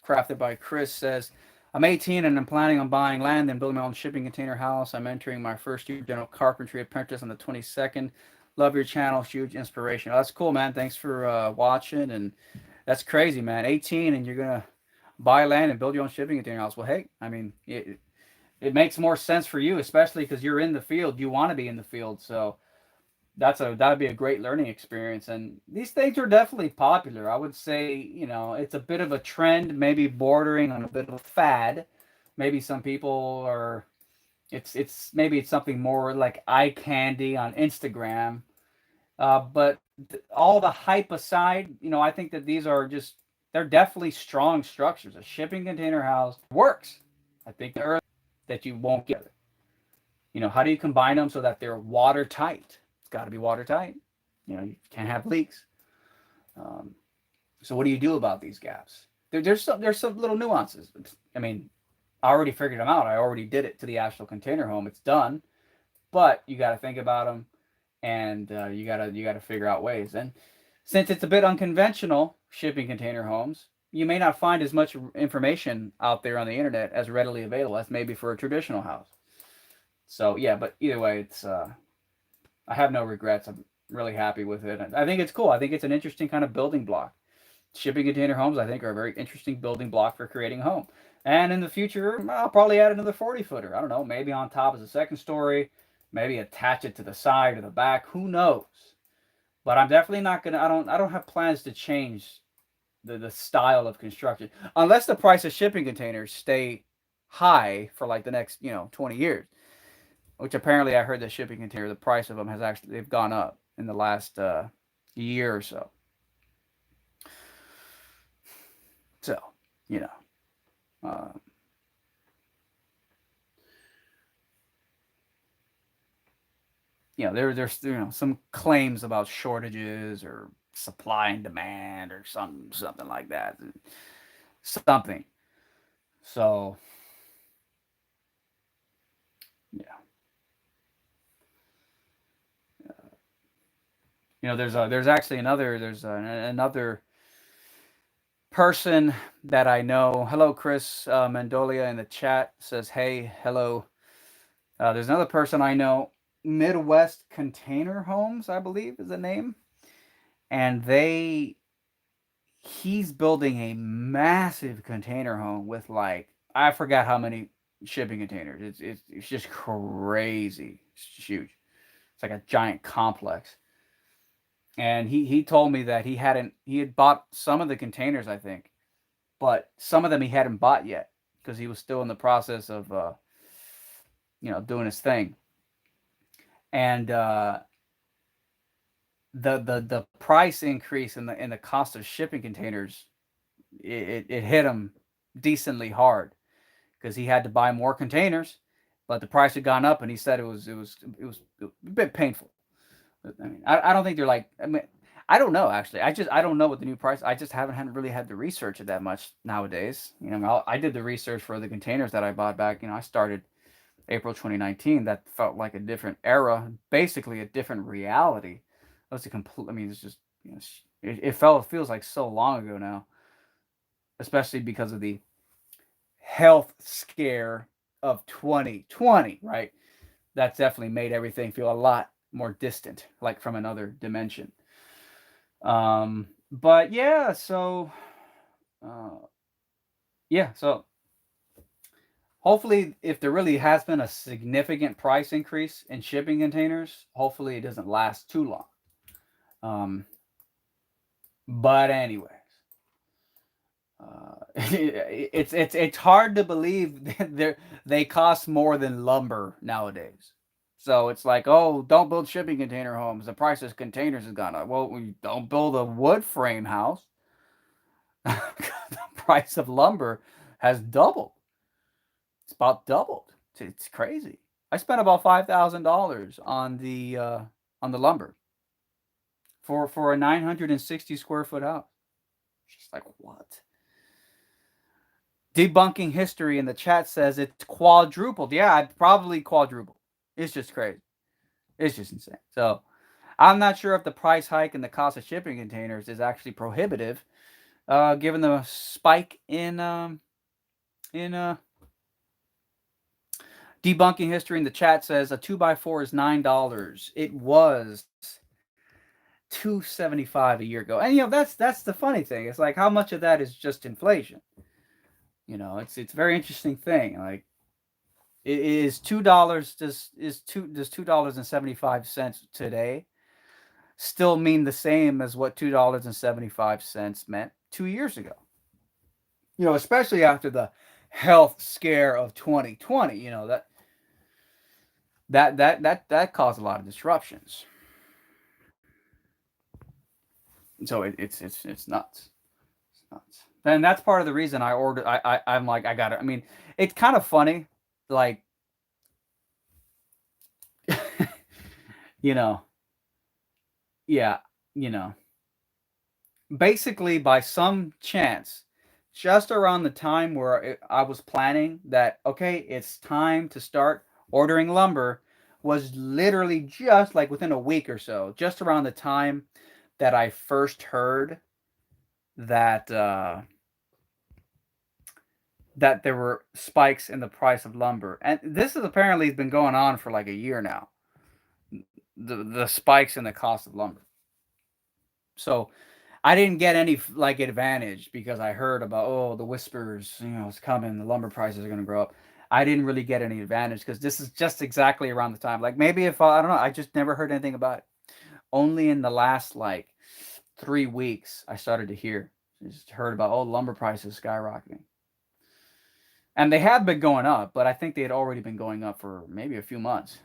Crafted by Chris. Says, I'm 18 and I'm planning on buying land and building my own shipping container house. I'm entering my first year general carpentry apprentice on the 22nd. Love your channel. Huge inspiration. Oh, that's cool, man. Thanks for watching. And that's crazy, man. 18 and you're going to buy land and build your own shipping container house. Well, hey, I mean, it makes more sense for you, especially because you're in the field. You want to be in the field. So that'd be a great learning experience. And these things are definitely popular. I would say, you know, it's a bit of a trend, maybe bordering on a bit of a fad. Maybe some people are, maybe it's something more like eye candy on Instagram. But all the hype aside, you know, I think that these are they're definitely strong structures. A shipping container house works. I think that you won't get it. You know, how do you combine them so that they're watertight? It's got to be watertight. You know, you can't have leaks. So what do you do about these gaps? There's some little nuances. I mean, I already figured them out. I already did it to the actual container home. It's done, but you got to think about them, and you gotta figure out ways. And since it's a bit unconventional, shipping container homes, you may not find as much information out there on the internet as readily available as maybe for a traditional house. So yeah, but either way, it's I have no regrets. I'm really happy with it. I think it's cool. I think it's an interesting kind of building block. Shipping container homes, I think, are a very interesting building block for creating a home. And in the future, I'll probably add another 40-footer. I don't know, maybe on top as a second story, maybe attach it to the side or the back. Who knows? But I'm definitely not gonna. I don't have plans to change the style of construction unless the price of shipping containers stay high for like the next 20 years. Which apparently I heard the shipping container, the price of them has actually they've gone up in the last year or so. So you know. Uh, there's some claims about shortages or supply and demand or something like that, something. So yeah, there's actually another person that I know. Hello, Chris Mandolia in the chat says, "Hey, hello." There's another person I know, Midwest Container Homes, I believe is the name, and he's building a massive container home with like I forgot how many shipping containers. It's just crazy. It's huge. It's like a giant complex. And he told me that he had bought some of the containers, I think, but some of them he hadn't bought yet because he was still in the process of doing his thing. And the price increase in the cost of shipping containers, it hit him decently hard because he had to buy more containers, but the price had gone up, and he said it was a bit painful. I mean, I don't think they're like. I mean, I don't know actually. I don't know what the new price. I just haven't really had to research it that much nowadays. I did the research for the containers that I bought back. I started April 2019. That felt like a different era, basically a different reality. It was a complete. I mean, it's just it feels like so long ago now, especially because of the health scare of 2020, right? That's definitely made everything feel a lot more distant, like from another dimension. But yeah, so so hopefully, if there really has been a significant price increase in shipping containers, hopefully it doesn't last too long. But anyways, it's hard to believe that they cost more than lumber nowadays. So it's like, oh, don't build shipping container homes. The price of containers has gone up. Well, we don't build a wood frame house. The price of lumber has doubled. It's about doubled. It's crazy. I spent about $5,000 on the lumber for a 960 square foot house. Just like what? Debunking history in the chat says it's quadrupled. Yeah, I'd probably quadrupled. It's just crazy. It's just insane. So I'm not sure if the price hike and the cost of shipping containers is actually prohibitive, given the spike in debunking history in the chat says a 2x4 is $9. It was $2.75 a year ago. And that's the funny thing. It's like how much of that is just inflation? It's a very interesting thing. Like, it is $2. Does $2.75 today still mean the same as what $2.75 meant 2 years ago? Especially after the health scare of 2020. That caused a lot of disruptions. So it's nuts. It's nuts. And that's part of the reason I ordered. I'm like, I got it. I mean, it's kind of funny, like, yeah, basically by some chance, just around the time where I was planning that, okay, it's time to start ordering lumber, was literally just like within a week or so, just around the time that I first heard that that there were spikes in the price of lumber. And this has apparently been going on for like a year now. The spikes in the cost of lumber. So I didn't get any like advantage because I heard about, oh, the whispers, it's coming, the lumber prices are going to grow up. I didn't really get any advantage because this is just exactly around the time. Like maybe if I don't know, I just never heard anything about it. Only in the last like 3 weeks I started to hear, just heard about, oh, lumber prices skyrocketing. And they have been going up, but I think they had already been going up for maybe a few months.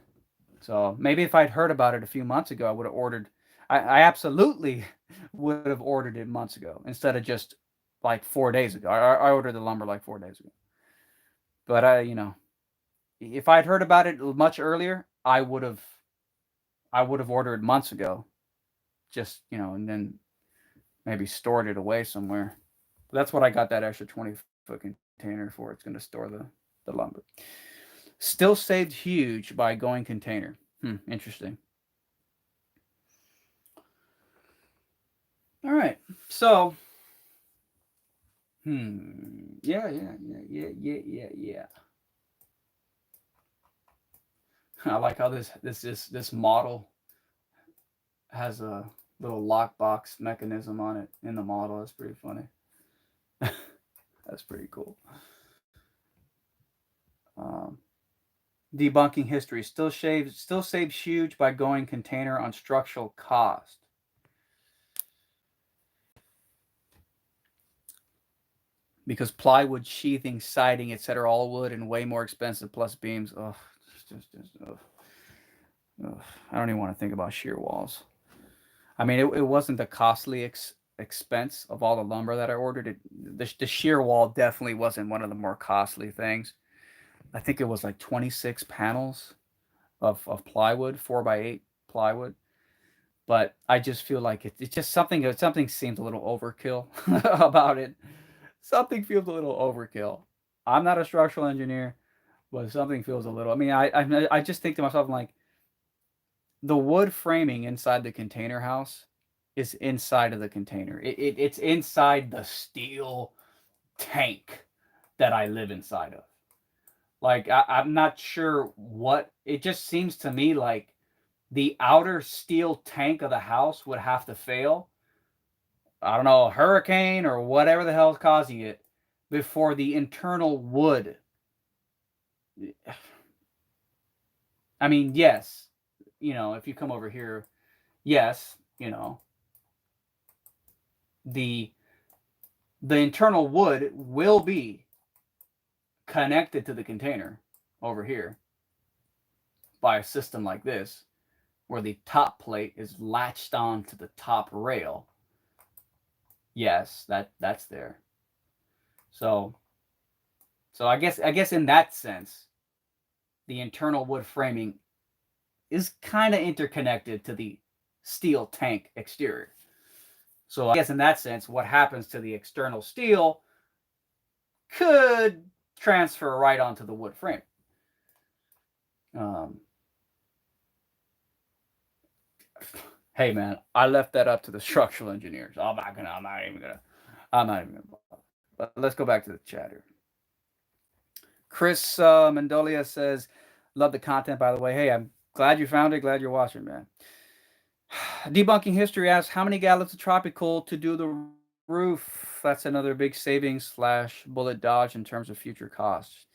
So maybe if I'd heard about it a few months ago, I would have ordered. I absolutely would have ordered it months ago instead of just like 4 days ago. I ordered the lumber like 4 days ago. But if I'd heard about it much earlier, I would have ordered months ago. Just and then maybe stored it away somewhere. That's what I got that extra 20-foot container for. It's going to store the lumber. Still saved huge by going container. Interesting. All right. So, yeah. I like how this model has a little lockbox mechanism on it in the model. That's pretty funny. That's pretty cool. Debunking history still saves huge by going container on structural cost. Because plywood, sheathing, siding, etc., all wood and way more expensive plus beams. Ugh, I don't even want to think about shear walls. I mean, it wasn't the costly expense of all the lumber that I ordered. The shear wall definitely wasn't one of the more costly things. I think it was like 26 panels of plywood, 4x8 plywood. But I just feel like it's just something seems a little overkill about it. Something feels a little overkill. I'm not a structural engineer, but something feels a little. I mean, I just think to myself, I'm like, the wood framing inside the container house is inside of the container. It's inside the steel tank that I live inside of. Like I'm not sure what it just seems to me like the outer steel tank of the house would have to fail. I don't know, a hurricane or whatever the hell is causing it before the internal wood. I mean, yes, if you come over here, yes, the internal wood will be connected to the container over here by a system like this, where the top plate is latched on to the top rail. Yes, that's there. So I guess in that sense, the internal wood framing is kind of interconnected to the steel tank exterior. So I guess in that sense, what happens to the external steel could transfer right onto the wood frame. Hey man, I left that up to the structural engineers. I'm not even gonna bother. But let's go back to the chat here. Chris Mendolia says, love the content, by the way. Hey, I'm glad you found it. Glad you're watching, man. Debunking History asks, how many gallons of Tropical to do the roof? That's another big savings / bullet dodge in terms of future costs.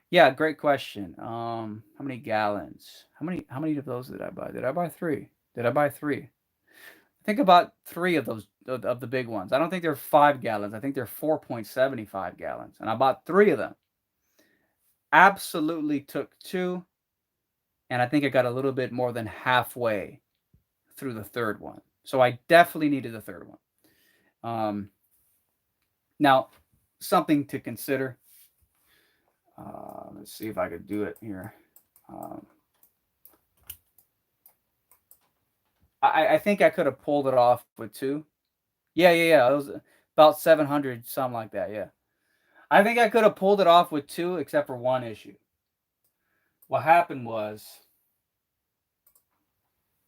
Yeah, great question. How many gallons? How many of those did I buy? Did I buy 3? I think about 3 of those of the big ones. I don't think they're 5 gallons. I think they're 4.75 gallons. And I bought 3 of them. Absolutely took 2. And I think I got a little bit more than halfway through the 3rd one. So I definitely needed the 3rd one. Now, something to consider. Let's see if I could do it here. I think I could have pulled it off with 2. Yeah. It was about 700, something like that. Yeah. I think I could have pulled it off with 2, except for one issue. What happened was,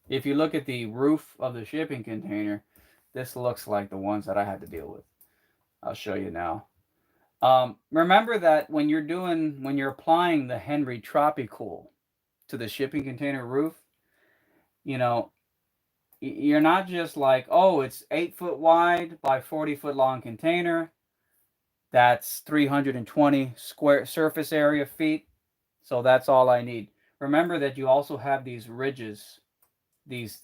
if you look at the roof of the shipping container, this looks like the ones that I had to deal with. I'll show you now. Remember that when you're applying the Henry Tropicool to the shipping container roof, You're not just like, oh, it's 8 foot wide by 40 foot long container. That's 320 square surface area feet. So that's all I need. Remember that you also have these ridges, these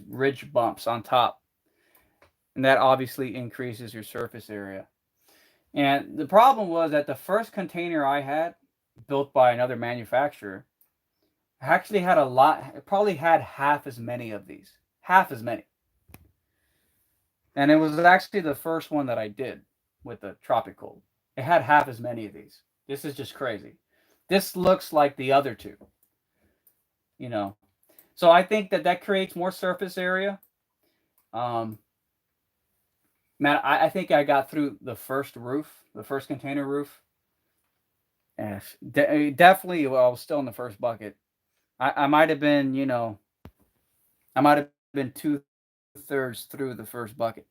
ridge bumps on top, and that obviously increases your surface area. And the problem was that the first container I had, built by another manufacturer, actually had a lot. It probably had half as many of these, half as many. And it was actually the first one that I did with the Tropical. It had half as many of these. This is just crazy. This looks like the other two, you know. So I think that that creates more surface area. Um, Man, I think I got through the first roof, the first container roof. And definitely, well, I was still in the first bucket. I might have been, I might have been 2/3 through the first bucket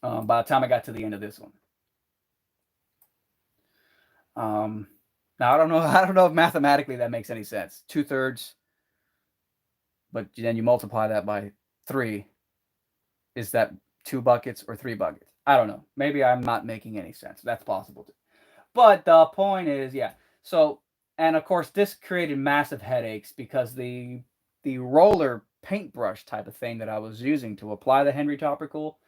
by the time I got to the end of this one. Now I don't know. I don't know if mathematically that makes any sense. 2/3, but then you multiply that by 3. Is that 2 buckets or 3 buckets? I don't know. Maybe I'm not making any sense. That's possible too. But the point is, yeah. So, and of course, this created massive headaches because the roller paintbrush type of thing that I was using to apply the Henry Topical,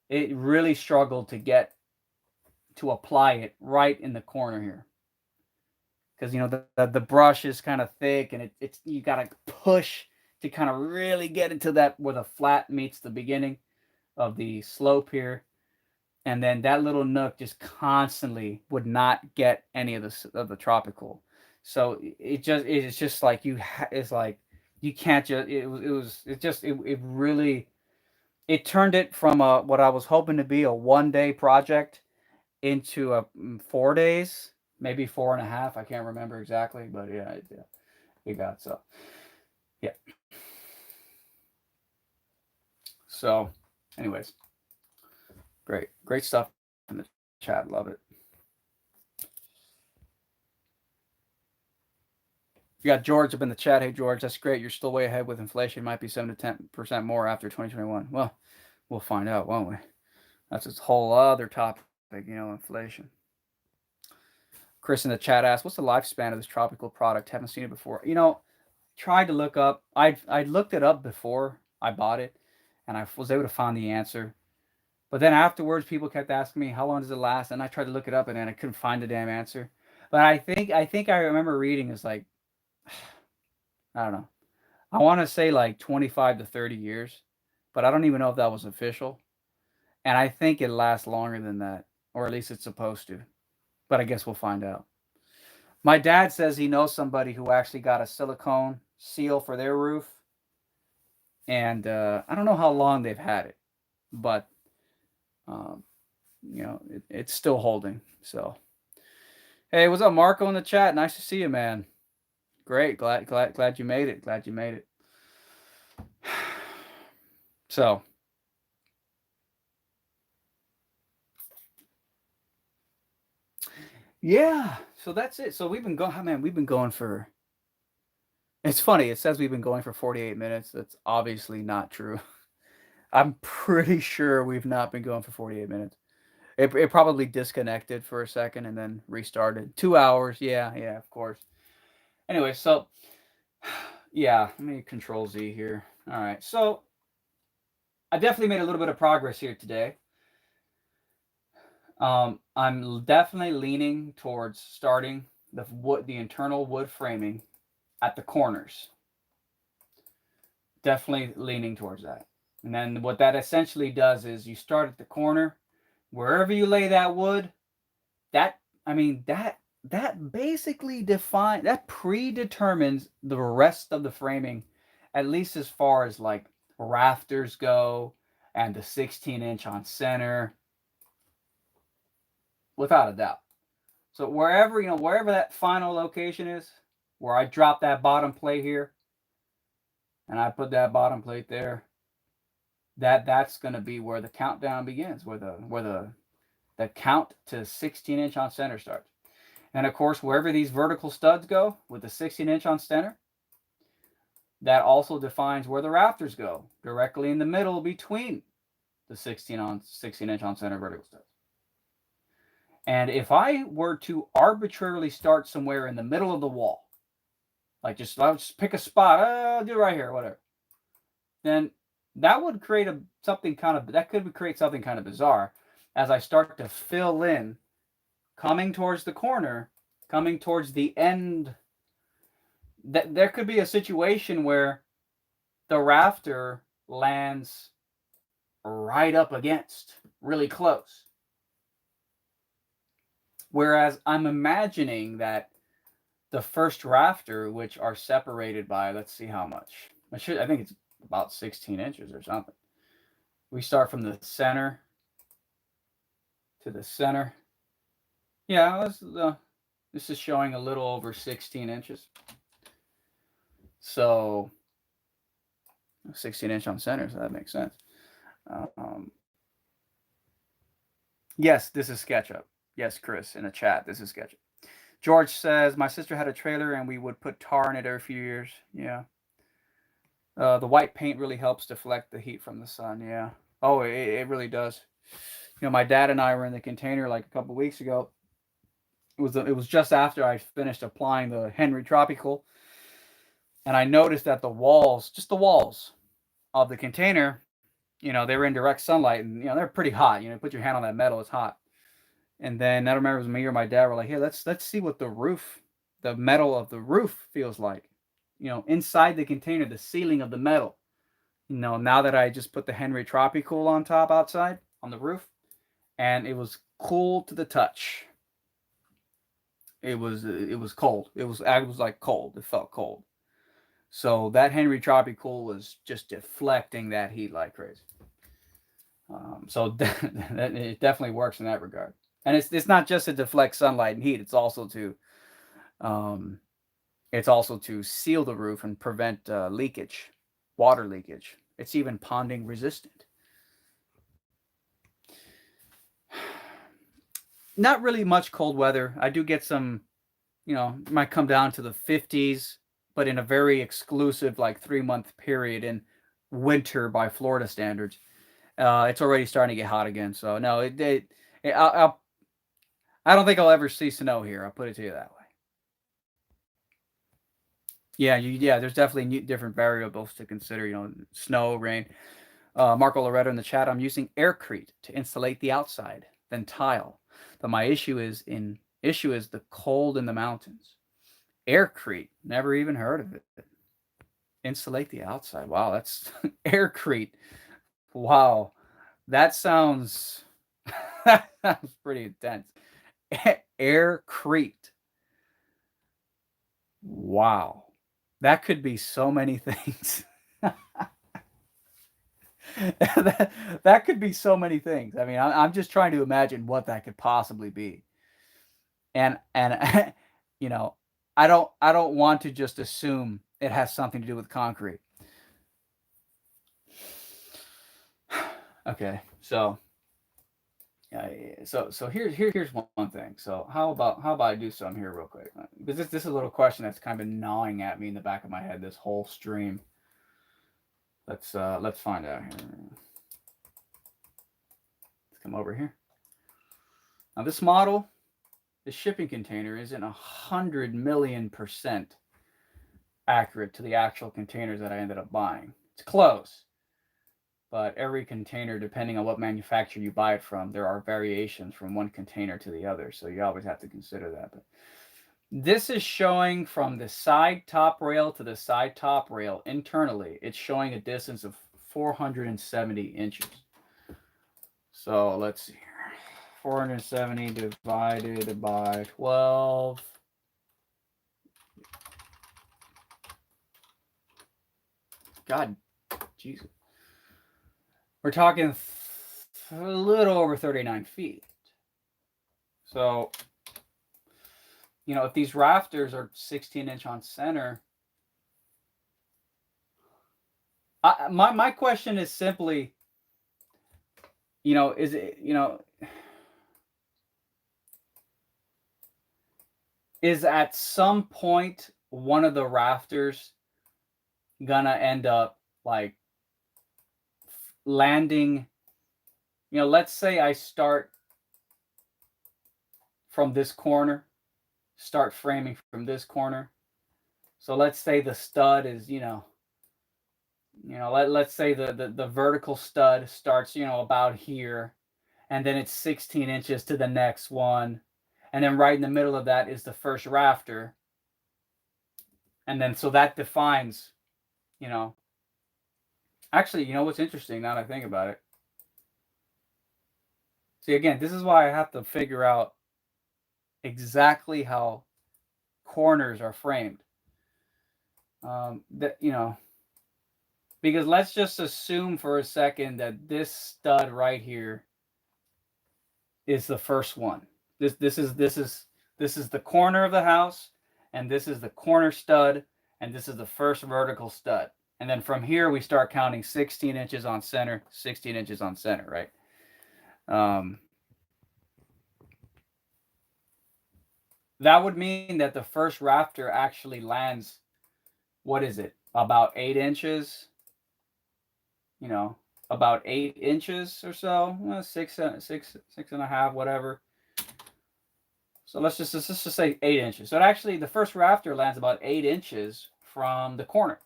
it really struggled to get to apply it right in the corner here. Because the brush is kind of thick, and it's you gotta push to kind of really get into that where the flat meets the beginning of the slope here, and then that little nook just constantly would not get any of the Tropical. So it's just like it's like you can't just it really it turned it from what I was hoping to be a 1 day project into a 4 days, maybe 4.5. I can't remember exactly, but yeah, it got so. Yeah. So, anyways, great stuff in the chat. Love it. You got George up in the chat. Hey, George, that's great. You're still way ahead with inflation. Might be 7 to 10% more after 2021. Well, we'll find out, won't we? That's a whole other topic, inflation. Chris in the chat asked, what's the lifespan of this Tropical product? Haven't seen it before. Tried to look up. I looked it up before I bought it, and I was able to find the answer. But then afterwards, people kept asking me, how long does it last? And I tried to look it up, and then I couldn't find the damn answer. But I think I remember reading is like, I don't know. I want to say like 25 to 30 years, but I don't even know if that was official. And I think it lasts longer than that, or at least it's supposed to. But I guess we'll find out. My dad says he knows somebody who actually got a silicone seal for their roof. And I don't know how long they've had it, but it's still holding. So, hey, what's up, Marco in the chat? Nice to see you, man. Great, glad you made it. Glad you made it. So, yeah. So that's it. So we've been going. Man, we've been going for. It's funny. It says we've been going for 48 minutes. That's obviously not true. I'm pretty sure we've not been going for 48 minutes. It probably disconnected for a second and then restarted. 2 hours. Yeah, of course. Anyway, so yeah, let me Control Z here. All right, so I definitely made a little bit of progress here today. I'm definitely leaning towards starting the internal wood framing at the corners. Definitely leaning towards that. And then what that essentially does is you start at the corner, wherever you lay that wood, that basically predetermines the rest of the framing, at least as far as like rafters go and the 16-inch on center, without a doubt. So wherever that final location is, where I drop that bottom plate here, and I put that bottom plate there, that's going to be where the countdown begins, where the count to 16-inch on center starts. And of course, wherever these vertical studs go with the 16-inch on center, that also defines where the rafters go, directly in the middle between the 16-inch on center vertical studs. And if I were to arbitrarily start somewhere in the middle of the wall, like I'll just pick a spot, I'll do it right here, whatever, then that would create something kind of bizarre as I start to fill in, coming towards the corner, coming towards the end. That there could be a situation where the rafter lands right up against, really close. Whereas I'm imagining that the first rafter, which are separated by, let's see how much. I think it's about 16 inches or something. We start from the center to the center. Yeah, this is showing a little over 16 inches. So 16-inch on center, so that makes sense. Yes, this is SketchUp. Yes, Chris, in the chat, this is SketchUp. George says, my sister had a trailer and we would put tar in it every few years. Yeah. The white paint really helps deflect the heat from the sun. Yeah. Oh, it really does. You know, my dad and I were in the container like a couple weeks ago. It was just after I finished applying the Henry Tropical. And I noticed that the walls, just the walls of the container, you know, they were in direct sunlight and, you know, they're pretty hot. You know, put your hand on that metal, it's hot. And then I don't remember if it was me or my dad were like, hey, let's see what the metal of the roof feels like. You know, inside the container, the sealing of the metal. You know, now that I just put the Henry Tropical on top outside on the roof, and it was cool to the touch. It was cold. It was like cold. It felt cold. So that Henry Tropical was just deflecting that heat like crazy. So it definitely works in that regard. And it's not just to deflect sunlight and heat. It's also to seal the roof and prevent leakage, water leakage. It's even ponding resistant. Not really much cold weather. I do get some, you know, it might come down to the 50s, but in a very exclusive, like 3-month period in winter by Florida standards. It's already starting to get hot again. So no, I don't think I'll ever see snow here. I'll put it to you that way. Yeah, there's definitely different variables to consider. You know, snow, rain. Marco Loretto in the chat. I'm using aircrete to insulate the outside, then tile. But my issue is the cold in the mountains. Aircrete, never even heard of it. Insulate the outside. Wow, that's aircrete. Wow, that sounds pretty intense. Aircrete. Wow, that could be so many things. that could be so many things. I mean, I'm just trying to imagine what that could possibly be. And you know, I don't want to just assume it has something to do with concrete. Okay, so here's one thing. So how about I do some here real quick, because this is a little question that's kind of been gnawing at me in the back of my head this whole stream. Let's find out here. Let's come over here. Now this model, the shipping container isn't 100 million% accurate to the actual containers that I ended up buying. It's close. But every container, depending on what manufacturer you buy it from, there are variations from one container to the other. So you always have to consider that. But this is showing from the side top rail to the side top rail internally. It's showing a distance of 470 inches. So let's see here. 470 divided by 12. God, Jesus. We're talking a little over 39 feet. So, you know, if these rafters are 16-inch on center, my question is simply, you know, is it, you know, is at some point one of the rafters gonna end up like landing, let's say I start from this corner, start framing from this corner. So let's say the stud is, let's say the vertical stud starts, about here, and then it's 16 inches to the next one. And then right in the middle of that is the first rafter. And then so that defines, actually, what's interesting now that I think about it? See, again, this is why I have to figure out exactly how corners are framed. Because let's just assume for a second that this stud right here is the first one. This is the corner of the house, and this is the corner stud, and this is the first vertical stud. And then from here we start counting 16 inches on center, 16 inches on center, right? That would mean that the first rafter actually lands, what is it, about 8 inches? About 8 inches or so, six and a half, whatever. So let's just say 8 inches. So actually, the first rafter lands about 8 inches from the corner.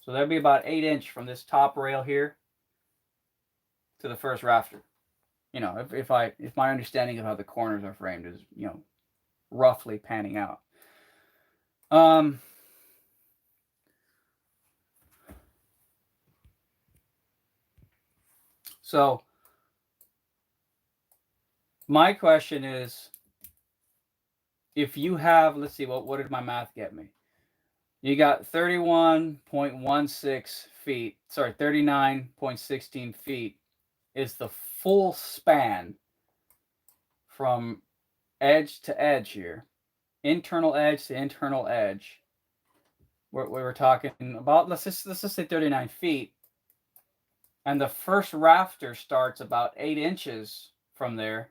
So that'd be about 8 inch from this top rail here to the first rafter. If my understanding of how the corners are framed is, roughly panning out. So my question is, if you have, let's see, what did my math get me? You got 31.16 feet, 39.16 feet is the full span from edge to edge here, internal edge to internal edge. We were talking about, let's just say 39 feet. And the first rafter starts about 8 inches from there.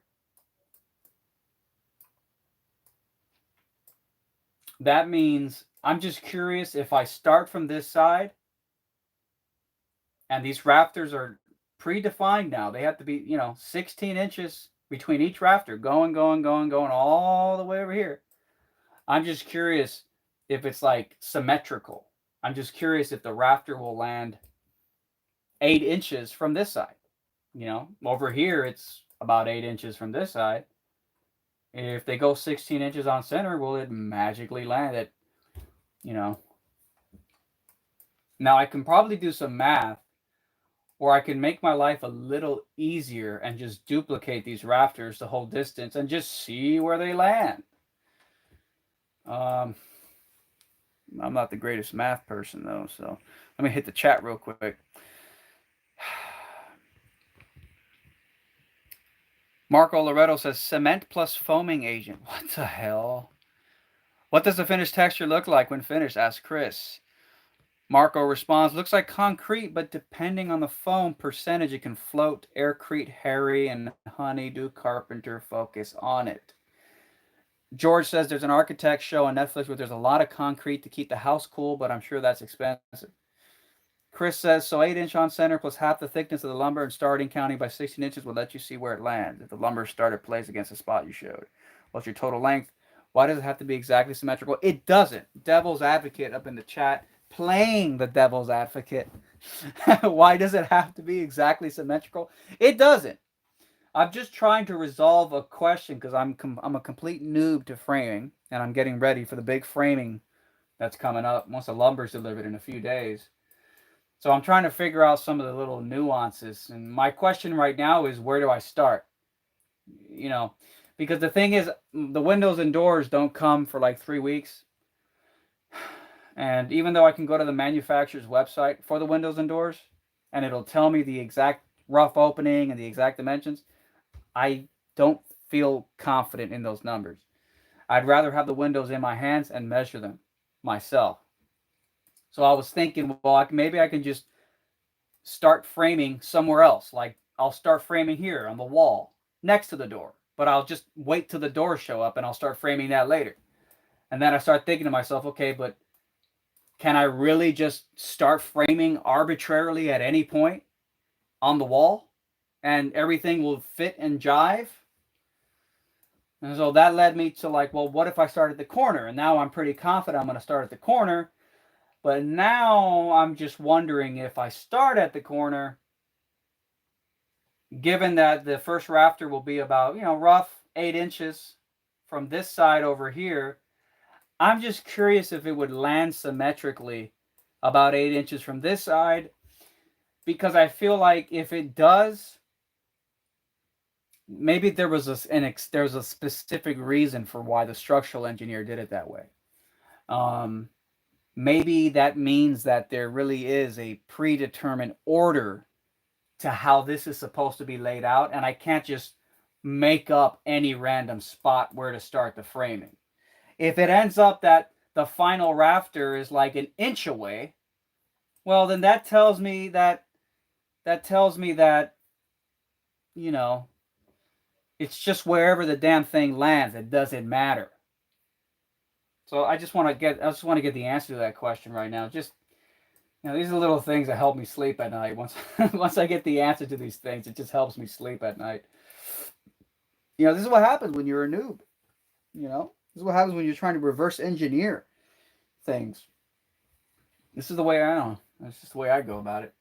That means, I'm just curious, if I start from this side, and these rafters are predefined now, they have to be, 16 inches between each rafter, going all the way over here. I'm just curious if it's like symmetrical. I'm just curious if the rafter will land 8 inches from this side. Over here it's about 8 inches from this side. If they go 16 inches on center, will it magically land at, Now I can probably do some math, or I can make my life a little easier and just duplicate these rafters the whole distance and just see where they land. I'm not the greatest math person though, so let me hit the chat real quick. Marco Loretto says cement plus foaming agent. What the hell? What does the finished texture look like when finished? Asks Chris. Marco responds, looks like concrete, but depending on the foam percentage, it can float. Aircrete, Harry, and Honey do Carpenter focus on it. George says there's an architect show on Netflix where there's a lot of concrete to keep the house cool, but I'm sure that's expensive. Chris says, so 8 inch on center plus half the thickness of the lumber and starting counting by 16 inches will let you see where it lands. If the lumber starter plays against the spot you showed. What's your total length? Why does it have to be exactly symmetrical? It doesn't. Devil's advocate up in the chat, playing the devil's advocate. Why does it have to be exactly symmetrical? It doesn't. I'm just trying to resolve a question because I'm a complete noob to framing, and I'm getting ready for the big framing that's coming up once the lumber's delivered in a few days. So I'm trying to figure out some of the little nuances. And my question right now is, where do I start? Because the thing is, the windows and doors don't come for like 3 weeks. And even though I can go to the manufacturer's website for the windows and doors, and it'll tell me the exact rough opening and the exact dimensions, I don't feel confident in those numbers. I'd rather have the windows in my hands and measure them myself. So I was thinking, well, maybe I can just start framing somewhere else. Like I'll start framing here on the wall next to the door, but I'll just wait till the doors show up and I'll start framing that later. And then I start thinking to myself, okay, but can I really just start framing arbitrarily at any point on the wall and everything will fit and jive? And so that led me to like, well, what if I start at the corner? And now I'm pretty confident I'm going to start at the corner. But now I'm just wondering if I start at the corner, given that the first rafter will be about, rough 8 inches from this side over here, I'm just curious if it would land symmetrically about 8 inches from this side, because I feel like if it does, maybe there was there's a specific reason for why the structural engineer did it that way. Maybe that means that there really is a predetermined order to how this is supposed to be laid out, and I can't just make up any random spot where to start the framing. If it ends up that the final rafter is like an inch away, well, then that tells me that it's just wherever the damn thing lands. It doesn't matter. So I just want to get the answer to that question right now. Just, these are the little things that help me sleep at night. Once I get the answer to these things, it just helps me sleep at night. This is what happens when you're a noob. This is what happens when you're trying to reverse engineer things. This is the way I know. That's just the way I go about it.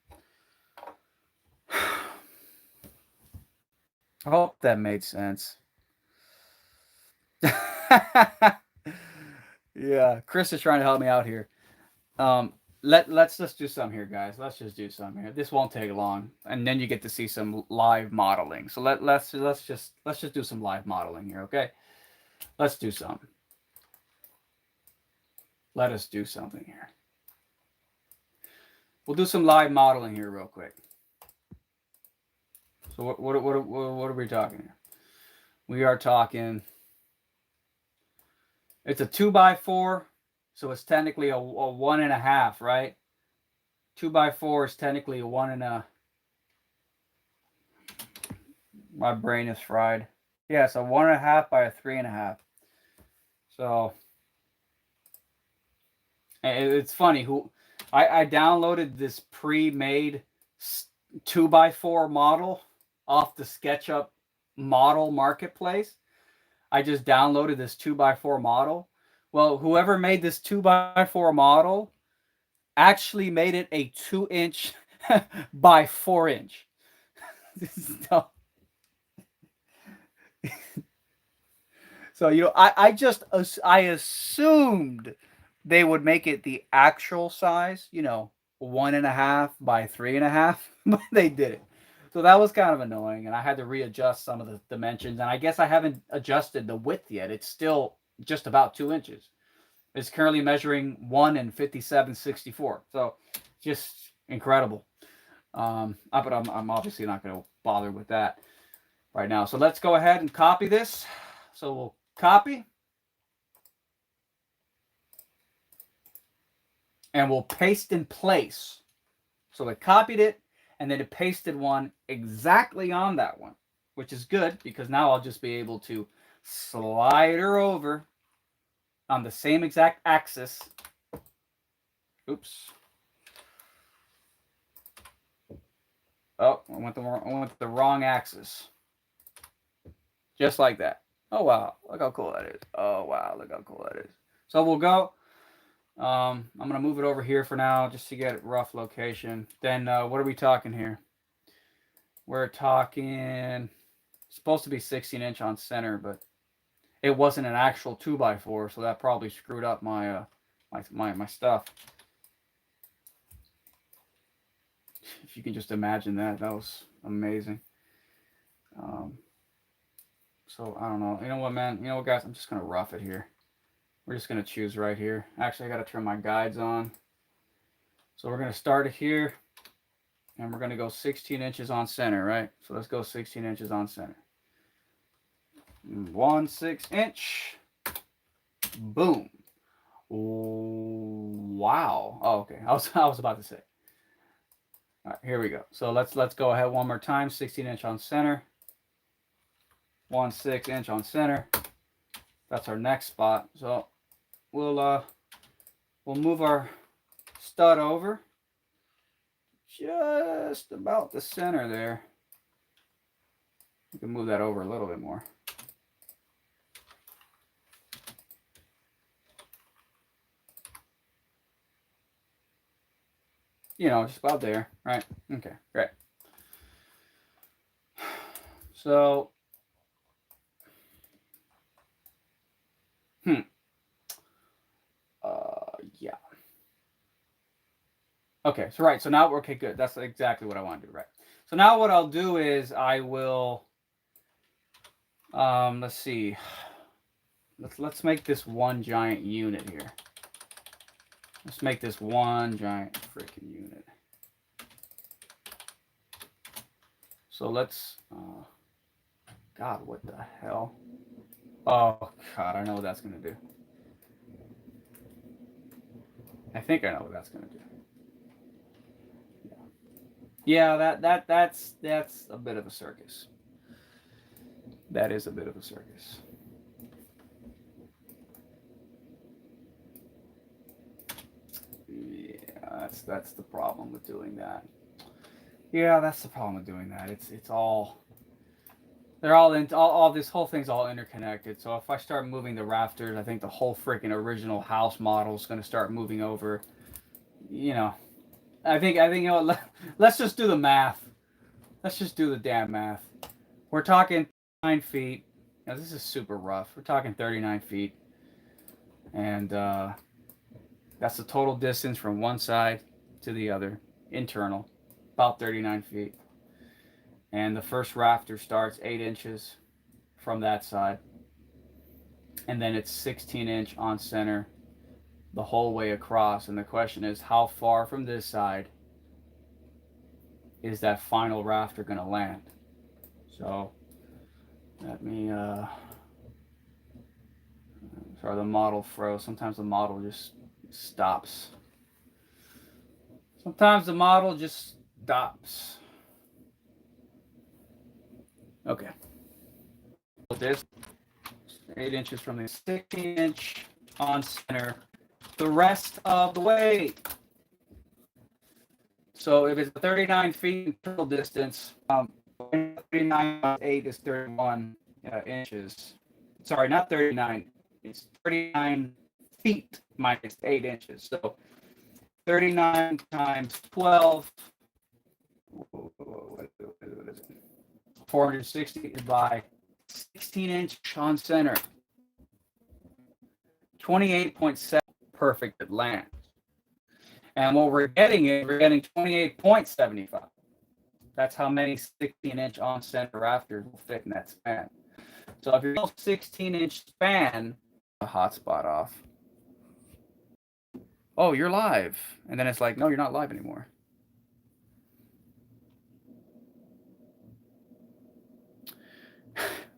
I hope that made sense. Yeah, Chris is trying to help me out here. Let's just do some here, guys. Let's just do some here. This won't take long, and then you get to see some live modeling. So let's just do some live modeling here, okay? Let's do some. Let us do something here. We'll do some live modeling here real quick. So what are we talking here? We are talking. It's a 2x4, so it's technically a 1.5, right? 2x4 is technically a 1.5. My brain is fried. Yeah, so 1.5 by a 3.5. So it's funny. I downloaded this pre-made 2x4 model off the SketchUp model marketplace. I just downloaded this 2x4 model. Well, whoever made this 2x4 model actually made it a 2-inch by 4-inch. So, I assumed they would make it the actual size, 1.5 by 3.5, but they didn't. So that was kind of annoying, and I had to readjust some of the dimensions, and I guess I haven't adjusted the width yet. It's still just about 2 inches. It's currently measuring 1 and 57/64. So just incredible. But I'm obviously not going to bother with that right now. So let's go ahead and copy this. So we'll copy. And we'll paste in place. So I copied it, and then it pasted one exactly on that one, which is good because now I'll just be able to slide her over on the same exact axis. Oops. Oh, I went the wrong axis. Just like that. Oh, wow. Look how cool that is. Oh, wow. Look how cool that is. So we'll go. I'm going to move it over here for now just to get a rough location. Then what are we talking here? We're talking, supposed to be 16-inch on center, but it wasn't an actual 2x4, so that probably screwed up my my stuff. If you can just imagine that was amazing. So I don't know. You know what, man? You know what, guys? I'm just going to rough it here. We're just going to choose right here. Actually, I got to turn my guides on. So we're going to start it here. And we're going to go 16 inches on center, right? So let's go 16 inches on center. 1/6 inch. Boom. Wow. Oh, okay. I was about to say. All right, here we go. So let's go ahead one more time. 16 inch on center. 1/6 inch on center. That's our next spot. So we'll move our stud over. Just about the center there. You can move that over a little bit more. You know, just about there, right? Okay, great. So, yeah. Okay, so right, so now, okay, good. That's exactly what I want to do, right? So now what I'll do is I will, let's see. Let's make this one giant unit here. Let's make this one giant freaking unit. So let's, God, what the hell? Oh, God, I know what that's going to do. I think I know what that's going to do. Yeah, that's a bit of a circus. That is a bit of a circus. Yeah, that's the problem with doing that. Yeah, that's the problem with doing that. It's all, they're all in, all this whole thing's all interconnected. So if I start moving the rafters, I think the whole freaking original house model is going to start moving over. You know, I think you know what, let's just do the math. Let's just do the damn math. We're talking 9 feet. Now this is super rough. We're talking 39 feet. And that's the total distance from one side to the other, internal, about 39 feet. And the first rafter starts 8 inches from that side. And then it's 16-inch on center the whole way across. And the question is, how far from this side is that final rafter going to land? So let me, sorry, the model froze. Sometimes the model just stops. Sometimes the model just stops. Okay. This 8 inches from the 16-inch on center the rest of the way. So if it's 39 feet in total distance, 39 minus 8 is 31 inches. Sorry, not 39. It's 39 feet minus 8 inches. So 39 times 12. What is it? 460 by 16-inch on center. 28.7 perfect at land. And what we're getting is we're getting 28.75. That's how many 16-inch on center rafters will fit in that span. So if you're a 16-inch span, a hotspot off. Oh, you're live. And then it's like, no, you're not live anymore.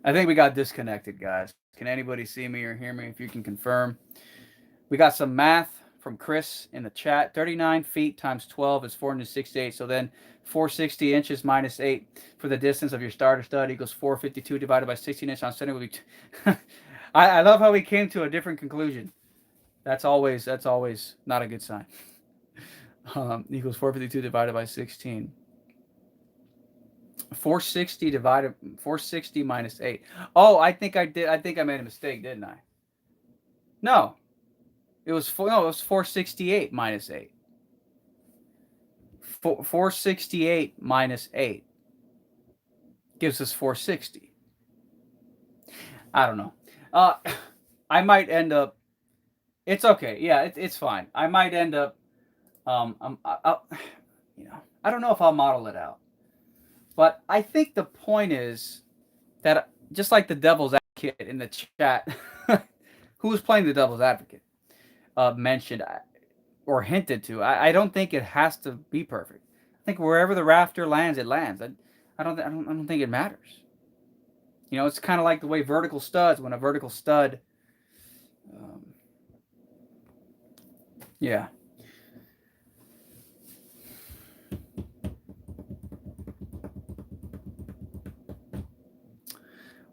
I think we got disconnected, guys. Can anybody see me or hear me? If you can confirm. We got some math from Chris in the chat. 39 feet times 12 is 468. So then 460 inches minus 8 for the distance of your starter stud equals 452 divided by 16 inch on center will be. I love how we came to a different conclusion. That's always not a good sign. Equals 452 divided by 16. 460 minus 8. Oh, I think I did. I think I made a mistake, didn't I? No. It was 468 minus 8. 468 minus 8 gives us 460. I don't know. I might end up. It's okay. Yeah, it's fine. I might end up. I don't know if I'll model it out, but I think the point is that just like the devil's advocate in the chat, who was playing the devil's advocate? Mentioned or hinted to. I don't think it has to be perfect. I think wherever the rafter lands, it lands. I don't think it matters. You know, it's kind of like the way vertical studs. When a vertical stud, yeah.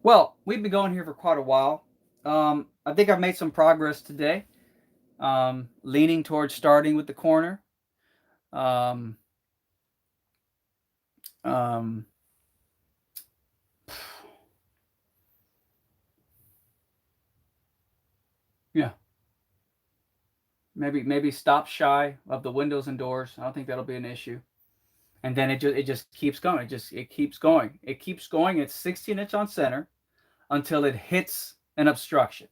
Well, we've been going here for quite a while. I think I've made some progress today. Leaning towards starting with the corner Um, yeah, maybe stop shy of the windows and doors. I don't think that'll be an issue. And then it just keeps going. It keeps going. It keeps going. It's 16-inch on center until it hits an obstruction.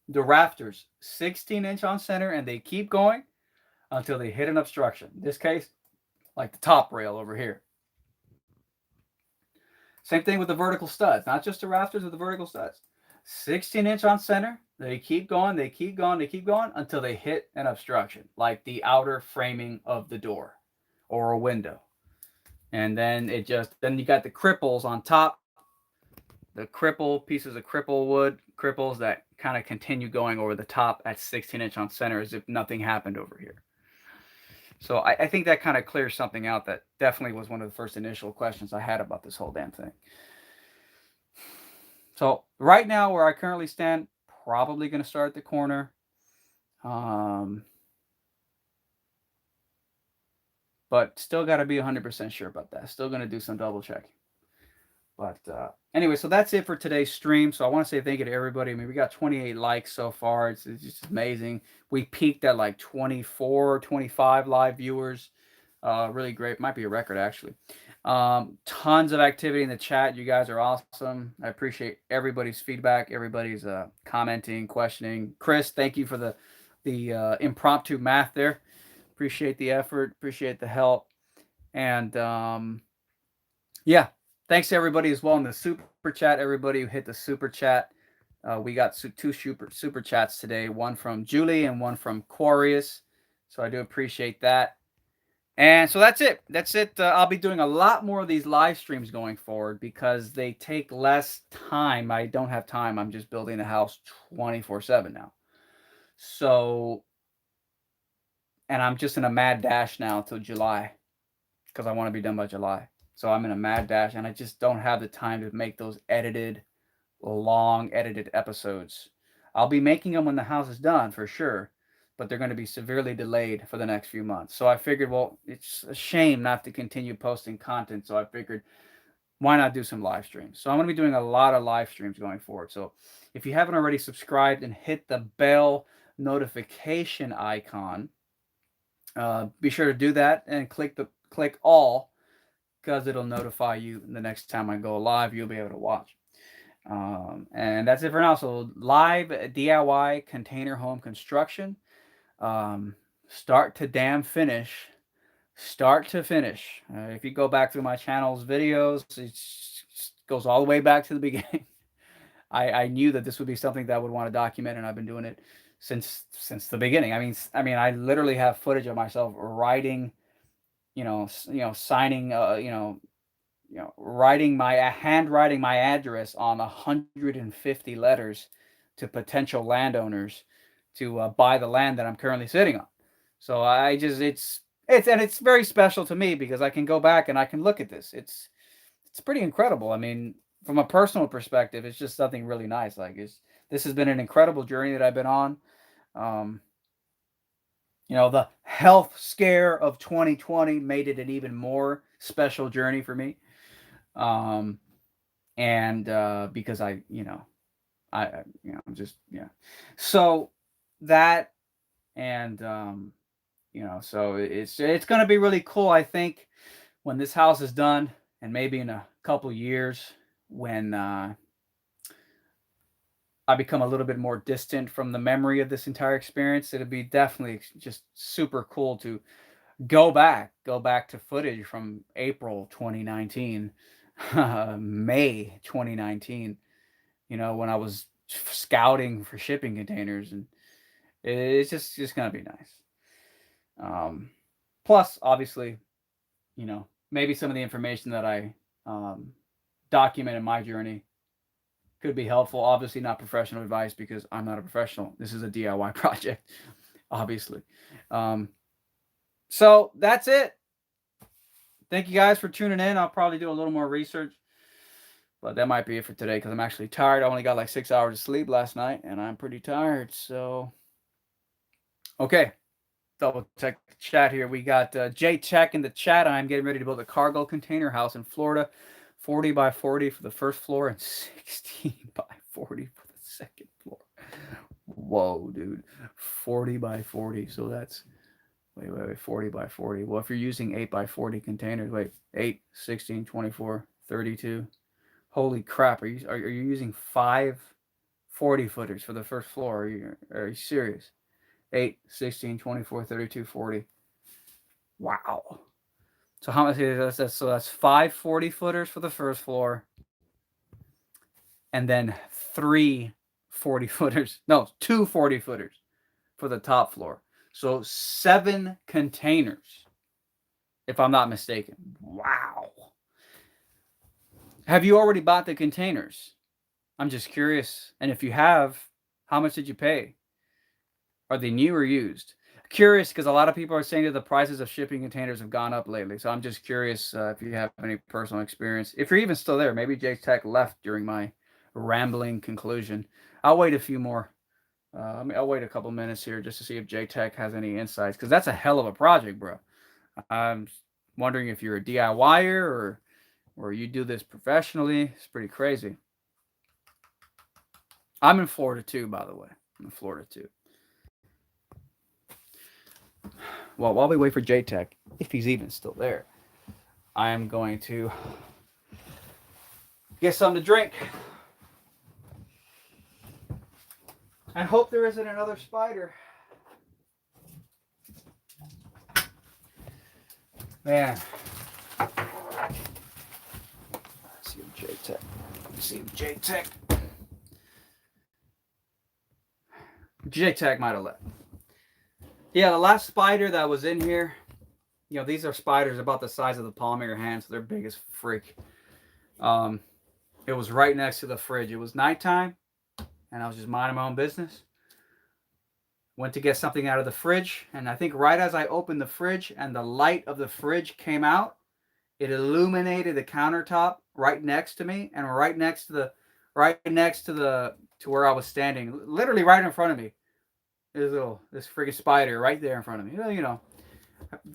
The rafters 16-inch on center, and they keep going until they hit an obstruction. In this case, like the top rail over here. Same thing with the vertical studs, not just the rafters of the vertical studs. 16-inch on center. They keep going, they keep going, they keep going until they hit an obstruction, like the outer framing of the door or a window. And then then you got the cripples on top, the pieces of cripple wood, cripples that kind of continue going over the top at 16-inch on center as if nothing happened over here. So I think that kind of clears something out that definitely was one of the first initial questions I had about this whole damn thing. So right now, where I currently stand, probably going to start at the corner. But still got to be 100% sure about that. Still going to do some double checking. But anyway, so that's it for today's stream. So I want to say thank you to everybody. I mean, we got 28 likes so far. It's just amazing. We peaked at like 24, 25 live viewers. Really great. Might be a record, actually. Tons of activity in the chat. You guys are awesome. I appreciate everybody's feedback. Everybody's commenting, questioning. Chris, thank you for the impromptu math there. Appreciate the effort. Appreciate the help. And yeah. Thanks to everybody as well in the super chat. Everybody who hit the super chat. We got two super chats today. One from Julie and one from Quarius. So I do appreciate that. And so that's it. That's it. I'll be doing a lot more of these live streams going forward because they take less time. I don't have time. I'm just building the house 24/7 now. So, and I'm just in a mad dash now till July because I want to be done by July. So I'm in a mad dash, and I just don't have the time to make those long edited episodes. I'll be making them when the house is done for sure, but they're going to be severely delayed for the next few months. So I figured, well, it's a shame not to continue posting content. So I figured, why not do some live streams? So I'm going to be doing a lot of live streams going forward. So if you haven't already subscribed and hit the bell notification icon, be sure to do that and click all, because it'll notify you the next time I go live. You'll be able to watch. And that's it for now. So live DIY container home construction, start to finish. If you go back through my channel's videos, it goes all the way back to the beginning. I knew that this would be something that I would want to document, and I've been doing it since the beginning. I mean, I literally have footage of myself writing, signing, handwriting my address on 150 letters to potential landowners to buy the land that I'm currently sitting on. So it's very special to me because I can go back and I can look at this. It's pretty incredible. I mean, from a personal perspective, it's just something really nice. Like this has been an incredible journey that I've been on. The health scare of 2020 made it an even more special journey for me. Because I'm just, yeah. So that, and, so it's going to be really cool. I think when this house is done, and maybe in a couple years when, I become a little bit more distant from the memory of this entire experience, it'll be definitely just super cool to go back to footage from April 2019, May 2019, when I was scouting for shipping containers, and it's just going to be nice. Plus, obviously, maybe some of the information that I document in my journey could be helpful. Obviously not professional advice because I'm not a professional. This is a DIY project, obviously. So that's it. Thank you guys for tuning in. I'll probably do a little more research, but that might be it for today because I'm actually tired. I only got like 6 hours of sleep last night, and I'm pretty tired. So, okay. double check the chat here. We got Jay Check in the chat. I'm getting ready to build a cargo container house in Florida, 40 by 40 for the first floor and 16 by 40 for the second floor. Whoa, dude. 40 by 40. So that's, wait, 40 by 40. Well, if you're using 8 by 40 containers, wait, 8, 16, 24, 32. Holy crap. Are you using 5 40 footers for the first floor? Are you serious? 8, 16, 24, 32, 40. Wow. So how much is that? So that's 5 40 footers for the first floor. And then 3 40 footers. No, 2 40 footers for the top floor. So 7 containers, if I'm not mistaken. Wow. Have you already bought the containers? I'm just curious. And if you have, how much did you pay? Are they new or used? Curious because a lot of people are saying that the prices of shipping containers have gone up lately. So I'm just curious if you have any personal experience. If you're even still there, maybe J Tech left during my rambling conclusion. I'll wait a few more. I'll wait a couple minutes here just to see if J Tech has any insights, because that's a hell of a project, bro. I'm wondering if you're a DIYer or you do this professionally. It's pretty crazy. I'm in Florida too, by the way. I'm in Florida too. Well, while we wait for J Tech, if he's even still there, I am going to get something to drink. I hope there isn't another spider. Man. Let's see if J Tech. Let's see if J Tech. J Tech might have left. Yeah, the last spider that was in here, you know, these are spiders about the size of the palm of your hand, so they're big as freak. It was right next to the fridge. It was nighttime, and I was just minding my own business. Went to get something out of the fridge, and I think right as I opened the fridge and the light of the fridge came out, it illuminated the countertop right next to me, and right next to where I was standing, literally right in front of me. This freaking spider right there in front of me. You know,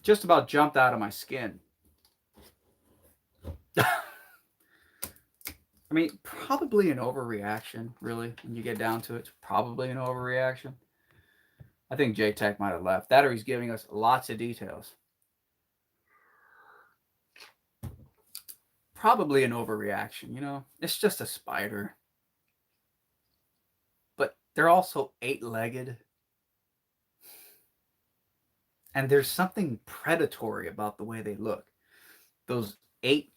just about jumped out of my skin. I mean, probably an overreaction, really, when you get down to it. It's probably an overreaction. I think J Tech might have left. That or he's giving us lots of details. Probably an overreaction, you know. It's just a spider. But they're also 8-legged. And there's something predatory about the way they look. Those 8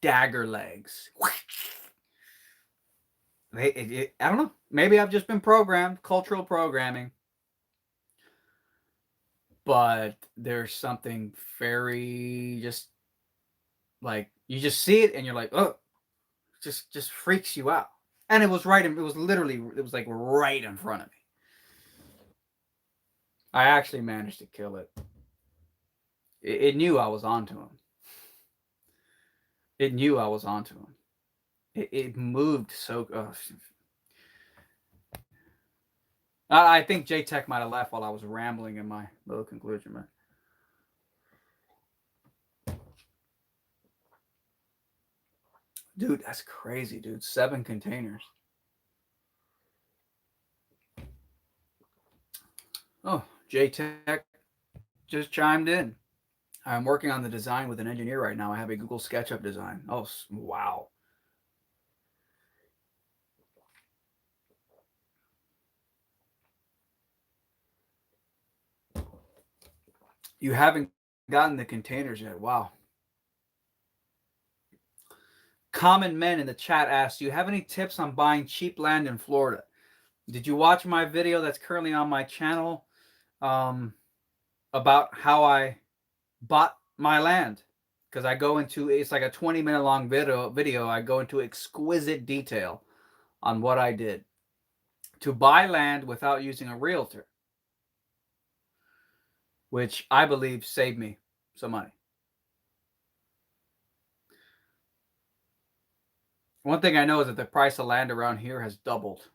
dagger legs. I don't know. Maybe I've just been programmed, cultural programming. But there's something very just like, you just see it and you're like, oh, just freaks you out. And it was like right in front of me. I actually managed to kill it. It knew I was onto him. It knew I was onto him. It moved so... I think J Tech might have left while I was rambling in my little conclusion, man. Dude, that's crazy, dude. 7 containers. Oh, J Tech just chimed in. I'm working on the design with an engineer right now. I have a Google SketchUp design. Oh, wow. You haven't gotten the containers yet. Wow. Common Men in the chat asked, do you have any tips on buying cheap land in Florida? Did you watch my video that's currently on my channel about how I bought my land? Because I go into, it's like a 20-minute long video. I go into exquisite detail on what I did to buy land without using a realtor, which I believe saved me some money. One thing I know is that the price of land around here has doubled.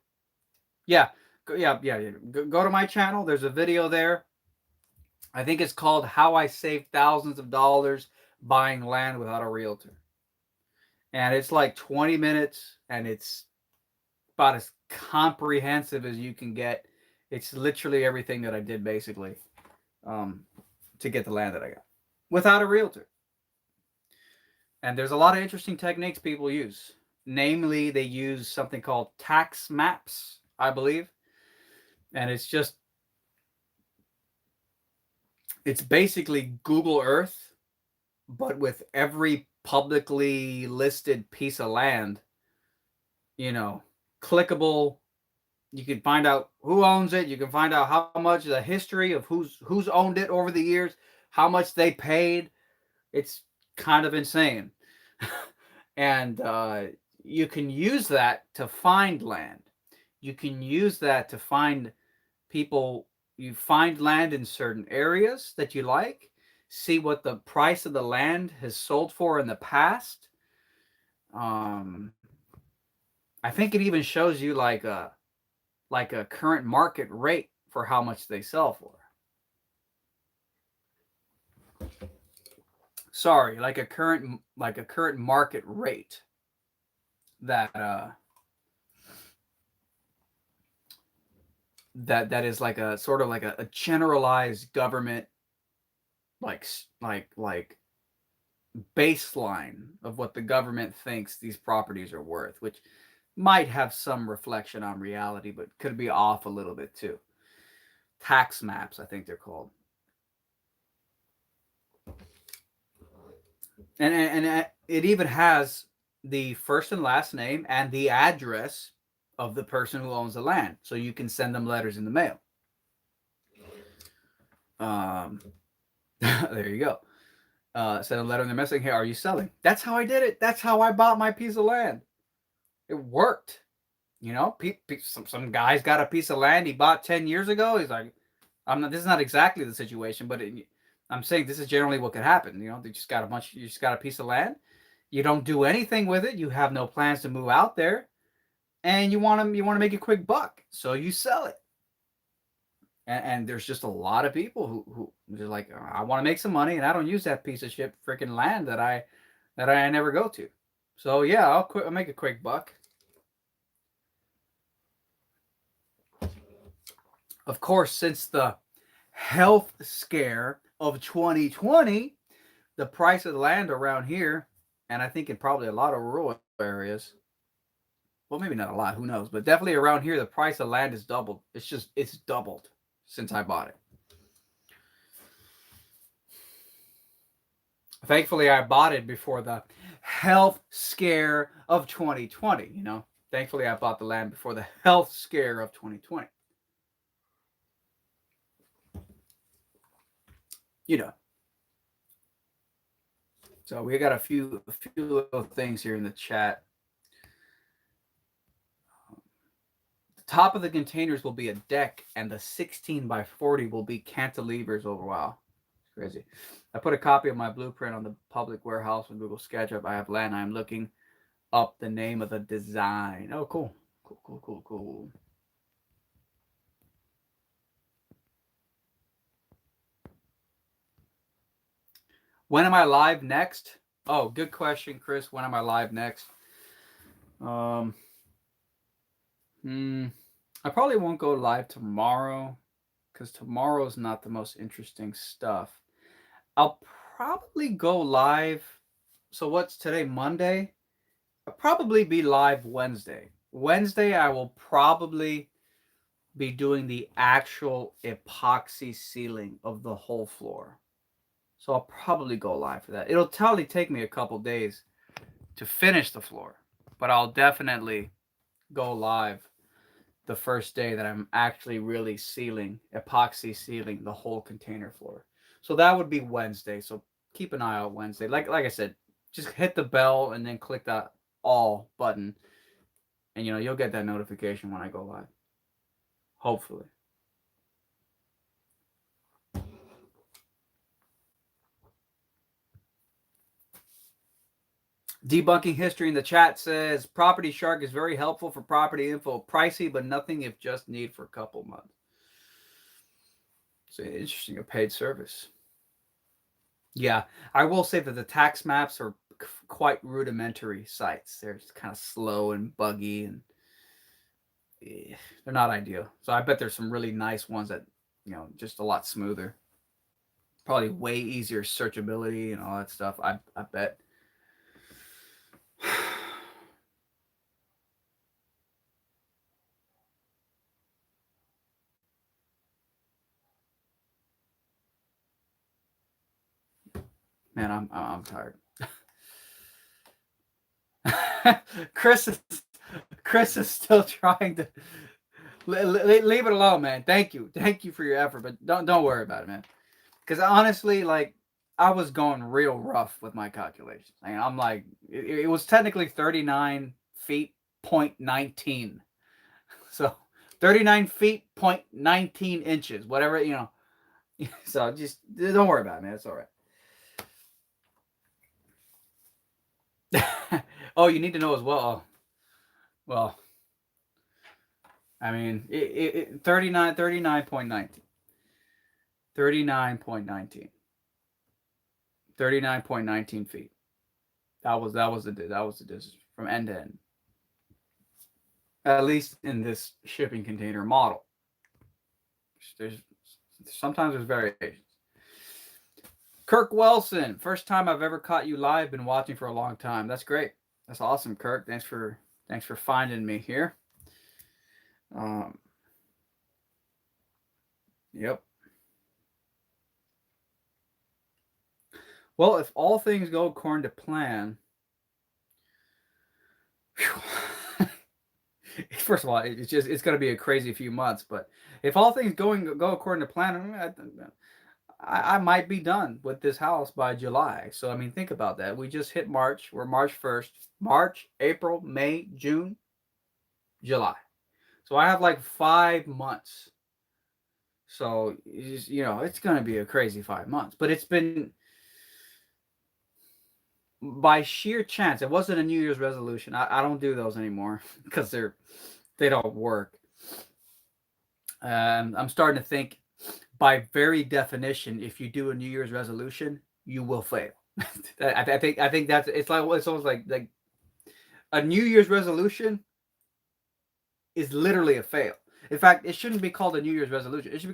Yeah. Go to my channel. There's a video there I think it's called How I Saved Thousands of Dollars Buying Land Without a Realtor. And it's like 20 minutes, and it's about as comprehensive as you can get. It's literally everything that I did basically to get the land that I got without a realtor. And there's a lot of interesting techniques people use. Namely, they use something called tax maps, I believe. And it's basically Google Earth, but with every publicly listed piece of land, clickable. You can find out who owns it. You can find out how much, the history of who's owned it over the years, how much they paid. It's kind of insane. And you can use that to find land. You can use that to find people. You find land in certain areas that you like, see what the price of the land has sold for in the past. I think it even shows you like a current market rate for how much they sell for. Sorry, like a current market rate that that is like a sort of like a generalized government like baseline of what the government thinks these properties are worth, which might have some reflection on reality, but could be off a little bit too. Tax maps, I think they're called. And it even has the first and last name and the address of the person who owns the land, so you can send them letters in the mail. There you go. Send a letter in the mail saying, "Hey, are you selling?" That's how I did it. That's how I bought my piece of land. It worked. Some guy's got a piece of land he bought 10 years ago. He's like, this is not exactly the situation, but I'm saying this is generally what could happen. You just got a piece of land. You don't do anything with it. You have no plans to move out there, and you want to make a quick buck, so you sell it. And there's just a lot of people who are like, I want to make some money, and I don't use that piece of shit freaking land that I never go to. So yeah, I'll make a quick buck. Of course, since the health scare of 2020, the price of the land around here, and I think in probably a lot of rural areas, well, maybe not a lot, who knows, but definitely around here, the price of land is doubled. It's doubled since I bought it. Thankfully, I bought it before the health scare of 2020, Thankfully, I bought the land before the health scare of 2020. So we got a few little things here in the chat. The top of the containers will be a deck, and the 16 by 40 will be cantilevers over. Wow, it's crazy. I put a copy of my blueprint on the public warehouse on Google SketchUp. I have land. I'm looking up the name of the design. Oh, cool. Cool. When am I live next? Oh, good question, Chris. When am I live next? I probably won't go live tomorrow because tomorrow's not the most interesting stuff. I'll probably go live. So what's today? Monday? I'll probably be live Wednesday. Wednesday, I will probably be doing the actual epoxy sealing of the whole floor. So I'll probably go live for that. It'll totally take me a couple days to finish the floor, but I'll definitely go live the first day that I'm actually really epoxy sealing the whole container floor. So that would be Wednesday. So keep an eye out Wednesday. Like I said, just hit the bell and then click that all button, and you'll get that notification when I go live. Hopefully. Debunking history in the chat says Property Shark is very helpful for property info. Pricey, but nothing if just need for a couple months. It's interesting, a paid service. Yeah, I will say that the tax maps are quite rudimentary sites. They're just kind of slow and buggy, and they're not ideal. So I bet there's some really nice ones that, just a lot smoother. Probably way easier searchability and all that stuff. I bet. Man, I'm tired. Chris is still trying to leave it alone, man. Thank you for your effort, but don't worry about it, man. Because honestly, like, I was going real rough with my calculations. And I'm like, it was technically 39 feet, 0.19. So 39 feet, 0.19 inches, whatever, So just don't worry about it, man. It's all right. Oh, you need to know as well. Well, I mean, 39.19. 39.19. 39.19 feet. That was the distance from end to end. At least in this shipping container model. Sometimes there's variations. Kirk Wilson, first time I've ever caught you live. Been watching for a long time. That's great. That's awesome, Kirk. Thanks for finding me here. Yep. Well, if all things go according to plan, first of all, it's going to be a crazy few months. But if all things go according to plan, I might be done with this house by July. So I mean, think about that. We just hit March. We're March 1st. March, April, May, June, July. So I have like 5 months. So it's going to be a crazy 5 months. But it's been by sheer chance. It wasn't a New Year's resolution. I don't do those anymore because they don't work. I'm starting to think, by very definition, if you do a New Year's resolution, you will fail. I think that's it's almost like a New Year's resolution is literally a fail. In fact, it shouldn't be called a New Year's resolution. It should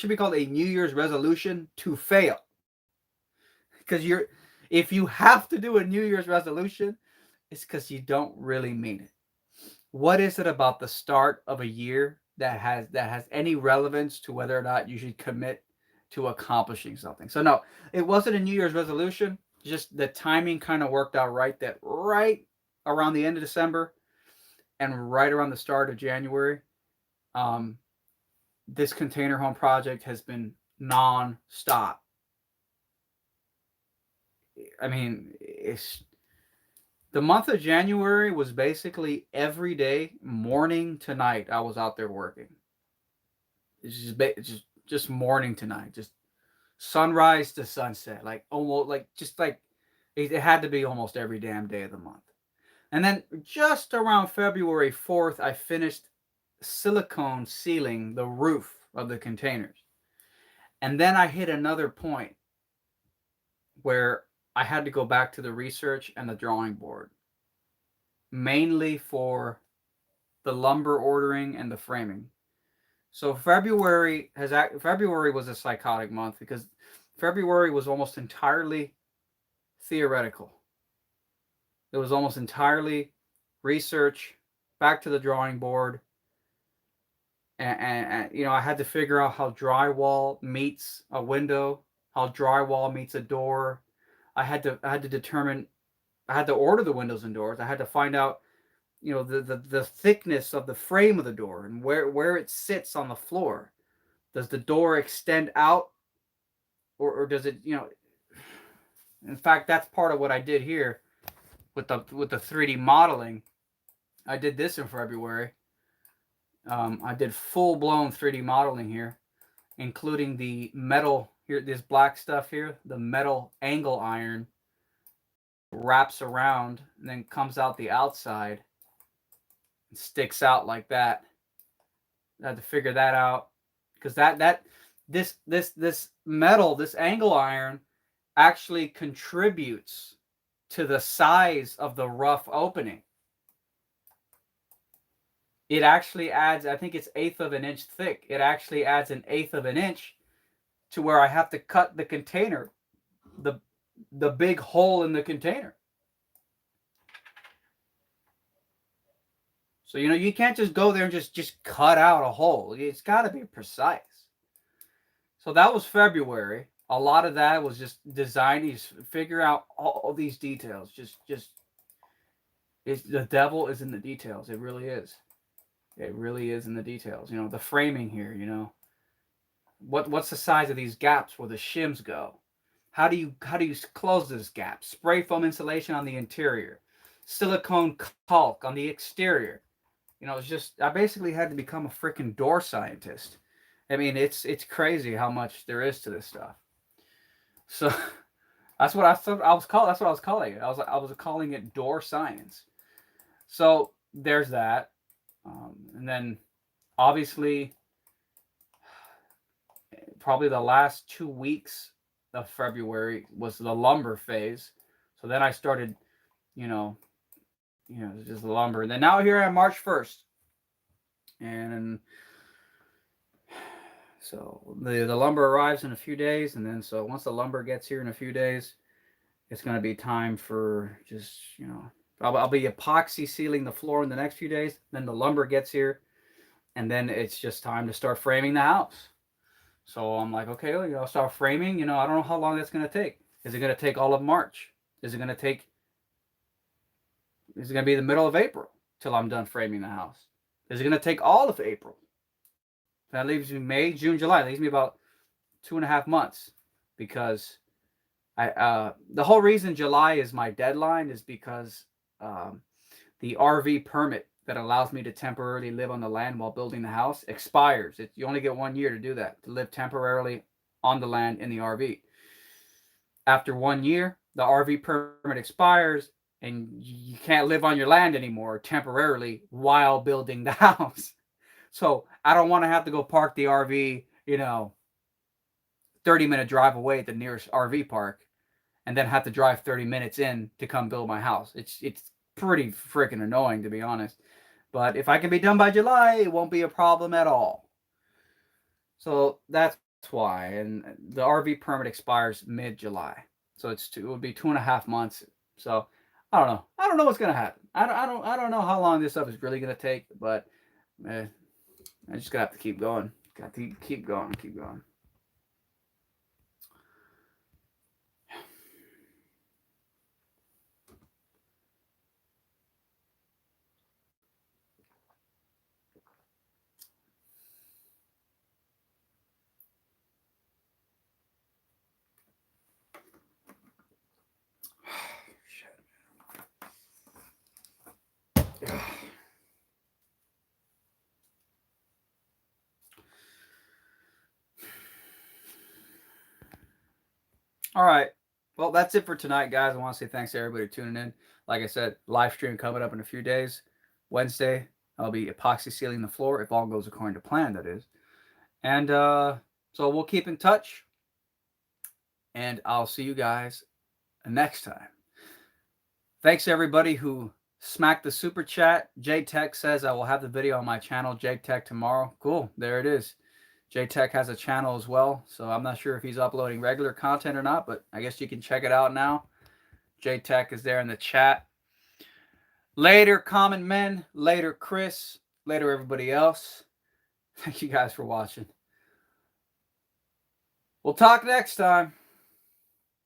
be called a New Year's resolution to fail. Because if you have to do a New Year's resolution, it's because you don't really mean it. What is it about the start of a year that has any relevance to whether or not you should commit to accomplishing something? So no, it wasn't a New Year's resolution. Just the timing kind of worked out right. That right around the end of December and right around the start of January, this container home project has been non-stop. I mean, the month of January was basically every day, morning to night, I was out there working. It's just morning to night, just sunrise to sunset, like almost like it had to be almost every damn day of the month. And then just around February 4th, I finished silicone sealing the roof of the containers. And then I hit another point where I had to go back to the research and the drawing board, mainly for the lumber ordering and the framing. So February was a psychotic month because February was almost entirely theoretical. It was almost entirely research, back to the drawing board, and I had to figure out how drywall meets a window, how drywall meets a door. I had to determine. I had to order the windows and doors. I had to find out, the thickness of the frame of the door and where it sits on the floor. Does the door extend out, or does it? In fact, that's part of what I did here with the 3D modeling. I did this in February. I did full-blown 3D modeling here, including the metal here, this black stuff here, the metal angle iron wraps around and then comes out the outside and sticks out like that. I had to figure that out because this metal, this angle iron, actually contributes to the size of the rough opening. It actually adds, I think it's 1/8 of an inch thick. It actually adds an 1/8 of an inch to where I have to cut the container, the big hole in the container. So, you know, you can't just go there and just cut out a hole. It's got to be precise. So that was February. A lot of that was just designing, figure out all these details. The devil is in the details. It really is. It really is in the details. You know, the framing here, you know. What's the size of these gaps where the shims go? How do you close this gap? Spray foam insulation on the interior. Silicone caulk on the exterior. You know, it's just, I basically had to become a freaking door scientist. I mean, it's crazy how much there is to this stuff. So that's what I thought I was calling. That's what I was calling it. I was calling it door science. So there's that, and then obviously, probably the last 2 weeks of February was the lumber phase. So then I started, you know, just the lumber. And then now here I am, March 1st, and so the lumber arrives in a few days, and then so once the lumber gets here in a few days, it's going to be time for just, you know, I'll be epoxy sealing the floor in the next few days. Then the lumber gets here, and then it's just time to start framing the house. So I'm like, okay, well, I'll start framing. You know, I don't know how long that's going to take. Is it going to take all of March? Is it going to be the middle of April till I'm done framing the house? Is it going to take all of April? That leaves me May, June, July. That leaves me about 2.5 months, because the whole reason July is my deadline is because the RV permit that allows me to temporarily live on the land while building the house expires. You only get 1 year to do that, to live temporarily on the land in the RV. After 1 year, the RV permit expires, and you can't live on your land anymore temporarily while building the house. So I don't want to have to go park the RV, 30-minute drive away at the nearest RV park, and then have to drive 30 minutes in to come build my house. It's pretty freaking annoying, to be honest. But if I can be done by July, it won't be a problem at all. So that's why. And the RV permit expires mid-July. So it would be 2.5 months. So I don't know. I don't know what's gonna happen. I don't know how long this stuff is really gonna take, but I just gotta have to keep going. Got to keep going. All right. Well, that's it for tonight, guys. I want to say thanks to everybody tuning in. Like I said, live stream coming up in a few days. Wednesday, I'll be epoxy sealing the floor, if all goes according to plan, that is. And so we'll keep in touch. And I'll see you guys next time. Thanks to everybody who smacked the super chat. J-Tech says I will have the video on my channel, J-Tech, tomorrow. Cool. There it is. J-Tech has a channel as well, so I'm not sure if he's uploading regular content or not, but I guess you can check it out now. J-Tech is there in the chat. Later, Common Men. Later, Chris. Later, everybody else. Thank you guys for watching. We'll talk next time.